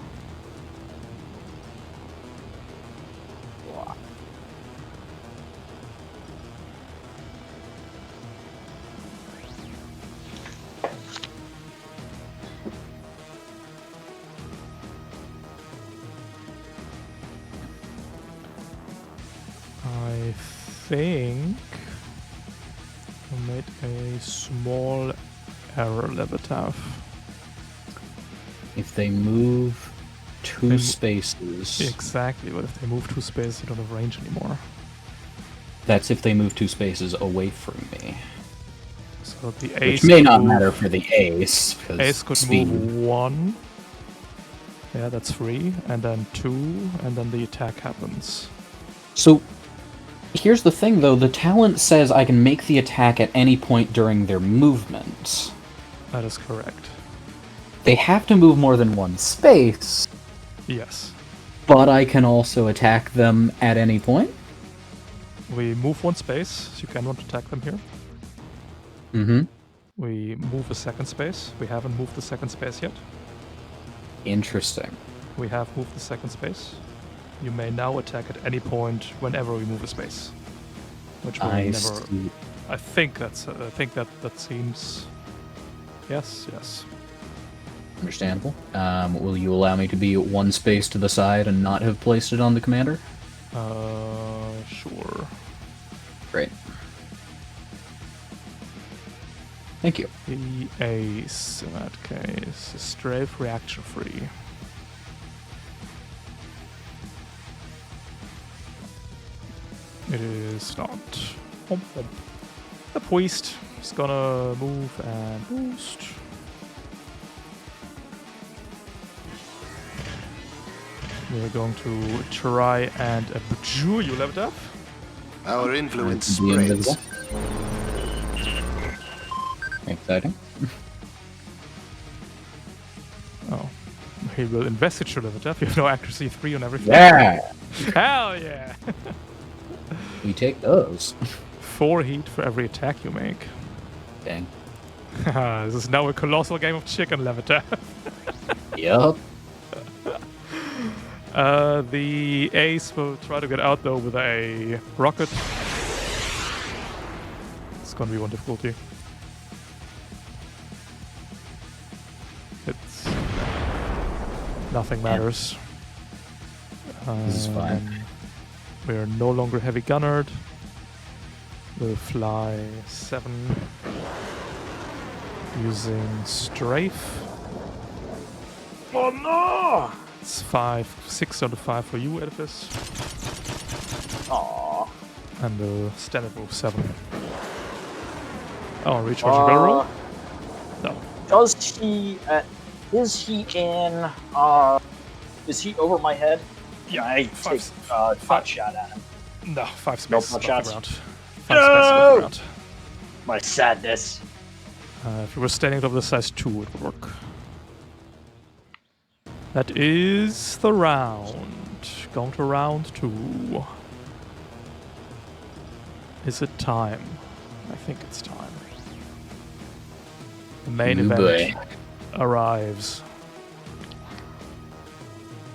I think I made a small error, Levitav. If they move two They- spaces, Exactly, but if they move 2 spaces, you don't have range anymore. that's if they move 2 spaces away from me. So the ace Which may could not move- matter for the ace, because Ace could speed. move 1. Yeah, that's 3, and then 2, and then the attack happens. So, here's the thing though, the talent says I can make the attack at any point during their movement. That is correct. They have to move more than 1 space, Yes. but I can also attack them at any point. We move 1 space, so you cannot attack them here. Mm-hmm. We move a 2nd space. We haven't moved the 2nd space yet. Interesting. We have moved the 2nd space. You may now attack at any point whenever we move a space. Which will I never... see. I think that's... I think that seems... Yes, yes. Understandable. Will you allow me to be 1 space to the side and not have placed it on the commander? Sure. Great. Thank you. The ace, in that case, is strafe reaction free. It is not. Hump, hump. The priest is gonna move and boost. We're going to try and abjure you, Levitar. Our influence Be spreads. invisible. Exciting. Oh. He will investigate you, Levitar. You have no accuracy 3 on everything. Yeah! Hell yeah! We take those. 4 heat for every attack you make. Dang. This is now a colossal game of chicken, Levitar. Yup. The ace will try to get out though with a rocket. It's gonna be 1 difficulty. It's nothing matters. This is fine. We are no longer heavy gunnered. We'll fly 7 using strafe. Oh no! It's 6 out of 5 for you, Edifice. Aww. And the standard move 7. Oh, recharge barrel roll? No. Does he? Is he in? Is he over my head? Yeah, I take pot shot at him. No, 5 spaces No above pot the shots? ground. 5 spaces above the ground. My sadness. If you were standing over the size 2, it would work. That is the round. Going to round 2. Is it time? I think it's time. The main event arrives.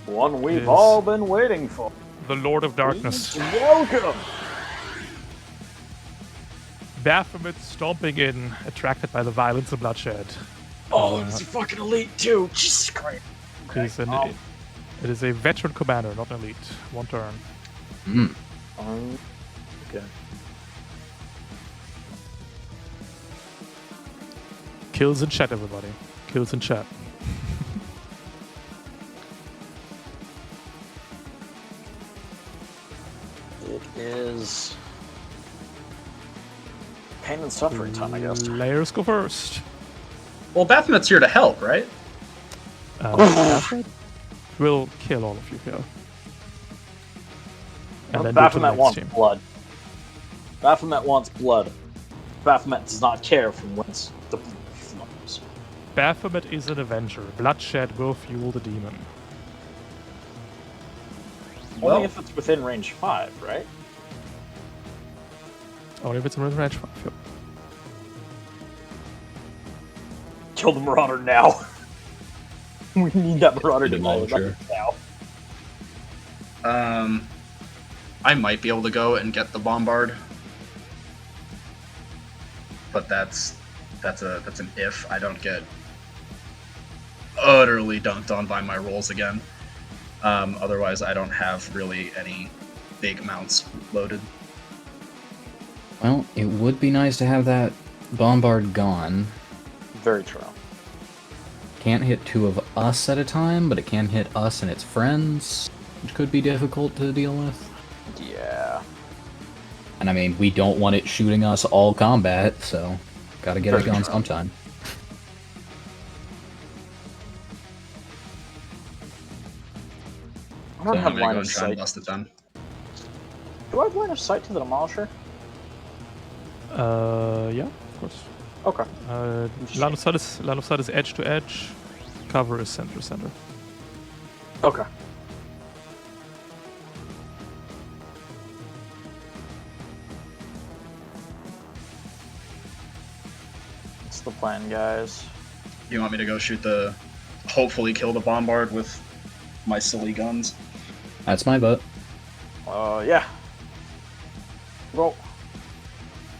One we've Is- all been waiting for. The Lord of Darkness. Welcome. Baphomet stomping in, attracted by the violence and bloodshed. Oh, is he fucking elite too? Jesus Christ. It is a veteran commander, not an elite. 1 turn. Okay. Kills in chat, everybody. Kills in chat. It is pain and suffering time, I guess. Layers go first. Well, Baphomet's here to help, right? Baphomet will kill all of you here. And then Baphomet do wants the next team. blood. Baphomet wants blood. Baphomet does not care from whence the blood flows. Baphomet is an avenger. Bloodshed will fuel the demon. Well- Only if it's within range 5, right? Only if it's in range 5. Yep. Kill the Marauder now. We need that Marauder to Demolisher. now. I might be able to go and get the bombard, but that's an if. I don't get utterly dunked on by my rolls again. Otherwise, I don't have really any big mounts loaded. Well, it would be nice to have that bombard gone. Very true. Can't hit 2 of us at a time, but it can hit us and its friends, which could be difficult to deal with. Yeah. And I mean, we don't want it shooting us all combat, so gotta get it Very gone true. sometime. I don't So have I'm gonna line go of and try and sight. bust it then. Do I have line of sight to the Demolisher? Yeah, of course. Okay. Line of sight is edge to edge. Cover is center to center. Okay. What's the plan, guys? You want me to go shoot the, hopefully kill the bombard with my silly guns? That's my vote. Yeah. Roll.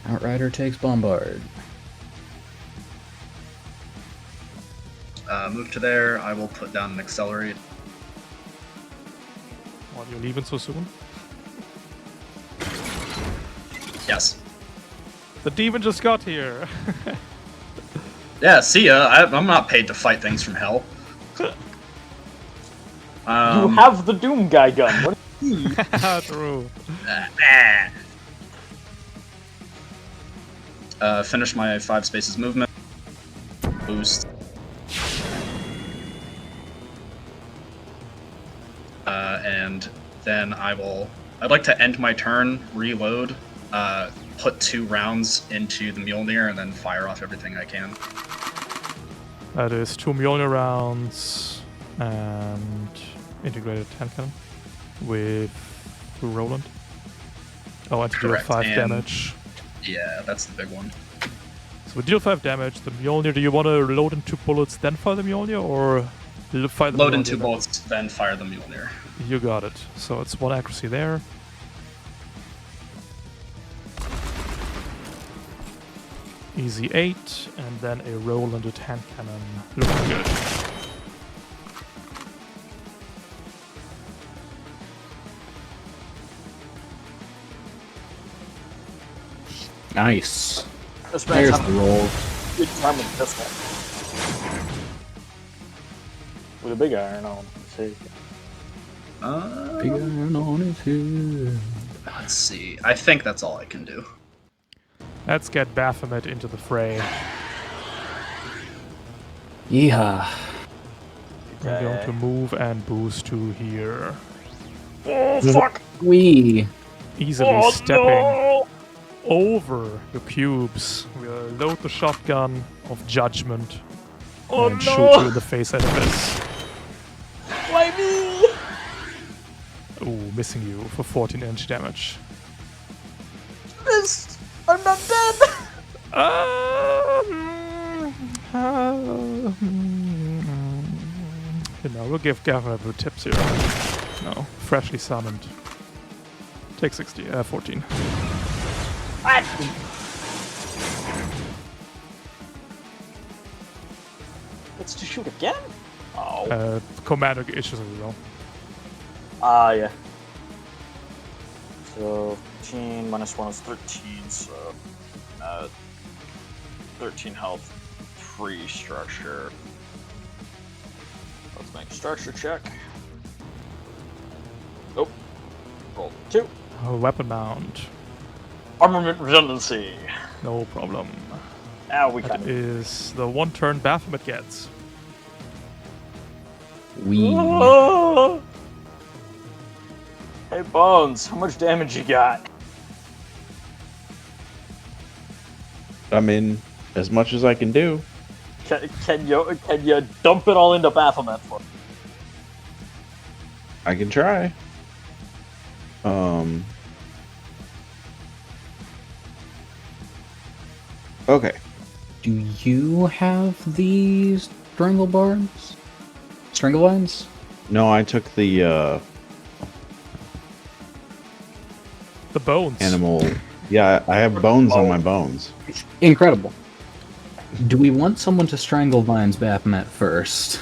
Outrider takes bombard. Move to there. I will put down an accelerate. Why are you leaving so soon? Yes. The demon just got here. Yeah, see ya. I'm not paid to fight things from hell. You have the Doom Guy gun. What is he? True. Finish my 5 spaces movement. Boost. and then I'd like to end my turn, reload, put 2 rounds into the Mjolnir, and then fire off everything I can. That is 2 Mjolnir rounds and integrated hand cannon with Roland. Oh, and to deal Correct, 5 and- damage. Yeah, that's the big one. So we deal 5 damage. The Mjolnir, do you want to load in 2 bullets, then fire the Mjolnir, or fire the Load Mjolnir in 2 then? bullets, then fire the Mjolnir. You got it. So it's 1 accuracy there. Easy 8, and then a Rolanded hand cannon. Looking good. Nice. This man's There's the having roll. a good time with this one. With a big iron on. See. Big iron on his head. Let's see. I think that's all I can do. Let's get Baphomet into the fray. Yeah. We're going to move and boost to here. Oh, fuck! We. Easily stepping over your cubes. We'll load the shotgun of judgment and shoot you in the face out of this. Why me? Ooh, missing you for 14-inch damage. Missed! I'm not dead! You know, we'll give Gavin a few tips here. No, freshly summoned. Take 14. It's to shoot again? Oh. Commander issues as well. Ah, yeah. So, 15 minus 1 is 13, so 13 health, 3 structure. Let's make a structure check. Nope. Roll 2. Weapon mount. Armament redundancy. No problem. Now we That can. is the 1 turn Baphomet gets. We. Oh! Hey Bones, how much damage you got? I mean, as much as I can do. Can you dump it all into Baphomet for me? I can try. Okay. Do you have the strangle bars? Strangle lines? No, I took the The bones. animal. Yeah, I have bones on my bones. Incredible. Do we want someone to strangle Vine's Baphomet first?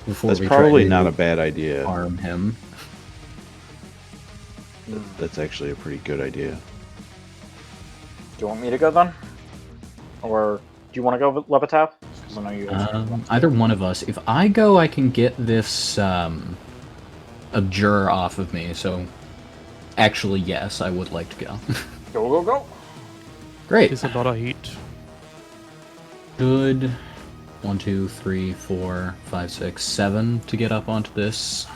Before That's we probably try not to a bad idea. harm him. That's actually a pretty good idea. Do you want me to go then? Or do you want to go with Levitav? 'Cause I know you guys Either one of us. If I go, I can get this abjure off of me. So, actually, yes, I would like to go. go. Great. Is a lot of heat. Good. 1, 2, 3, 4, 5, 6, 7 to get up onto this.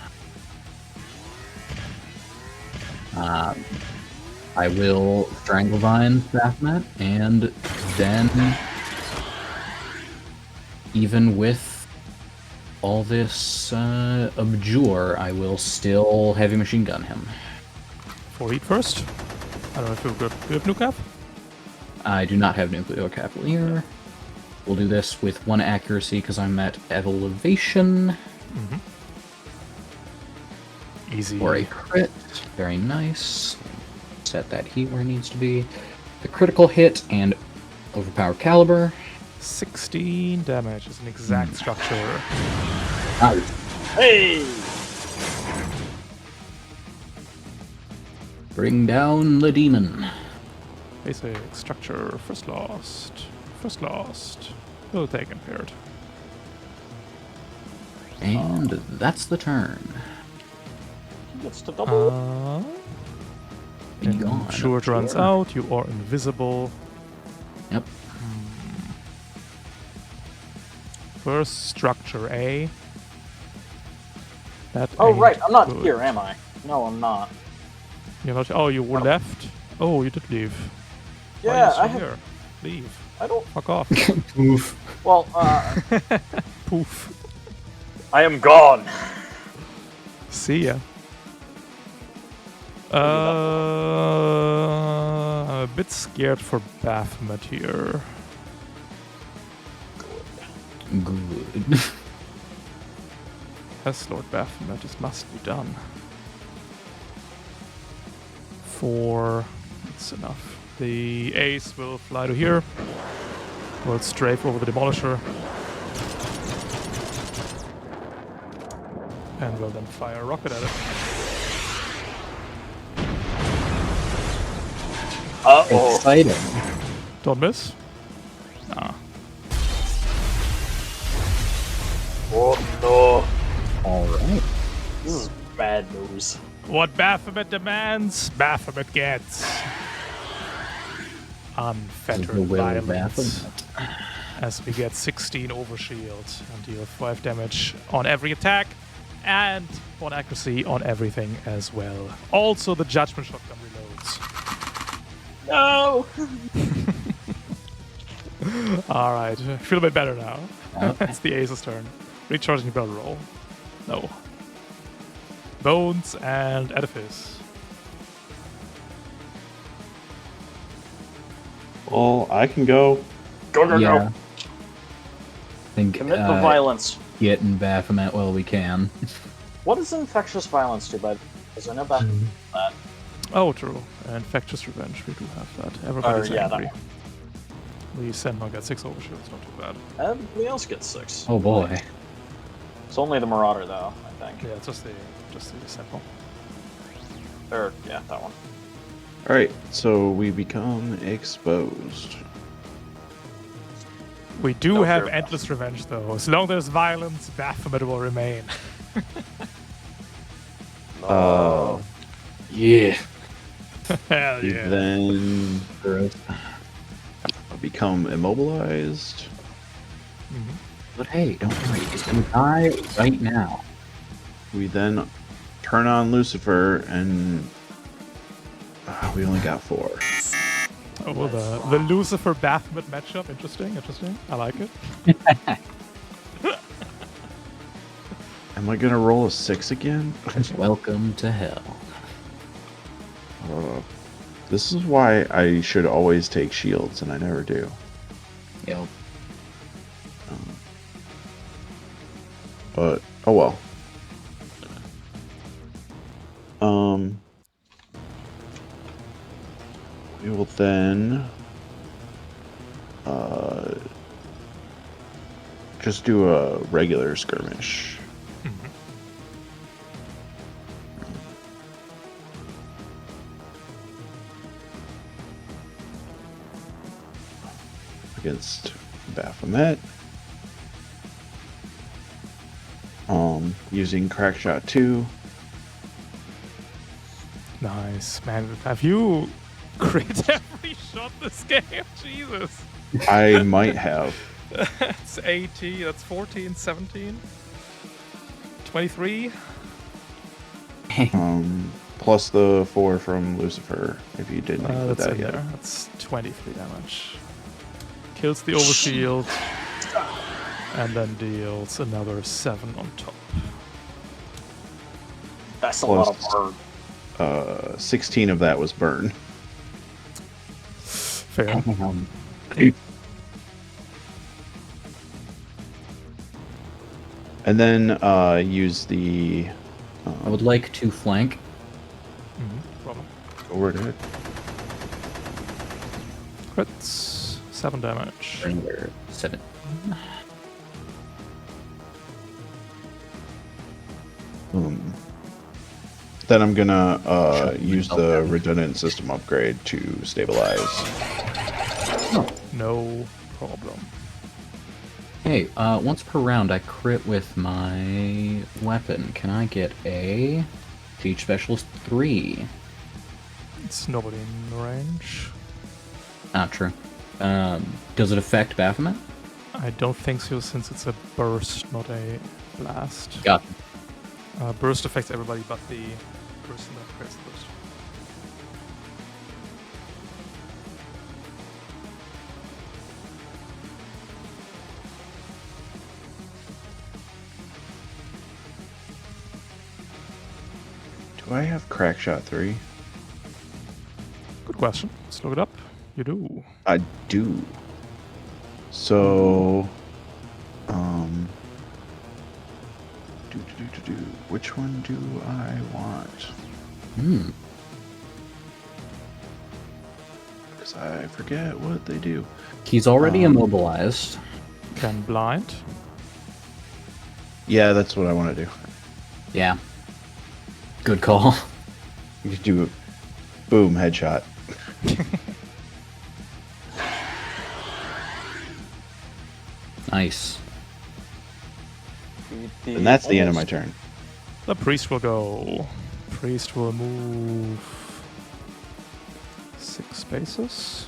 I will strangle Vine Baphomet, and then, even with all this abjure, I will still heavy machine gun him. 4 heat first. I don't know if you've got. Do you have nuke cap? I do not have nuclear cavalier. We'll do this with 1 accuracy because I'm at elevation. Easy. For a crit. Very nice. Set that heat where it needs to be. The critical hit and overpowered caliber. 16 damage is an exact structure. Nice. Hey! Bring down the demon. Basic structure. First lost. First lost. Will take impaired. And that's the turn. He gets to double. Be And gone. Sure, it runs out. You are invisible. Yep. First structure A. That Oh, ain't right. I'm not good. here, am I? No, I'm not. You're not. Oh, you were left. Oh, you did leave. Why are Yeah, you still I have. here? Leave. I don't. Fuck off. Oof. Well, Poof. I am gone. See ya. Maybe I'm a bit scared for Baphomet here. Good. Yes, Lord Baphomet, this must be done. 4. That's enough. The ace will fly to here. Will strafe over the Demolisher. And will then fire a rocket at it. Uh-oh. Exciting. Don't miss. Ah. Oh, no. Alright. This is bad news. What Baphomet demands, Baphomet gets. The Unfettered will of violence. Baphomet. As we get 16 overshield and deal 5 damage on every attack and 1 accuracy on everything as well. Also, the Judgment Shotgun reloads. No! Alright, feel a bit better now. Okay. It's the Ace's turn. Recharging barrel roll. No. Bones and Edifice. Well, I can go. Go, go, Yeah. go. Think Commit the violence. getting Baphomet while we can. What is infectious violence do, bud? Because I know back that. Oh, true. Infectious Revenge, we do have that. Everybody's yeah, that angry. The Sentinel got 6 overshields, not too bad. Everybody else gets 6. Oh boy. It's only the Marauder, though, I think. Yeah, just the Sentinel. Or, yeah, that one. Alright, so we become exposed. We do No have fear. endless revenge, though. As long as there's violence, Baphomet will remain. Uh, Yeah. Hell we yeah. then become immobilized. But hey, don't worry, he's gonna die right now. We then turn on Lucifer, and we only got 4. Oh, well, the Lucifer Baphomet matchup. Interesting, interesting. I like it. Am I gonna roll a 6 again? Welcome to hell. This is why I should always take shields, and I never do. Yep. But oh well. We will then just do a regular skirmish. Against Baphomet. Using Crackshot 2. Nice, man. Have you crit every shot this game? Jesus. I might have. That's 80, that's 14, 17, 23. Plus the 4 from Lucifer, if you didn't include That's that in yet. there. That's 23 damage. Kills the overshield. And then deals another 7 on top. That's a Plus- lot of burn. 16 of that was burn. Fair. And then use the I would like to flank. Problem. forward hit. Crits. 7 damage. Another 7. Boom. Then I'm gonna use myself the down. redundant system upgrade to stabilize. No problem. Hey, once per round I crit with my weapon. Can I get a Siege Specialist 3? It's nobody in range. Not true. Does it affect Baphomet? I don't think so, since it's a burst, not a blast. Got Burst affects everybody but the person that creates the burst. Do I have Crackshot 3? Good question. Let's look it up. You do. I do. So, which one do I want? Because I forget what they do. He's already immobilized. Can blind. Yeah, that's what I want to do. Yeah. Good call. You could do boom headshot. Nice. And that's the end of my turn. The priest will go. Priest will move 6 spaces.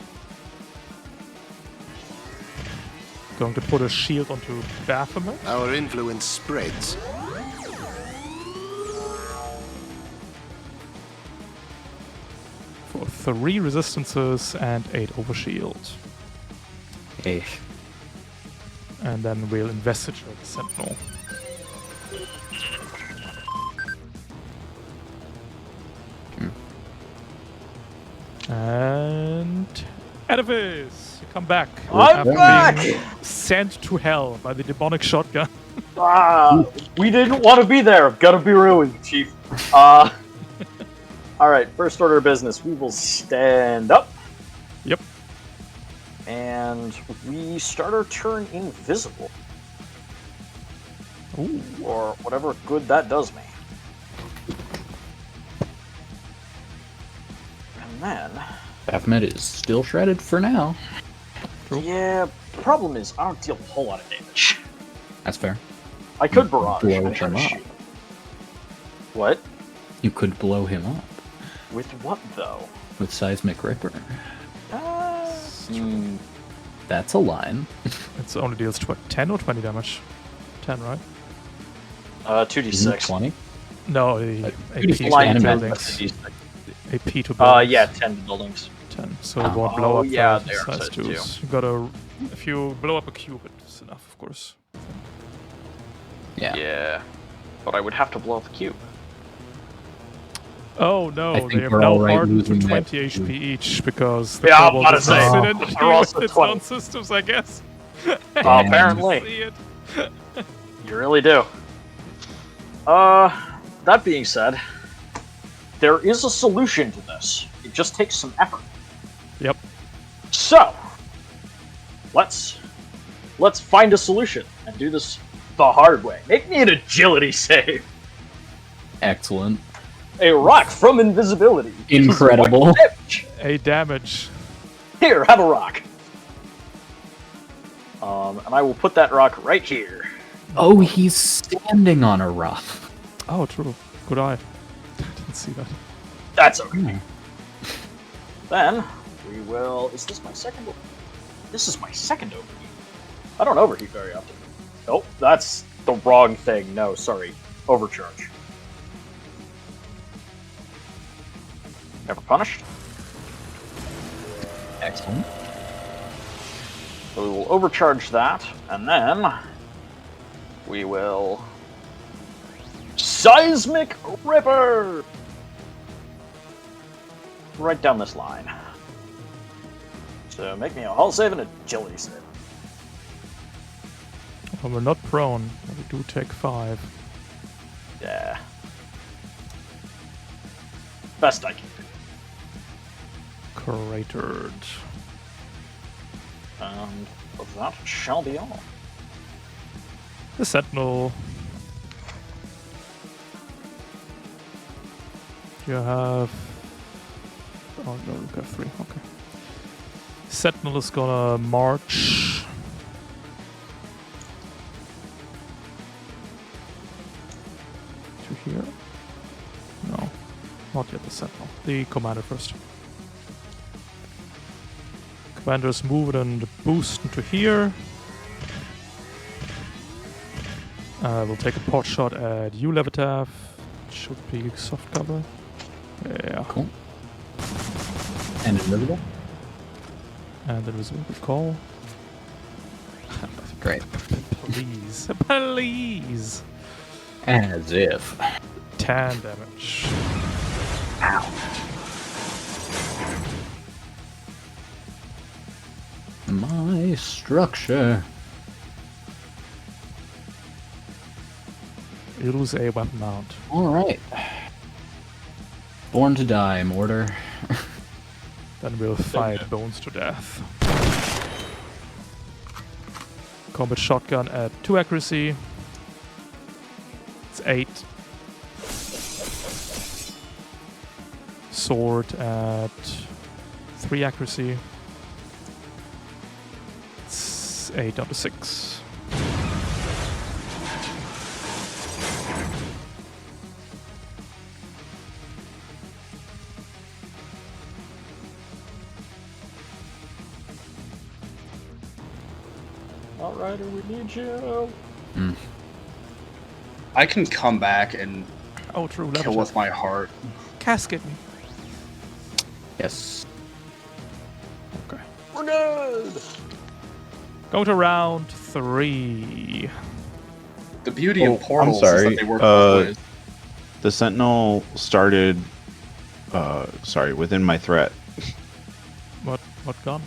Going to put a shield onto Baphomet. Our influence spreads. For 3 resistances and 8 overshield. Hey. And then we'll investigate the Sentinel. And Edifice, you come back. I'm After back! being sent to hell by the demonic shotgun. We didn't want to be there. Gotta be ruined, Chief. Alright, first order of business. We will stand up. Yep. And we start our turn invisible. Ooh. Or whatever good that does me. And then... Baphomet is still shredded for now. Yeah, problem is, I don't deal a whole lot of damage. That's fair. I could barrage. Blow and try him to up. shoot. What? You could blow him up With what, though? with Seismic Ripper. Hmm. That's a line. It only deals 10 or 20 damage? 10, right? 2d6. 20? No, a AP to Line 10, buildings. but 2d6. AP to buildings. Yeah, 10 buildings. 10. So it won't blow Oh, up yeah, the they are size set too. 2s. You gotta... If you blow up a cube, it's enough, of course. Yeah. Yeah. But I would have to blow up the cube. Oh no, I think they are we're now all right hardened to losing 20 that. HP each because the Yeah, I'm Cobalt about to is say, accidentally they're also with its 20. own systems, I guess. Apparently. See it. You really do. That being said, there is a solution to this. It just takes some effort. Yep. So, let's find a solution and do this the hard way. Make me an agility save. Excellent. A rock from invisibility. Incredible. Damage. A damage. Here, have a rock. And I will put that rock right here. Oh, he's standing on a rock. Oh, true. Good eye. Didn't see that. That's okay. Then we will. Is this my second? This is my second overheat. I don't overheat very often. Nope, that's the wrong thing. No, sorry, overcharge. Never punished. Excellent. So we will overcharge that, and then we will Seismic Ripper right down this line. So make me a hull save and agility save. Well, we're not prone, but we do take 5. Yeah. Best I can do. Cratered. And that shall be all. The Sentinel. You have... Oh no, you have 3, okay. Sentinel is gonna march... to here? No, not yet the Sentinel. The Commander first. Commander's move and boost into here. We'll take a pot shot at you, Levitav. Should be soft cover. Yeah. Cool. And invisible. And there is a good call. Great. Please. Please. As if. 10 damage. My structure. You lose a weapon mount. Alright. Born to die, Mortar. Then we'll fight Bones to death. Combat shotgun at 2 accuracy. It's 8. Sword at 3 accuracy. It's 8 down to 6. Outrider, we need you. I can come back and Oh, true. kill with my heart. Casket me. Yes. Okay. Grenade! Go to round 3. The beauty Oh, of portals I'm sorry. is that they work both ways. The Sentinel started, within my threat. What gun?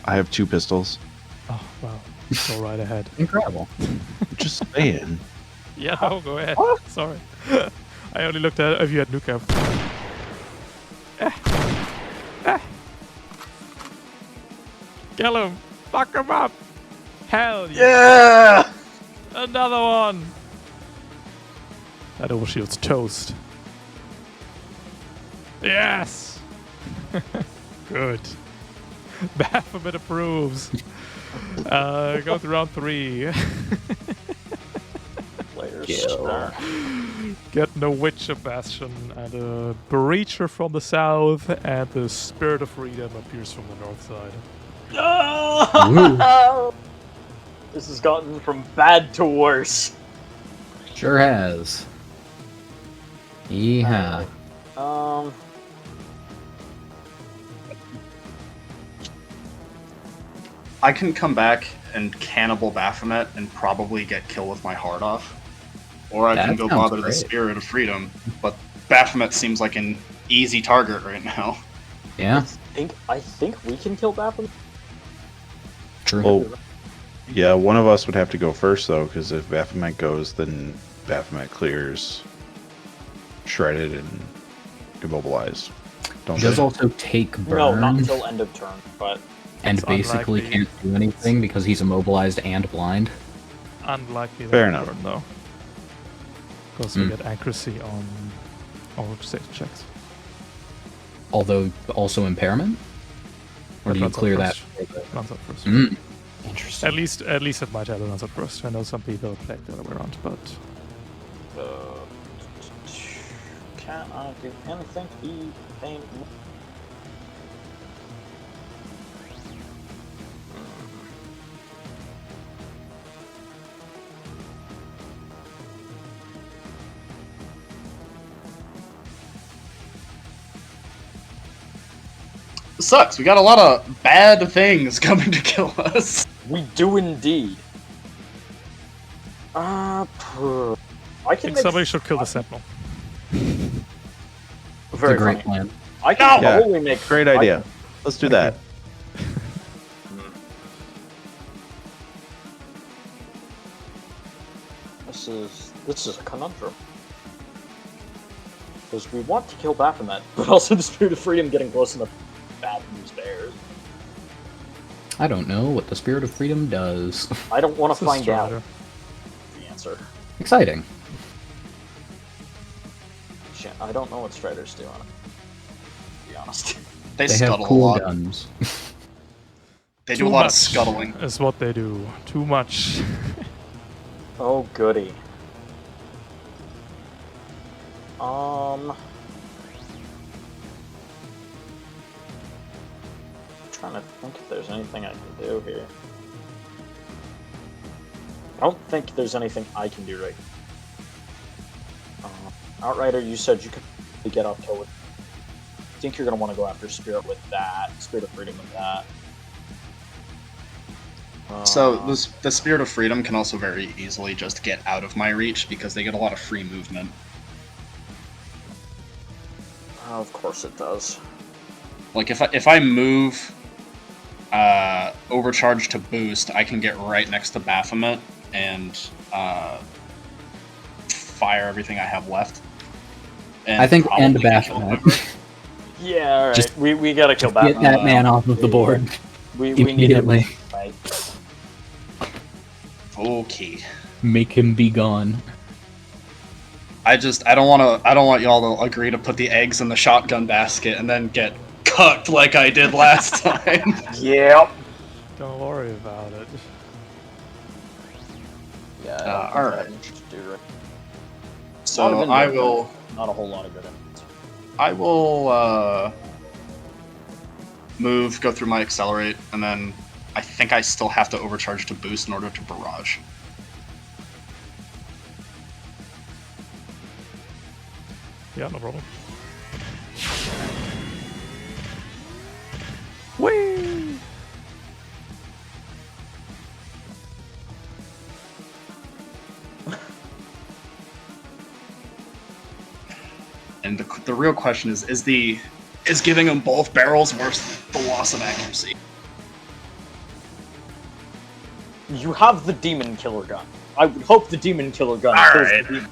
I have 2 pistols. Oh, wow. Go right ahead. Incredible. Just saying. Yeah, no, go ahead. Sorry. I only looked at if you had nuke. Kill him! Fuck him up! Hell yeah! Another one! That overshield's toast. Yes! Good. Baphomet approves. Go to round 3. Players Kill. start. Getting a Witcher Bastion and a Breacher from the south, and the Spirit of Freedom appears from the north side. Oh! This has gotten from bad to worse. Sure has. Yeehaw. I can come back and cannibal Baphomet and probably get kill with my heart off. Or I That can go sounds bother the great. Spirit of Freedom. But Baphomet seems like an easy target right now. Yeah, I think we can kill Baphomet. true. Oh, yeah, one of us would have to go first, though, because if Baphomet goes, then Baphomet clears shredded and immobilized. Don't He does they? also take burn, No, not until end of turn, but and It's basically unlikely. can't do anything because he's immobilized and blind. Unlikely Fair that enough. turn, though. Because we get accuracy on all save checks. Although also impairment? Or That do you runs up clear that? first. Runs up first. Interesting. At least it might have the runs up first. I know some people play it the other way around, but can I do anything to be pain? It sucks. We got a lot of bad things coming to kill us. We do indeed. I I can think make somebody should kill the Sentinel. It's very a great funny. plan. I can Yeah, probably make Great idea. Let's do that. This is a conundrum. Because we want to kill Baphomet, but also the Spirit of Freedom getting close enough to bad news bears. I don't know what the Spirit of Freedom does. I don't want It's to a find out Strider. the answer. Exciting. Shit, I don't know what Striders do on it. To be honest. They They have scuttle a cool lot. guns. They do Too a lot much of scuttling. is what they do. Too much. Oh goody. Trying to think if there's anything I can do here. don't think there's anything I can do right now. Outrider, you said you could get off kill with. I think you're going to want to go after Spirit with that. Spirit of Freedom with that. So the Spirit of Freedom can also very easily just get out of my reach because they get a lot of free movement. Of course it does. Like if I move overcharge to boost, I can get right next to Baphomet and fire everything I have left. And I think probably end get killed Baphomet. over. Yeah, alright. Just We gotta kill Get Batman. that man off of the board We need him. immediately. Right. Okay. Make him be gone. I don't want y'all to agree to put the eggs in the shotgun basket and then get cucked like I did last time. Yep. Don't worry about it. Yeah, I don't think alright. I have much to do right. So Lot of I input, will Not a whole lot of good input. I will move, go through my accelerate, and then I think I still have to overcharge to boost in order to barrage. Yeah, no problem. Whee! And the real question is giving them both barrels worth the loss of accuracy? You have the Demon Killer Gun. I would hope the Demon Killer Gun kills Alright. the demon.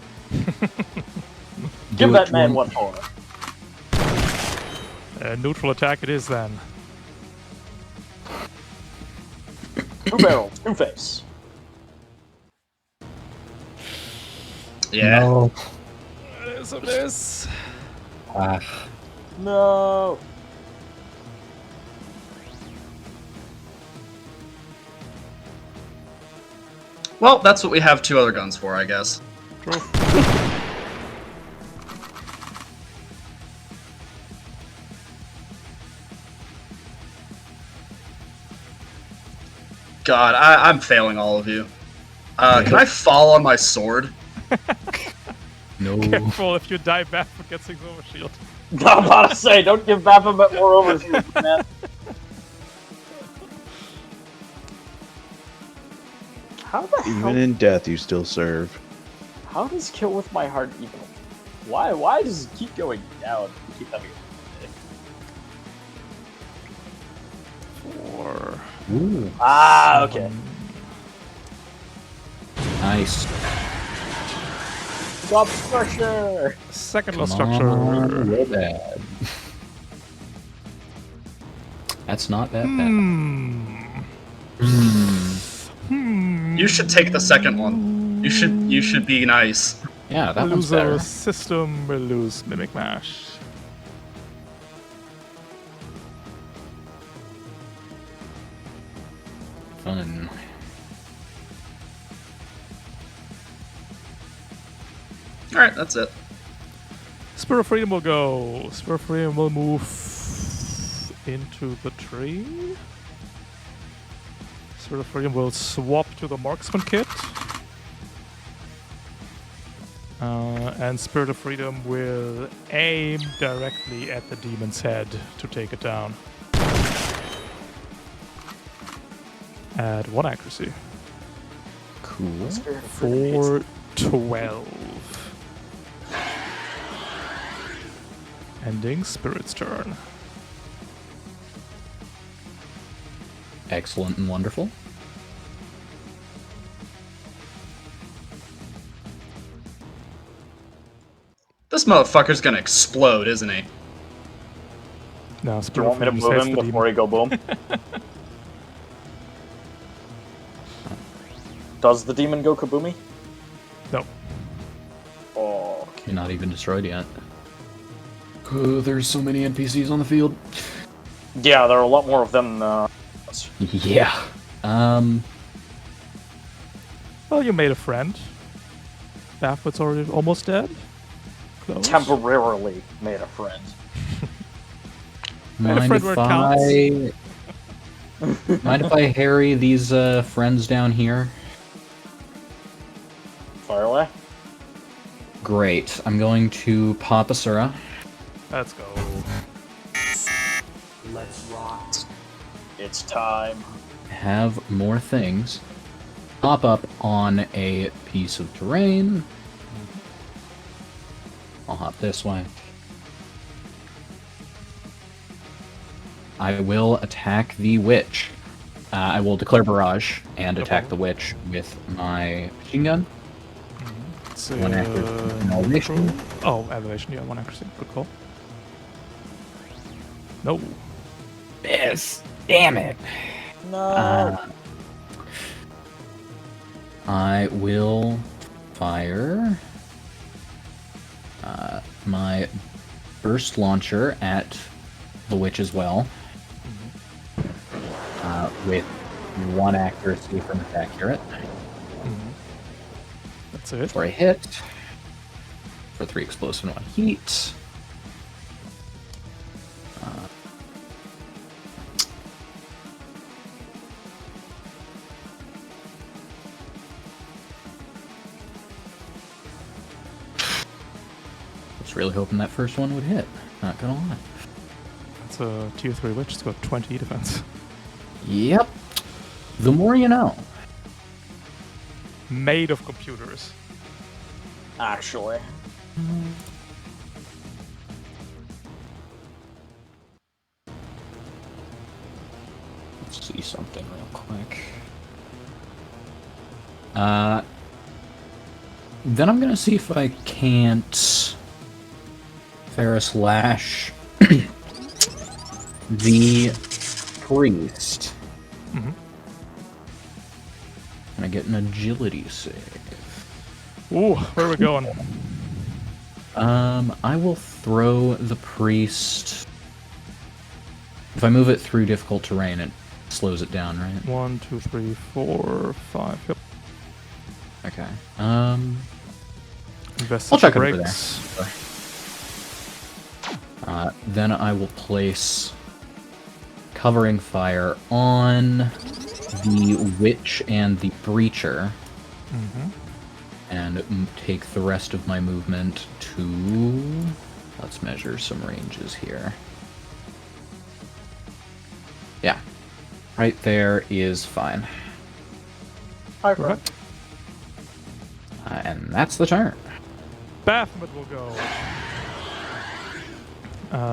Do Give it, that man Trump. what for. Neutral attack it is then. 2 barrels, 2 face. Yeah. No. It is a miss. Ah. No. Well, that's what we have 2 other guns for, I guess. True. God, I'm failing all of you. Can I fall on my sword? No. Careful, if you die, Baphomet gets his overshield. I'm about to say, don't give Baphomet more overshield, man. How the Even hell? in death, you still serve. How does Kill With My Heart even? Why does it keep going down? We keep having. 4. Ooh, Ah, okay. nice. Stop structure. Second low Come structure. on, real bad. That's not that bad. You should take the second one. You should be nice. Yeah, that one's Lose our better. system, we'll lose Mimic Mash. Fun. Alright, that's it. Spirit of Freedom will go. Spirit of Freedom will move into the tree. Spirit of Freedom will swap to the Marksman kit. And Spirit of Freedom will aim directly at the demon's head to take it down. At 1 accuracy. Cool. 412. Ending Spirit's turn. Excellent and wonderful. This motherfucker's gonna explode, isn't he? Now, Do you Spirit want me to Freedom move saves him the before demon. he go boom? Does the demon go kaboomy? No. Oh, You're not even destroyed yet. Oh, there's so many NPCs on the field. yeah, there are a lot more of them. Yeah. Well, you made a friend. Baphomet's already almost dead. Close. Temporarily made a friend. Made a Mind friend if where it I... Mind if I harry these friends down here? Fire away. Great. I'm going to pop Asura. Let's go. Let's rock. It's time. Have more things pop up on a piece of terrain. I'll hop this way. I will attack the witch. I will declare barrage and attack the witch with my machine gun. It's, One accuracy, an elevation. Oh, elevation, yeah, 1 accuracy. Good call. No. Miss. Damn it. No. I will fire my burst launcher at the witch as well, with 1 accuracy from its accurate. That's it. For a hit, for 3 explosive and 1 heat. Was really hoping that first one would hit. Not gonna lie. It's a tier 3 witch. It's got 20 defense. Yep. The more you know. Made of computers. Actually. Let's see something real quick. Then I'm gonna see if I can't Ferris Lash the priest. Mm-hmm. Can I get an agility save? Ooh, where are we going? I will throw the priest. If I move it through difficult terrain, it slows it down, right? 1, 2, 3, 4, 5. Yep. Okay. Invest I'll check the it over brakes. there. Then I will place covering fire on the witch and the breacher, and take the rest of my movement to. Let's measure some ranges here. Yeah, right there is fine. Hi, Correct. And that's the turn. Baphomet will go.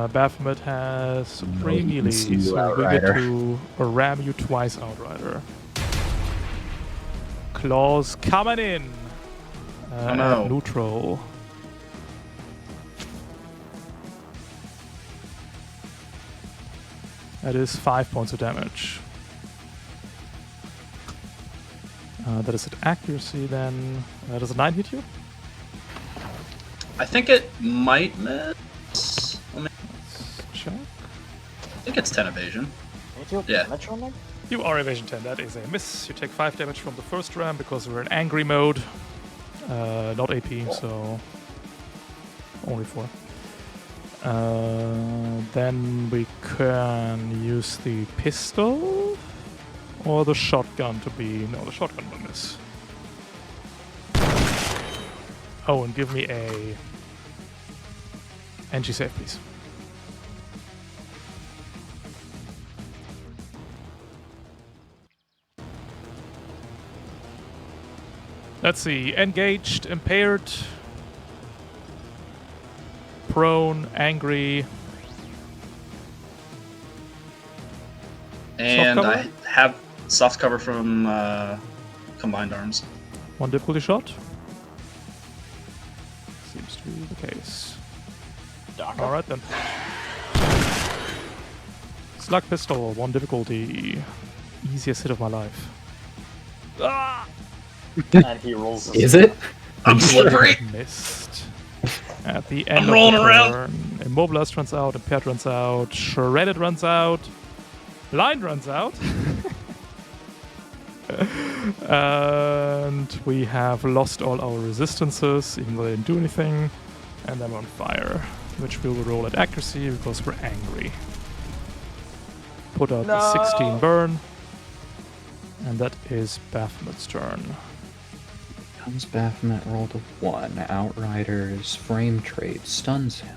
Baphomet has supreme you can melee, see you, so we get Outrider. to ram you twice, Outrider. Claws coming in. Oh, no. At neutral. That is 5 points of damage. That is at accuracy then. Does a 9 hit you? I think it might miss. Let me Check. I think it's 10 evasion. Can you do Yeah. damage on them? You are evasion 10. That is a miss. You take 5 damage from the first ram because we're in angry mode. Not AP, so only 4. Then we can use the pistol or the shotgun to be. No, the shotgun will miss. Oh, and give me a NG save, please. Let's see. Engaged, impaired, prone, angry. And Soft I have soft cover from Combined Arms. 1 difficulty shot. Seems to be the case. Doctor. Alright then. Slug pistol, 1 difficulty. Easiest hit of my life. Ah! And he rolls. Is it? I'm slippery. Missed. At the end I'm of rolling the around. turn, Immobilized runs out, Impaired runs out, Shredded runs out, Blind runs out. And we have lost all our resistances, even though they didn't do anything. And then we're on fire, which we will roll at accuracy because we're angry. Put out the 16 burn. And that is Baphomet's turn. Comes Baphomet rolled a 1. Outriders frame trade stuns him.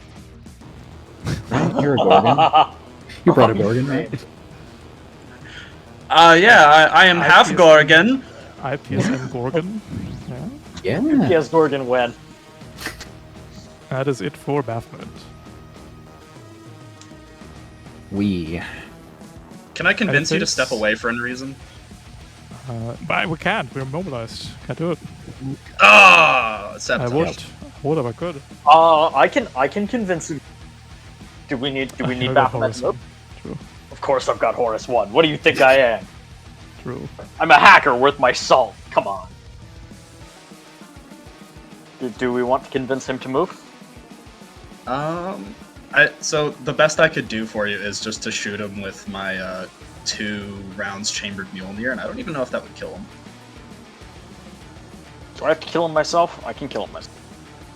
Right? You're a Gorgon. You brought a Gorgon, right? Yeah, I am half IPSM Gorgon. IPSM Gorgon. Yeah. Yeah. Yes, Gorgon win. That is it for Baphomet. Can I convince you to Edifice? step away for any reason? But we can't. We're mobilized. Can't do it. Ah, I sabotage. would if I could. I can convince you. Do we need I got Baphomet? Horus Nope. one. True. Of course I've got Horus 1. What do you think I am? True. I'm a hacker worth my salt. Come on. Do we want to convince him to move? So the best I could do for you is just to shoot him with my 2 rounds chambered Mjolnir, and I don't even know if that would kill him. Do I have to kill him myself? I can kill him myself.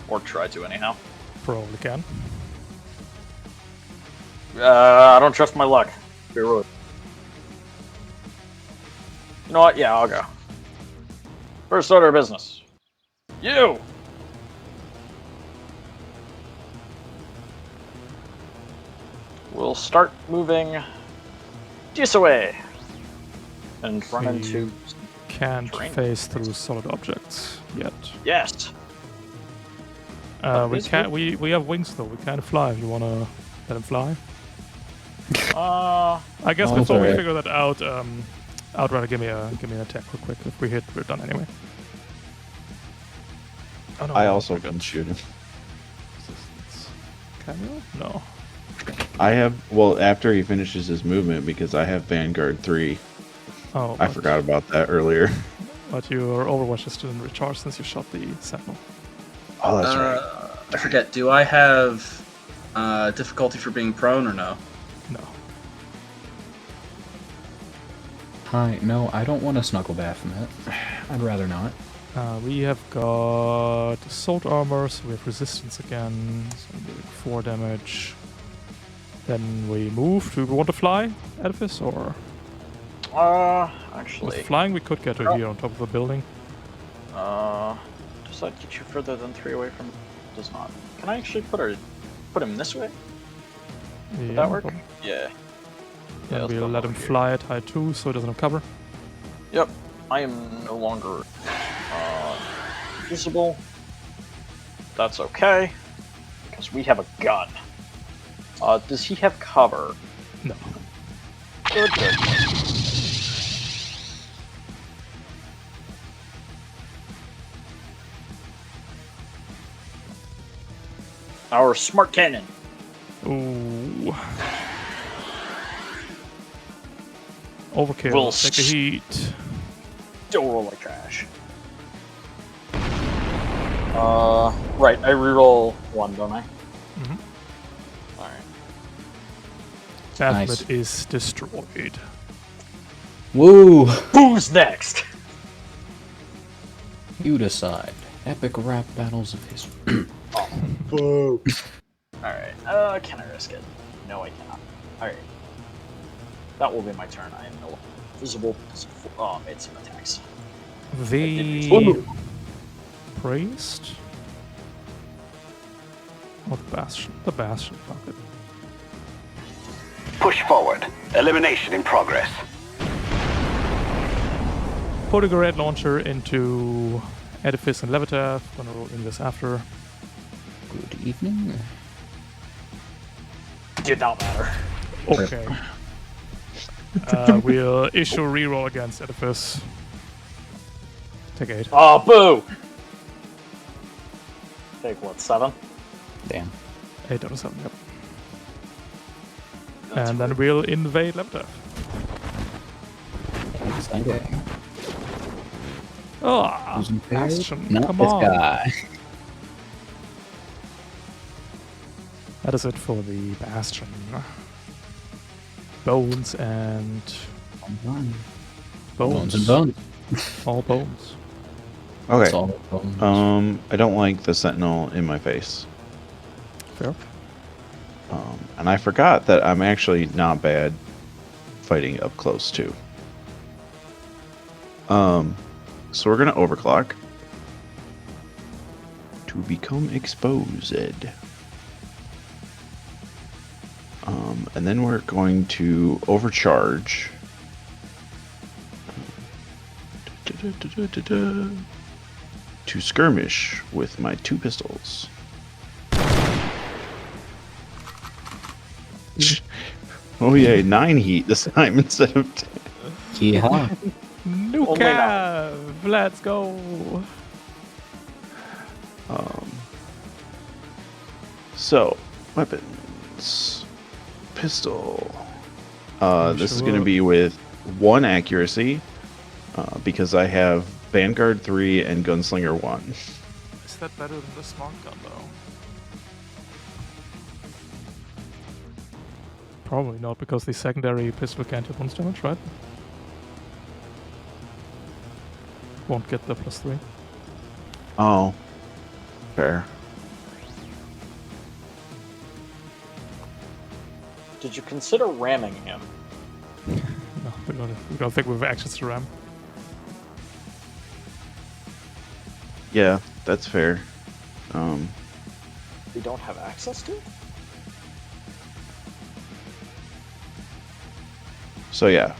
Or try to, anyhow. Probably can. I don't trust my luck. Be rude. You know what? Yeah, I'll go. First order of business. You! We'll start moving this away. And run We into... Can't terrain. phase through solid objects yet. Yes! We these can't. We have wings though. We can't fly. If you wanna let him fly. I guess Oh, before we sorry. figure that out, Outrider, give me an attack real quick. If we hit, we're done anyway. Oh, no, I no, also we're good. can shoot him. Resistance. Can you? No. I have, well, after he finishes his movement, because I have Vanguard 3. Oh, I but- forgot about that earlier. But your Overwatch is didn't recharge since you shot the Sentinel. Oh, that's right. I forget. Do I have difficulty for being prone or no? No. Hi, no, I don't want to snuggle Baphomet. I'd rather not. We have got assault armor, so we have resistance again. So we do 4 damage. Then we move. Do we want to fly, Edifice, or Actually... with flying we could get to here on top of the building. Does that get you further than 3 away from... Does not. Can I actually put him this way? Would that work? Yeah. Then let's we'll go let him over here. fly at height 2, so he doesn't have cover. Yep. I am no longer visible. That's okay. Because we have a gun. Does he have cover? No. Good. Our smart cannon. Ooh. Overkill. We'll Take the heat. Still roll like trash. Right, I reroll 1, don't I? Mhm. Alright. Baphomet Nice. is destroyed. Woo! Who's next? You decide. Epic rap battles of history. Boo. Alright, can I risk it? No, I cannot. Alright. That will be my turn. I am no longer visible. Made some attacks. The priest? Or the bastion? The bastion, fuck it. Push forward. Elimination in progress. Put a grenade launcher into Edifice and Levitath. Gonna roll in this after. Good evening. Did not matter. Okay. We'll issue a reroll against Edifice. Take 8. Oh, boo! Take what, 7? Damn. 8 out of 7, yep. That's And then we'll invade Levitath. Exciting. Ah, Who's in favor? Bastion, Not come this on. guy. That is it for the Bastion. Bones and... Bones Bones. and bones. All bones. It's Okay. all bones. I don't like the Sentinel in my face. Fair. And I forgot that I'm actually not bad fighting up close too. So we're gonna overclock. to become exposed. And then we're going to overcharge. To skirmish with my 2 pistols. Oh yeah, 9 heat this time instead of 10. Yeah. New Only Cav! Let's go! So, weapons. Pistol. This is going to Sure. be with 1 accuracy, because I have Vanguard 3 and Gunslinger 1. Is that better than the smart gun, though? Probably not, because the secondary pistol can't hit once damage, right? Won't get the +3. Oh, fair. Did you consider ramming him? No, we don't think we have access to RAM. Yeah, that's fair. We don't have access to it? So yeah,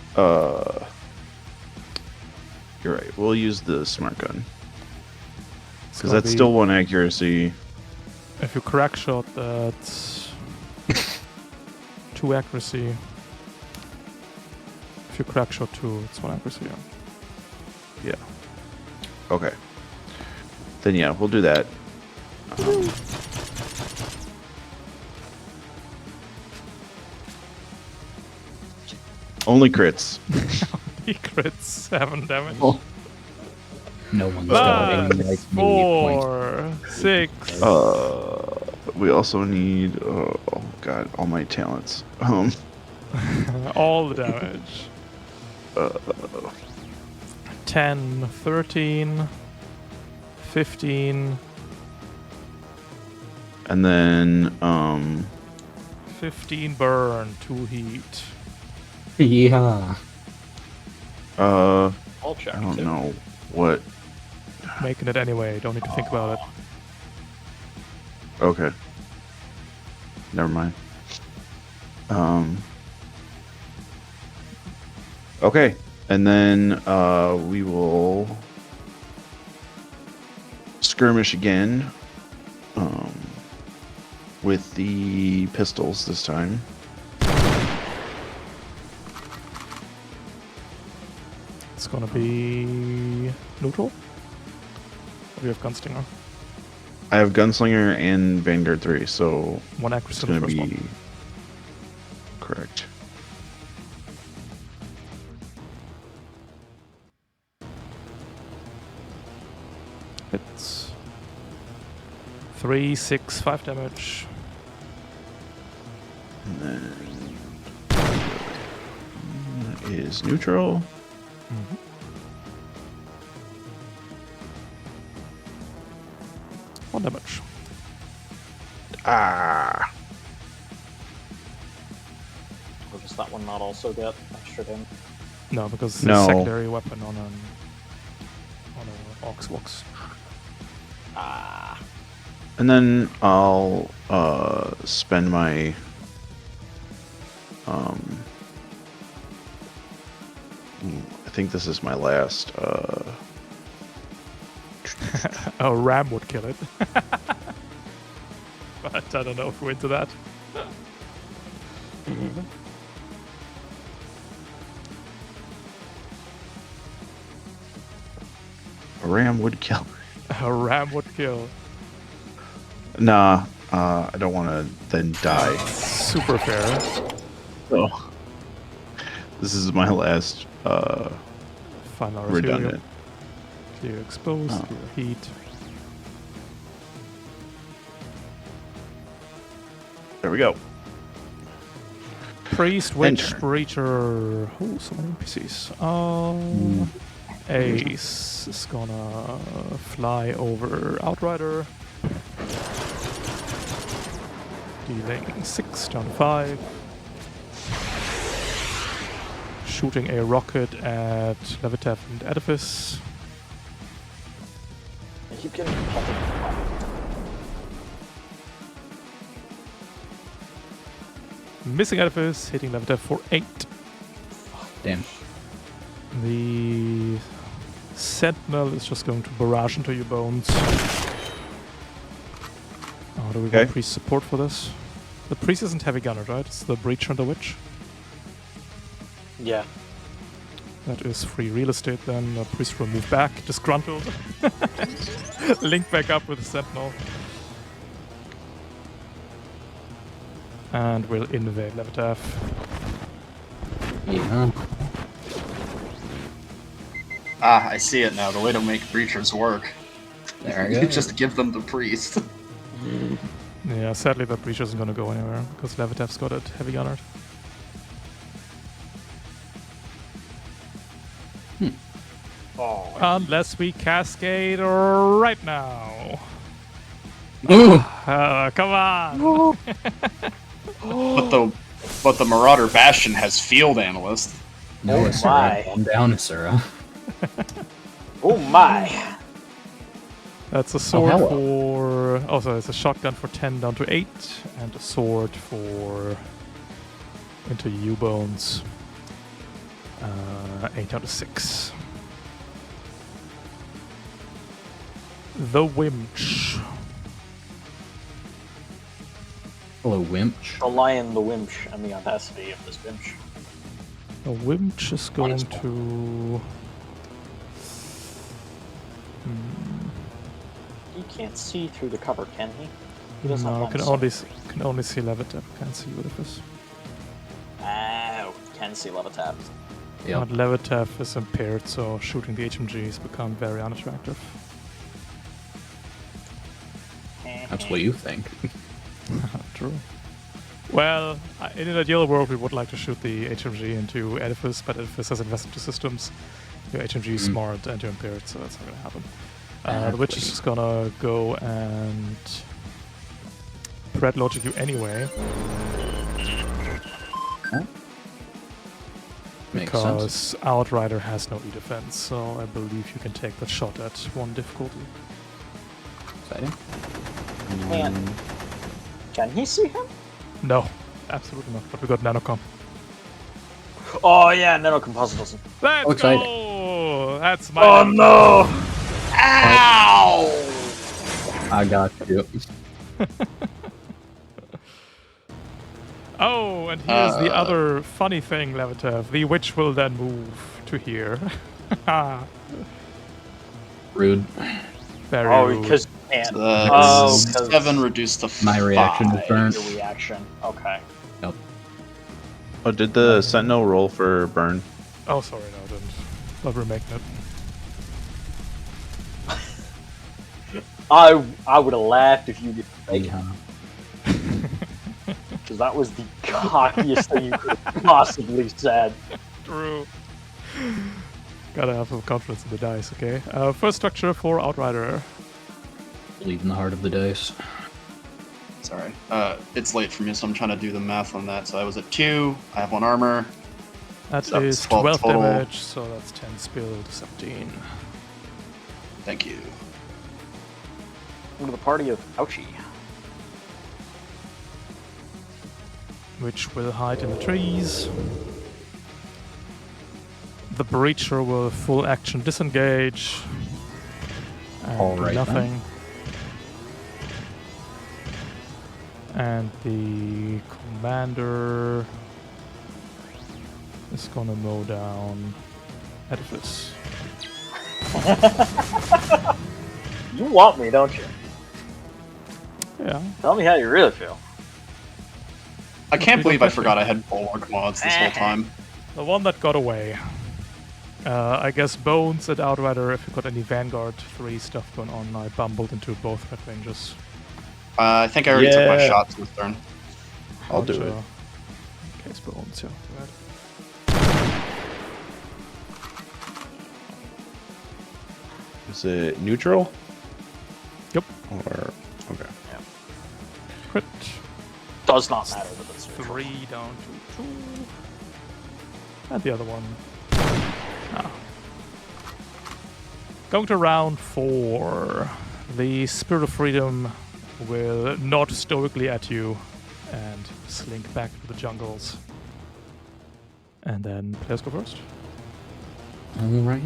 you're right. We'll use the smart gun. It's Because gonna that's be- still 1 accuracy. If you crack shot, that's 2 accuracy. If you crack shot 2, it's 1 accuracy. Yeah. Yeah. Okay. Then yeah, we'll do that. Only crits. He crits 7 damage. Oh. No one's Five, going like me. Point. 4, 6. We also need oh god, all my talents. All the damage. 10, 13, 15, And then 15 burn, 2 heat. Yeah. I'll check. I don't too. know what. Making it anyway, don't need to think about it. Okay. Never mind. Okay, and then we will skirmish again with the pistols this time. It's gonna be neutral. Or do you have Gunstinger? I have Gunslinger and Vanguard 3, so 1 it's accuracy on going the to first be one. correct. Hits. 3, 6, 5 damage. And then that is neutral. Mhm. 1 damage. Ah. Or does that one not also get extra damage? No, because it's No. a secondary weapon on an Oxbox. Ah. And then I'll spend my I think this is my last A ram would kill it. But I don't know if we're into that. a ram would kill. A ram would kill. Nah, I don't want to then die. Super fair. So this is my last Final redundant. Clear exposed, Oh. clear heat. There we go. Priest, Witch, Enter. Breacher. Oh, so many NPCs. Ace is gonna fly over Outrider. Dealing 6 down to 5. Shooting a rocket at Leviathan and Edifice. I keep getting pumped. Missing edifice, hitting Levitev for 8. Damn. The Sentinel is just going to barrage into your bones. Oh, do we Okay. want priest support for this? The priest isn't heavy gunner, right? It's the breach and the witch. Yeah. That is free real estate then. The priest will move back, disgruntled. Link back up with the Sentinel. And we'll invade Levitev. Yeah. Ah, I see it now. The way to make breachers work. There You you go. just give them the priest. Yeah, sadly that breach isn't going to go anywhere because Levitev's got it heavy gunnered. Oh. Unless we cascade right now. Ooh! Come on! But the Marauder Bastion has field analyst. No, Oh Asura. my. Calm down, Asura. Oh my! That's a sword hello. for... Oh, sorry, it's a shotgun for 10 down to 8, and a sword for... into U-bones. 8 down to 6. The Winch. Hello, Winch. The lion, the winch, and the audacity of this winch. The Winch is going Honest to... He can't see through the cover, can he? He doesn't No, have can line sight. only see Levitev. Can't see Oedipus. Oh, can see Levitab. But Yep. Levitev is impaired, so shooting the HMGs become very unattractive. That's what you think. True. Well, in an ideal world, we would like to shoot the HMG into Edifice, but Edifice has invested into systems. Your HMG is smart and you're impaired, so that's not going to happen. The Witch is just going to go and Pred logic you anyway, Makes because sense. Outrider has no E-defense, so I believe you can take that shot at 1 difficulty. Exciting. Man. Can he see him? No, absolutely not, but we got Nanocom. Oh yeah, nanocomposite doesn't. Let's exciting. go! That's my... Oh no! Ow! I got you. Oh, and here's the other funny thing, Levitev. The witch will then move to here. Rude. Very Oh, rude. because you can't. The Oh, 'cause 7 reduced to 5. My reaction is burnt. Your reaction. Okay. Yep. Oh, did the Sentinel roll for burn? Oh, sorry, no, I didn't. But we're making it. I would have laughed if you did, Yeah. because that was the cockiest thing you could have possibly said. True. Gotta have some confidence in the dice, okay? First structure for Outrider. Believe in the heart of the dice. Sorry. It's late for me, so I'm trying to do the math on that. So I was at 2. I have 1 armor. That So is 12 12 total. damage, so that's 10 spilled, 17. Thank you. Into the party of Ouchie. Which will hide in the trees. The Breacher will full action disengage. And All do right, nothing. And the Commander is gonna mow down Edifice. You want me, don't you? Yeah. Tell me how you really feel. I can't We believe don't I forgot I had Bulwark mods this whole time. The one that got away. I guess Bones and Outrider, if you've got any Vanguard 3 stuff going on, I bumbled into both Red Ranges. I think I already took my Yeah. shots this turn. I'll do it. In case Bones, yeah. Go ahead. Is it neutral? Yep. Or okay. Crit. Does not matter that it's neutral. 3 down to 2. And the other one. Ah. Going to round 4. The Spirit of Freedom will nod stoically at you and slink back to the jungles. And then players go first. Alright.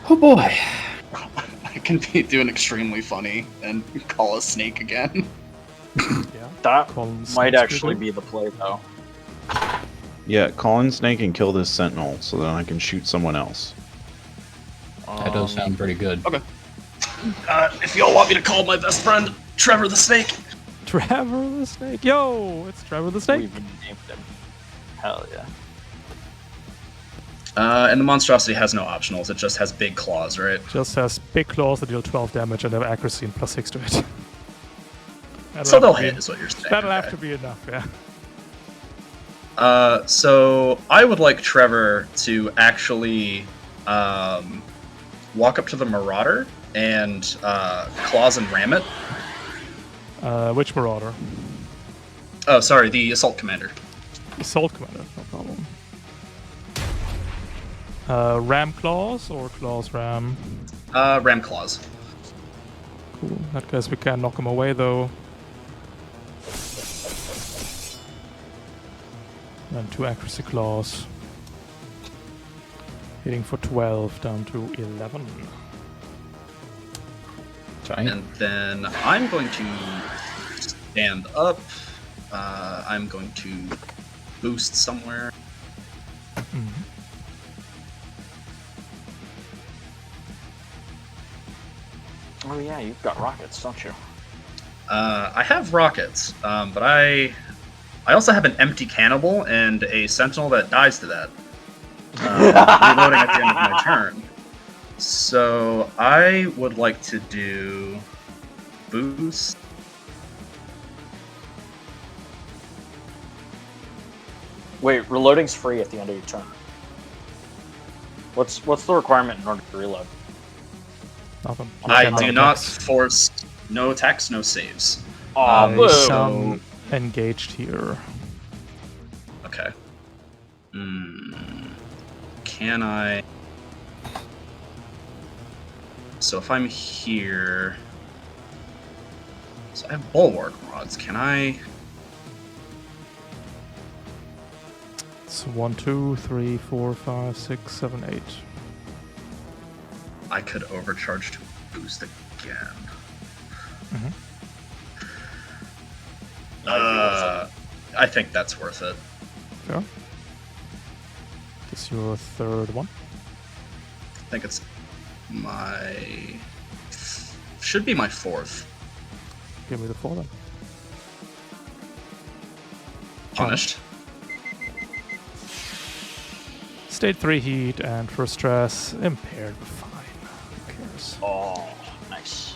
Oh boy. I can do an extremely funny and call a snake again. Yeah. That Colin might Snake's actually good. be the play, though. Yeah, call in Snake and kill this Sentinel so then I can shoot someone else. That does sound pretty good. Okay. If y'all want me to call my best friend, Trevor the Snake. Trevor the Snake. Yo, it's Trevor the Snake. We've named him. Hell yeah. And the monstrosity has no optionals. It just has big claws, right? Just has big claws that deal 12 damage and have accuracy and +6 to it. So they'll have to hit, be- is what you're saying. That'll have okay. to be enough, yeah. So I would like Trevor to actually walk up to the Marauder and claws and ram it. Which Marauder? Oh, sorry, the Assault Commander. Assault Commander, no problem. Ram claws or claws ram? Ram claws. Cool. In that case, we can knock him away though. And 2 accuracy claws. Hitting for 12 down to 11. And then I'm going to stand up. I'm going to boost somewhere. Oh yeah, you've got rockets, don't you? I have rockets, but I also have an empty cannibal and a sentinel that dies to that. Reloading at the end of my turn. So I would like to do boost. Wait, reloading's free at the end of your turn. What's the requirement in order to reload? Nothing. I No do not attacks. force no attacks, no saves. Aw, boo! Some engaged here. Okay. Can I? So if I'm here, so I have bulwark rods. Can I? It's 1, 2, 3, 4, 5, 6, 7, 8. I could overcharge to boost again. I think that's worth it. Sure. This is your third one. I think it's should be my fourth. Give me the 4 then. Punished. State 3 heat and first stress. Impaired, but fine. Who cares? Oh, nice.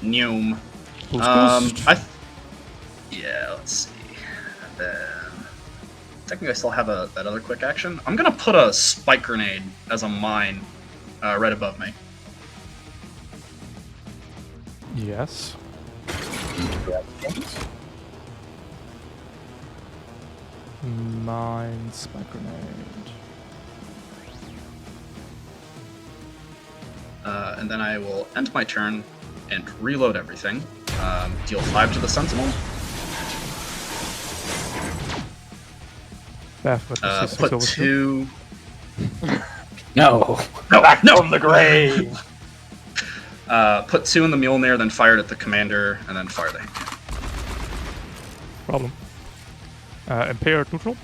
Neum. Boost. Yeah, let's see. And then technically I still have that other quick action. I'm gonna put a spike grenade as a mine right above me. Yes. Mine spike grenade. And then I will end my turn and reload everything. Deal 5 to the sentinel. Bath with the Put over 2. No. No, Back no. from the grave! Put 2 in the Mjolnir, then fired at the commander, and then fire the hand. Problem. Impaired neutral.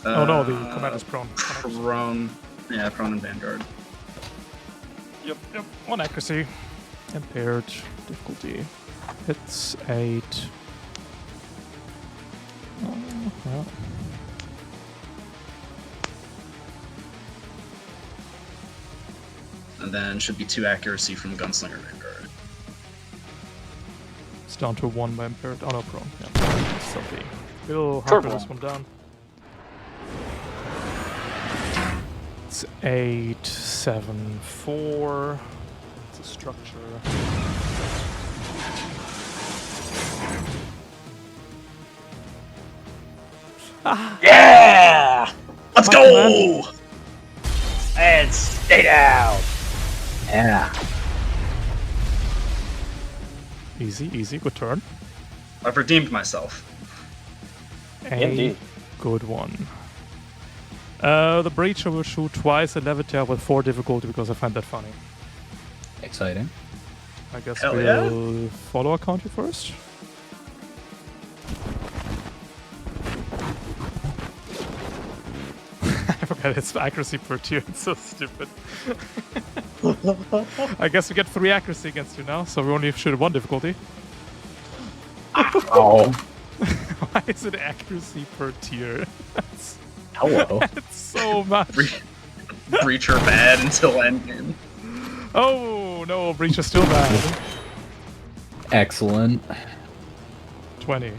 Oh no, the commander's prone. Prone. Yeah, prone and vanguard. Yep. 1 accuracy. Impaired difficulty. Hits 8. Well. And then should be 2 accuracy from Gunslinger Vanguard. It's down to 1 by impaired. Oh no, prone. Yeah. Stealthy. We'll Sure, hamper this one down. It's 8, 7, 4. It's a structure. Yeah! Let's My go! And stay down! Yeah. Easy, easy. Good turn. I've redeemed myself. Indeed. Good one. The Breacher will shoot twice at Levitaire with 4 difficulty because I find that funny. Exciting. I guess Hell yeah. we'll follow our counter first. I forgot its accuracy per tier. It's so stupid. I guess we get 3 accuracy against you now, so we only shoot at 1 difficulty. Oh. Why is it accuracy per tier? That's, Hello. that's so much. Breacher bad until endgame. Oh no, Breach is still bad. Excellent. 20.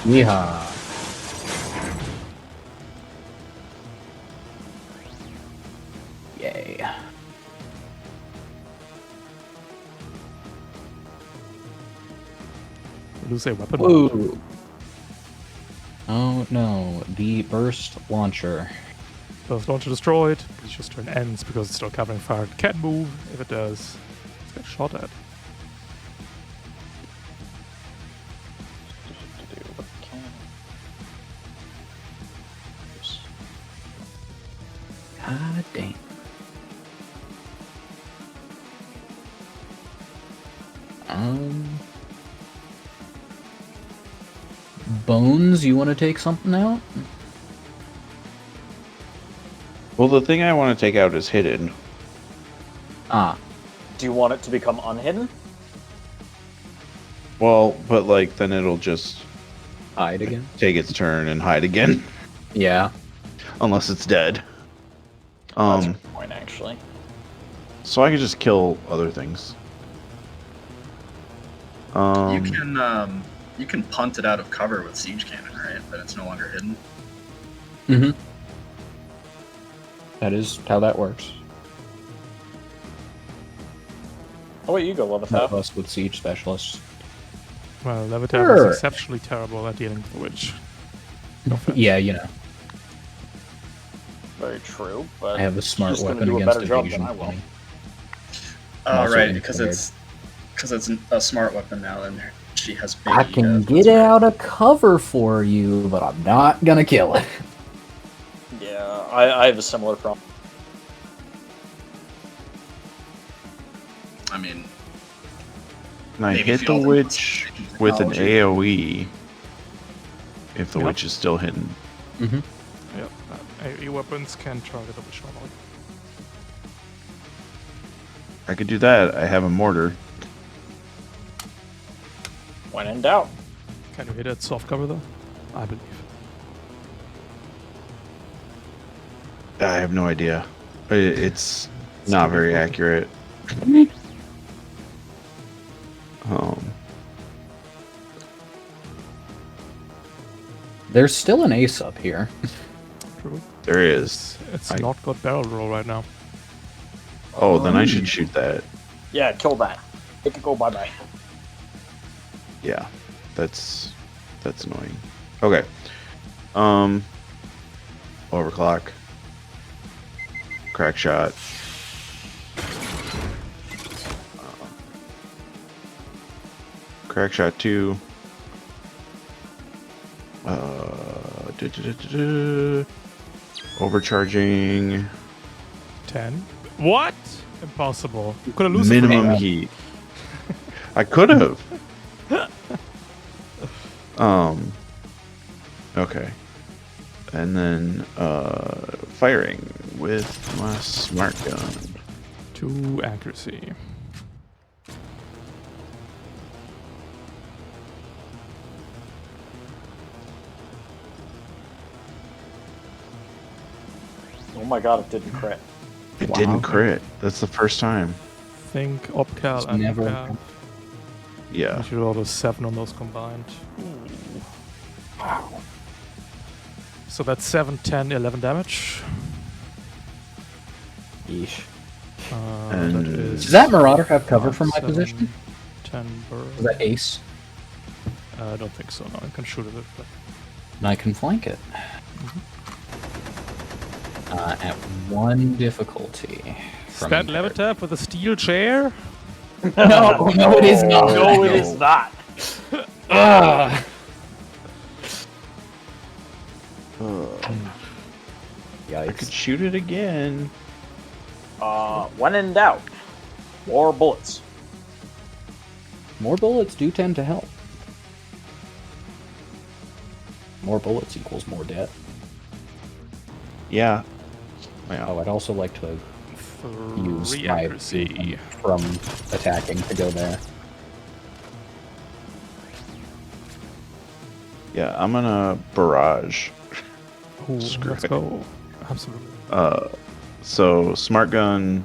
Yeehaw. Yay. Lose a weapon. Whoa. Oh no, the burst launcher. First launcher destroyed. It's just turn ends because it's still covering fire. It can't move. If it does, it's get shot at. God damn. Bones, you want to take something out? Well, the thing I want to take out is hidden. Ah, Do you want it to become unhidden? Well, but like then it'll just hide again? take its turn and hide again, Yeah. unless it's dead. That's a good point, actually. So I could just kill other things. You can punt it out of cover with siege cannon, right? But it's no longer hidden. Mm-hmm. That is how that works. Oh wait, you go, Help Levitha. us with siege specialists. Well, Levitaire Sure. is exceptionally terrible at dealing with the witch. No offense. Yeah, you know. Very true, but I have a smart she's gonna weapon do a against better job than evasion I will. 20. Oh, Also right, impaired. because it's a smart weapon now, and she has big. I can get it out of cover for you, but I'm not gonna kill it. Yeah, I have a similar problem. I mean, And I maybe hit if the you all witch think with an technology. AoE if the Yep. witch is still hidden. Mm-hmm. Yep. AoE weapons can target the witch normally. I could do that. I have a mortar. When in doubt. Can you hit it soft cover though? I believe. I have no idea. It's not very accurate. There's still an ace up here. True. There is. It's I- not got barrel roll right now. Oh, then I should shoot that. Yeah, kill that. It could go bye-bye. Yeah, that's annoying. Okay. Overclock. Crack shot. Crack shot 2. Overcharging. 10. What? Impossible. You could have lost Minimum heat. I could have. Okay. And then firing with my smart gun. 2 accuracy. Oh my god, it didn't crit. It Wow. didn't crit. That's the first time. Think Opcal It's and never- Opcal. Yeah. You should roll a 7 on those combined. Wow. So that's 7, 10, 11 damage. Yeesh. And- That is Does that Marauder have cover 5, from my 7, position? 10 burn. Is that ace? I don't think so. No, I can shoot it. But And I can flank it. At 1 difficulty. Is from that impaired. Levitav with a steel chair? No, it is not. No, it is not. Ugh. I could Yikes. shoot it again. When in doubt, more bullets. More bullets do tend to help. More bullets equals more debt. Yeah. Yeah. Oh, I'd also like to use 3 my accuracy. movement from attacking to go there. Yeah, I'm gonna barrage. Ooh, Screw let's it. go. Absolutely. So smart gun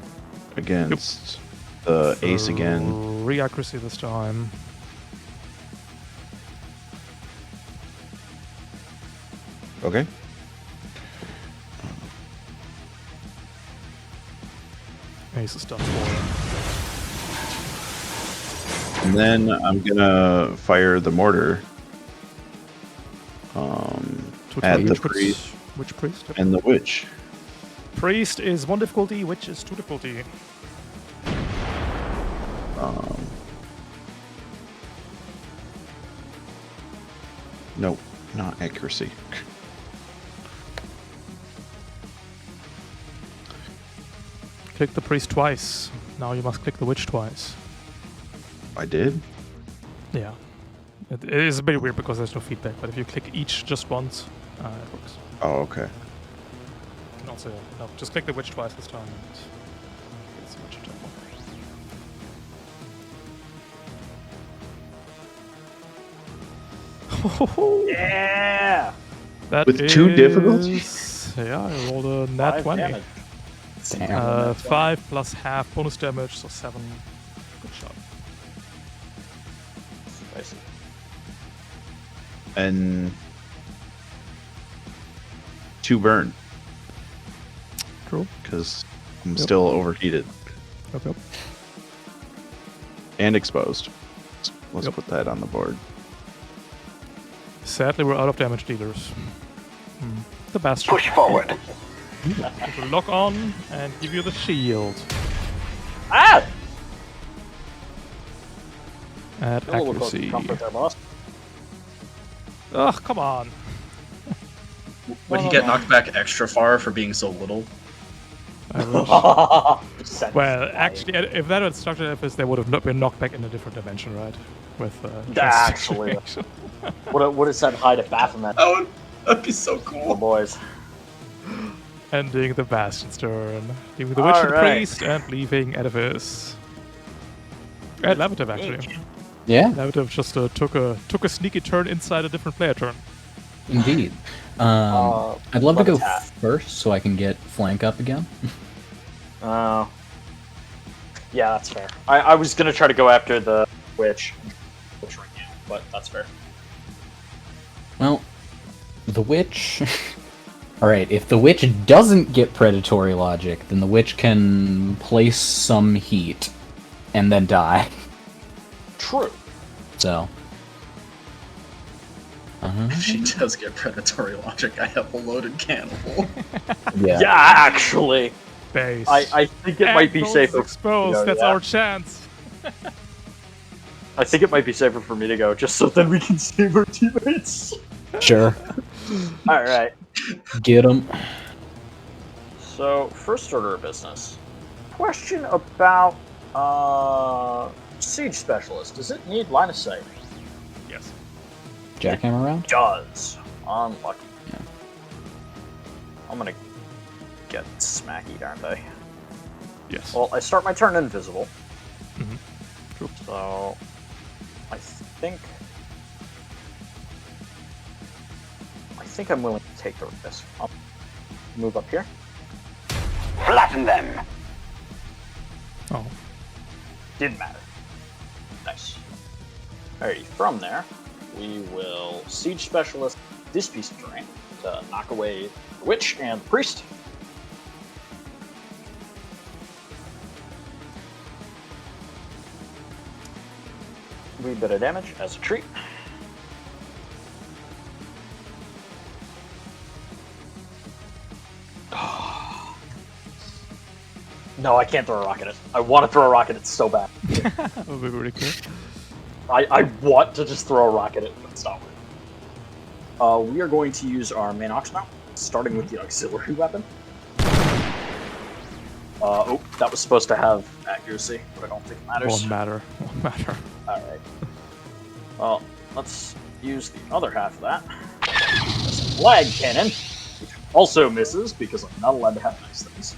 against the ace again. 3 accuracy this time. Okay. Ace is done for. And then I'm gonna fire the mortar at the priest Which priest? and the witch. Priest is 1 difficulty, witch is 2 difficulty. Nope, not accuracy. Click the priest twice. Now you must click the witch twice. I did? Yeah. It is a bit weird because there's no feedback, but if you click each just once, it works. Oh, okay. You can also, no, just click the witch twice this time and it's a witch attack. Yeah. That With 2 difficulty? is- Yeah, I rolled a nat 5 20. damage. Damn. 5 plus half bonus damage, so 7. Good shot. Spicy. And 2 burn Cool. because I'm Yep. still overheated Okay. and exposed. Let's Yep. put that on the board. Sadly, we're out of damage dealers. The bastard. Push forward. It will lock on and give you the shield. Ah! At A little close to accuracy. comfort there, boss. Ugh, come on. Would he get knocked back extra far for being so little? I wish. Well, actually, if that had structured FS, they would have not been knocked back in a different dimension, right? With Actually. situation. What is that hide at Baphomet? Oh, that'd be so Oh, cool. boys. Ending the Bastion's turn. Leaving the Witch and the Alright. Priest and leaving Edifice. And Levitav, actually. Yeah, Levitav just took a sneaky turn inside a different player turn. indeed. I'd love to go Levitat. first so I can get flank up again. Yeah, that's fair. I was gonna try to go after the witch right now, but that's fair. Well, the witch. Alright, if the witch doesn't get predatory logic, then the witch can place some heat and then die. True. So. If she does get predatory logic, I have a loaded cannibal. Yeah. Yeah, actually, Base. I think it might be Angles safer. exposed. to go, That's yeah. our chance. I think it might be safer for me to go, just so then we can save our teammates. Sure. All right. Get him. So, first order of business. Question about siege specialist. Does it need line of sight? Yes. Jackhammer round? Does. Unlucky. Yeah. I'm gonna get smacky, aren't I? Yes. Well, I start my turn invisible. Mhm. True. So, I think I'm willing to take the risk. I'll move up here. Flatten them. Oh. Didn't matter. Nice. Alrighty, from there, we will siege specialist this piece of terrain to knock away the witch and the priest. Wee bit of damage as a treat. No, I can't throw a rocket at it. I want to throw a rocket at it so bad. That would be really cool. I want to just throw a rocket at it, but it's not working. We are going to use our main auction now, starting with the auxiliary weapon. Oh, that was supposed to have accuracy, but I don't think it matters. Won't matter. Won't matter. Alright. Well, let's use the other half of that. That's a flag cannon, which also misses because I'm not allowed to have nice things.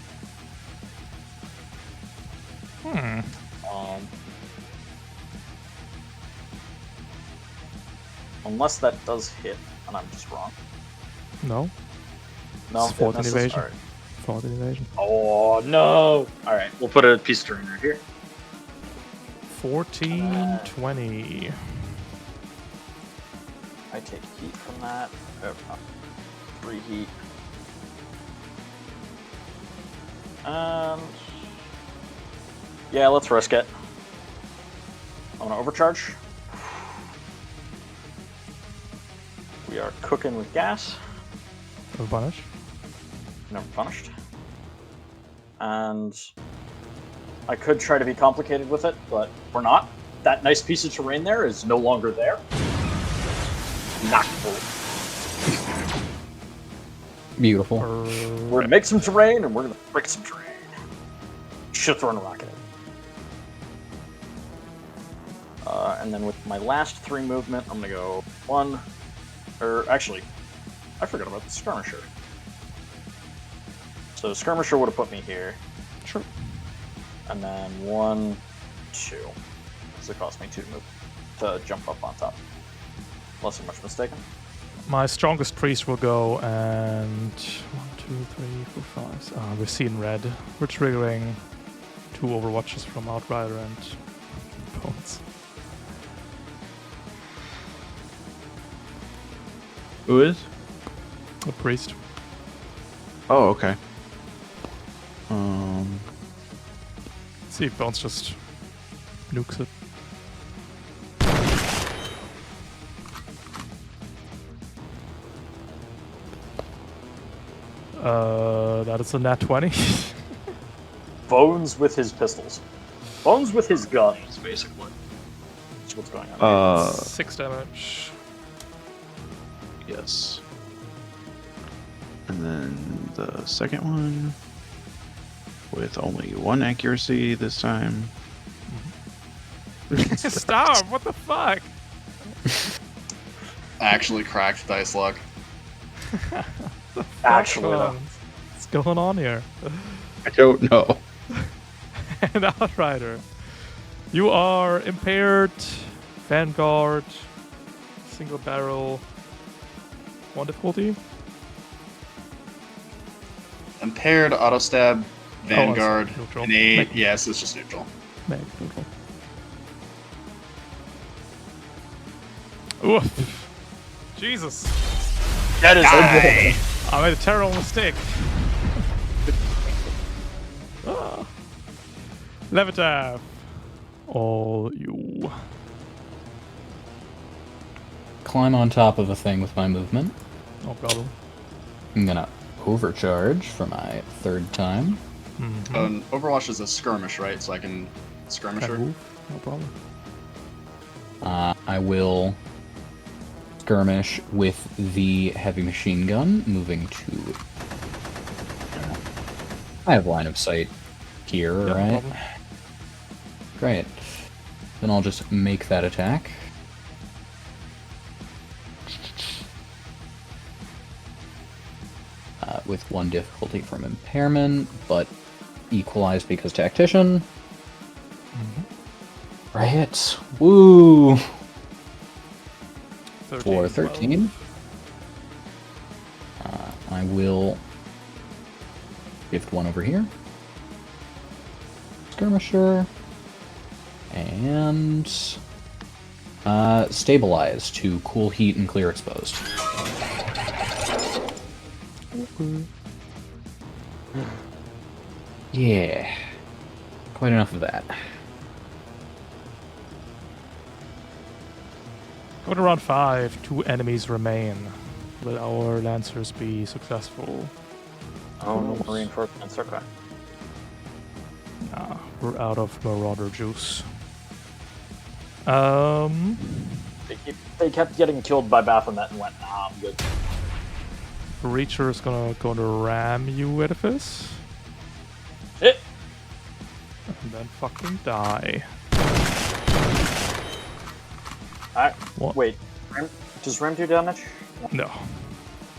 Unless that does hit, and I'm just wrong. No. No, It's fourth it misses? invasion. Alright. Fourth invasion. Oh no! Alright, we'll put a piece of terrain right here. 14, 20. I take heat from that. Oh, no. 3 heat. And yeah, let's risk it. I'm gonna overcharge. We are cooking with gas. No punish. Never punished. And I could try to be complicated with it, but we're not. That nice piece of terrain there is no longer there. Not cool. Beautiful. We're gonna make some terrain, and we're gonna break some terrain. Should throw in a rocket. And then with my last 3 movement, I'm gonna go 1. Or actually, I forgot about the skirmisher. So skirmisher would have put me here. Sure. And then 1, 2. Because it cost me 2 to move to jump up on top. Unless I'm much mistaken. My strongest priest will go, and 1, 2, 3, 4, 5. We're seeing red. We're triggering 2 overwatches from Outrider and Bones. Who is? A priest. Oh, okay. See if Bones just nukes it. That is a nat 20. Bones with his pistols. Bones with his guns, basically. That's what's going on. 6 damage. Yes. And then the second one with only 1 accuracy this time. Stop! What the fuck? Actually cracked dice luck. Actually, though. What's going on here? I don't know. And Outrider. You are impaired, Vanguard, single barrel, 1 difficulty. Impaired, auto stab, Vanguard, neutral. innate. Meg. Yes, it's just neutral. Meg, neutral. Oof. Jesus. That is Die! I made a terrible mistake. Ah. Levitav. All you. Climb on top of a thing with my movement. No problem. I'm gonna overcharge for my 3rd time. Overwatch is a skirmish, right? So I can skirmish Can her. move. No problem. I will skirmish with the heavy machine gun, moving to... I have line of sight here, Yeah, no right? problem. Great. Then I'll just make that attack. With 1 difficulty from impairment, but equalized because tactician. Right. Woo! 13, For 13. I will gift 1 over here. Skirmisher. And stabilize to cool, heat, and clear exposed. Yeah. Quite enough of that. Go to round 5. 2 enemies remain. Will our lancers be successful? Oh, no more reinforcements. Okay. We're out of Marauder juice. They kept getting killed by Baphomet and went, nah, I'm good. Breacher is gonna ram you, Edifice. Hit! And then fucking die. Alright, What? wait. Does Ram do damage? No.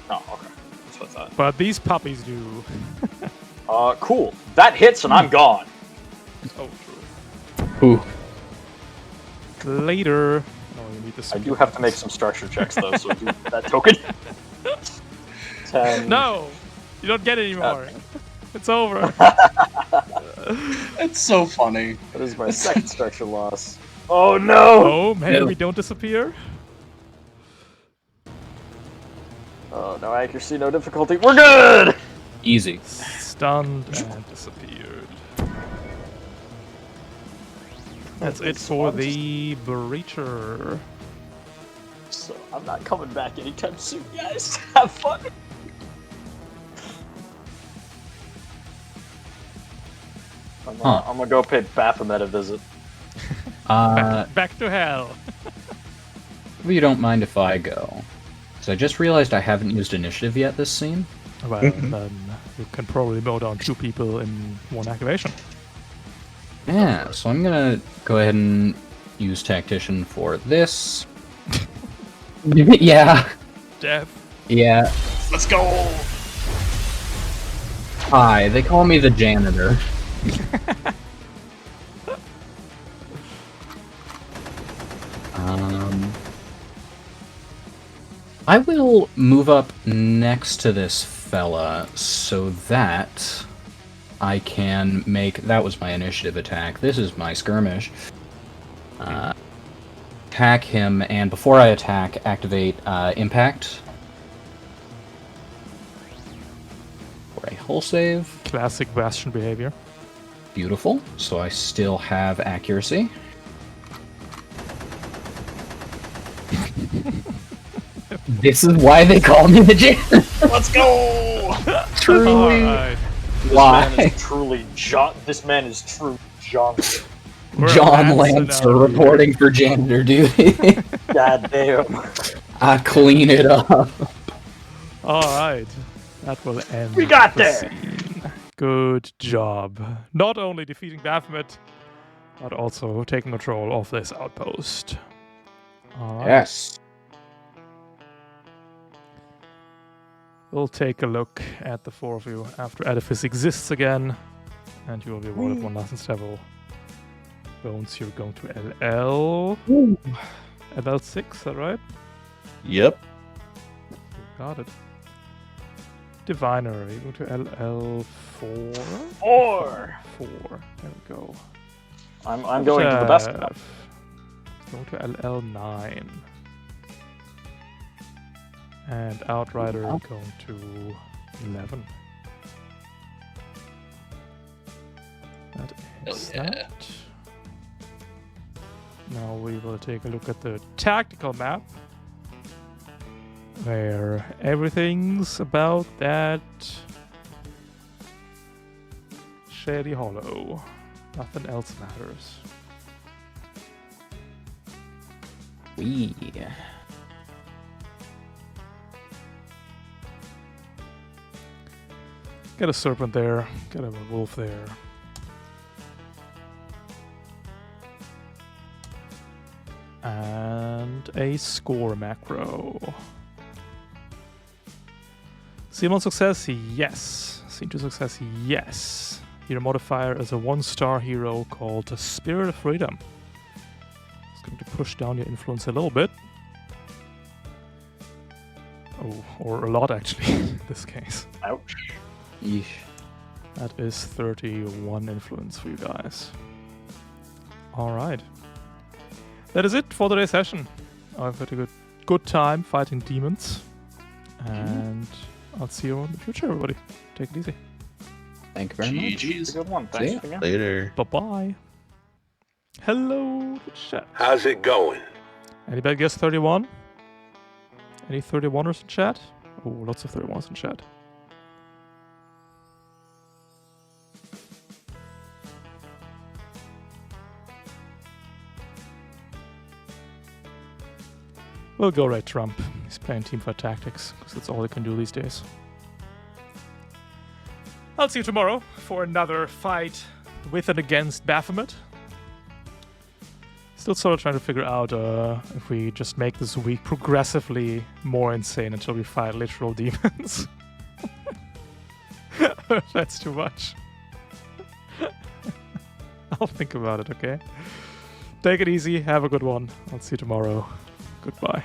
Oh, okay. That's what I thought. But these puppies do. Cool. That hits and I'm gone. Oh, true. Ooh. Later. Oh, you need this. I do have to make some structure checks though, so do that token. 10. No! You don't get it anymore. It's over. It's so funny. That is my second structure loss. Oh no! Oh, man, No. we don't disappear? Oh, no accuracy, no difficulty. We're good! Easy. Stunned and disappeared. That's it for the Breacher. So, I'm not coming back anytime soon, guys. Have fun! I'm gonna go pay Baphomet a visit. Back to hell. If you don't mind if I go. Because I just realized I haven't used initiative yet this scene. Well, then you can probably mow down 2 people in 1 activation. Yeah, so I'm gonna go ahead and use Tactician for this. Yeah. Death. Yeah. Let's go! Hi, they call me the janitor. I will move up next to this fella so that I can make... That was my initiative attack. This is my skirmish. Attack him, and before I attack, activate Impact. For a hull save. Classic Bastion behavior. Beautiful. So I still have accuracy. This is why they call me the janitor. Let's go! Truly. Alright. Why? This man is true John. We're John Lancer Lancer now, reporting for janitor duty. God damn. I clean it up. Alright. That will end We got the there. scene. Good job. Not only defeating Baphomet, but also taking control of this outpost. Alright. Yes. We'll take a look at the 4 of you after Edifice exists again, and you will be awarded 1 license level. Bones, you're going to LL. LL6, is that right? Yep. You got it. Diviner, you're going to LL4? 4! 4. There we go. I'm going to the best. Jeff, going to LL9. And Outrider going to 11. That is that. Now we will take a look at the tactical map, where everything's about that Shady Hollow. Nothing else matters. We. Get a serpent there, get a wolf there. And a score macro. Scene 1 success, yes. Scene 2 success, yes. Hero modifier is a 1-star hero called Spirit of Freedom. It's going to push down your influence a little bit. Oh, or a lot actually, in this case. Ouch. Yeesh. That is 31 influence for you guys. Alright. That is it for today's session. I've had a good time fighting demons. And I'll see you in the future, everybody. Take it easy. Thank you very much. It's a GG's. good one. See Thanks ya. again. Later. Bye-bye. Hello, the chat. How's it going? Anybody guess 31? Any 31ers in chat? Oh, lots of 31s in chat. We'll go right Trump. He's playing teamfight tactics, because that's all he can do these days. I'll see you tomorrow for another fight with and against Baphomet. Still sort of trying to figure out if we just make this week progressively more insane until we fight literal demons. That's too much. I'll think about it, okay? Take it easy. Have a good one. I'll see you tomorrow. Goodbye.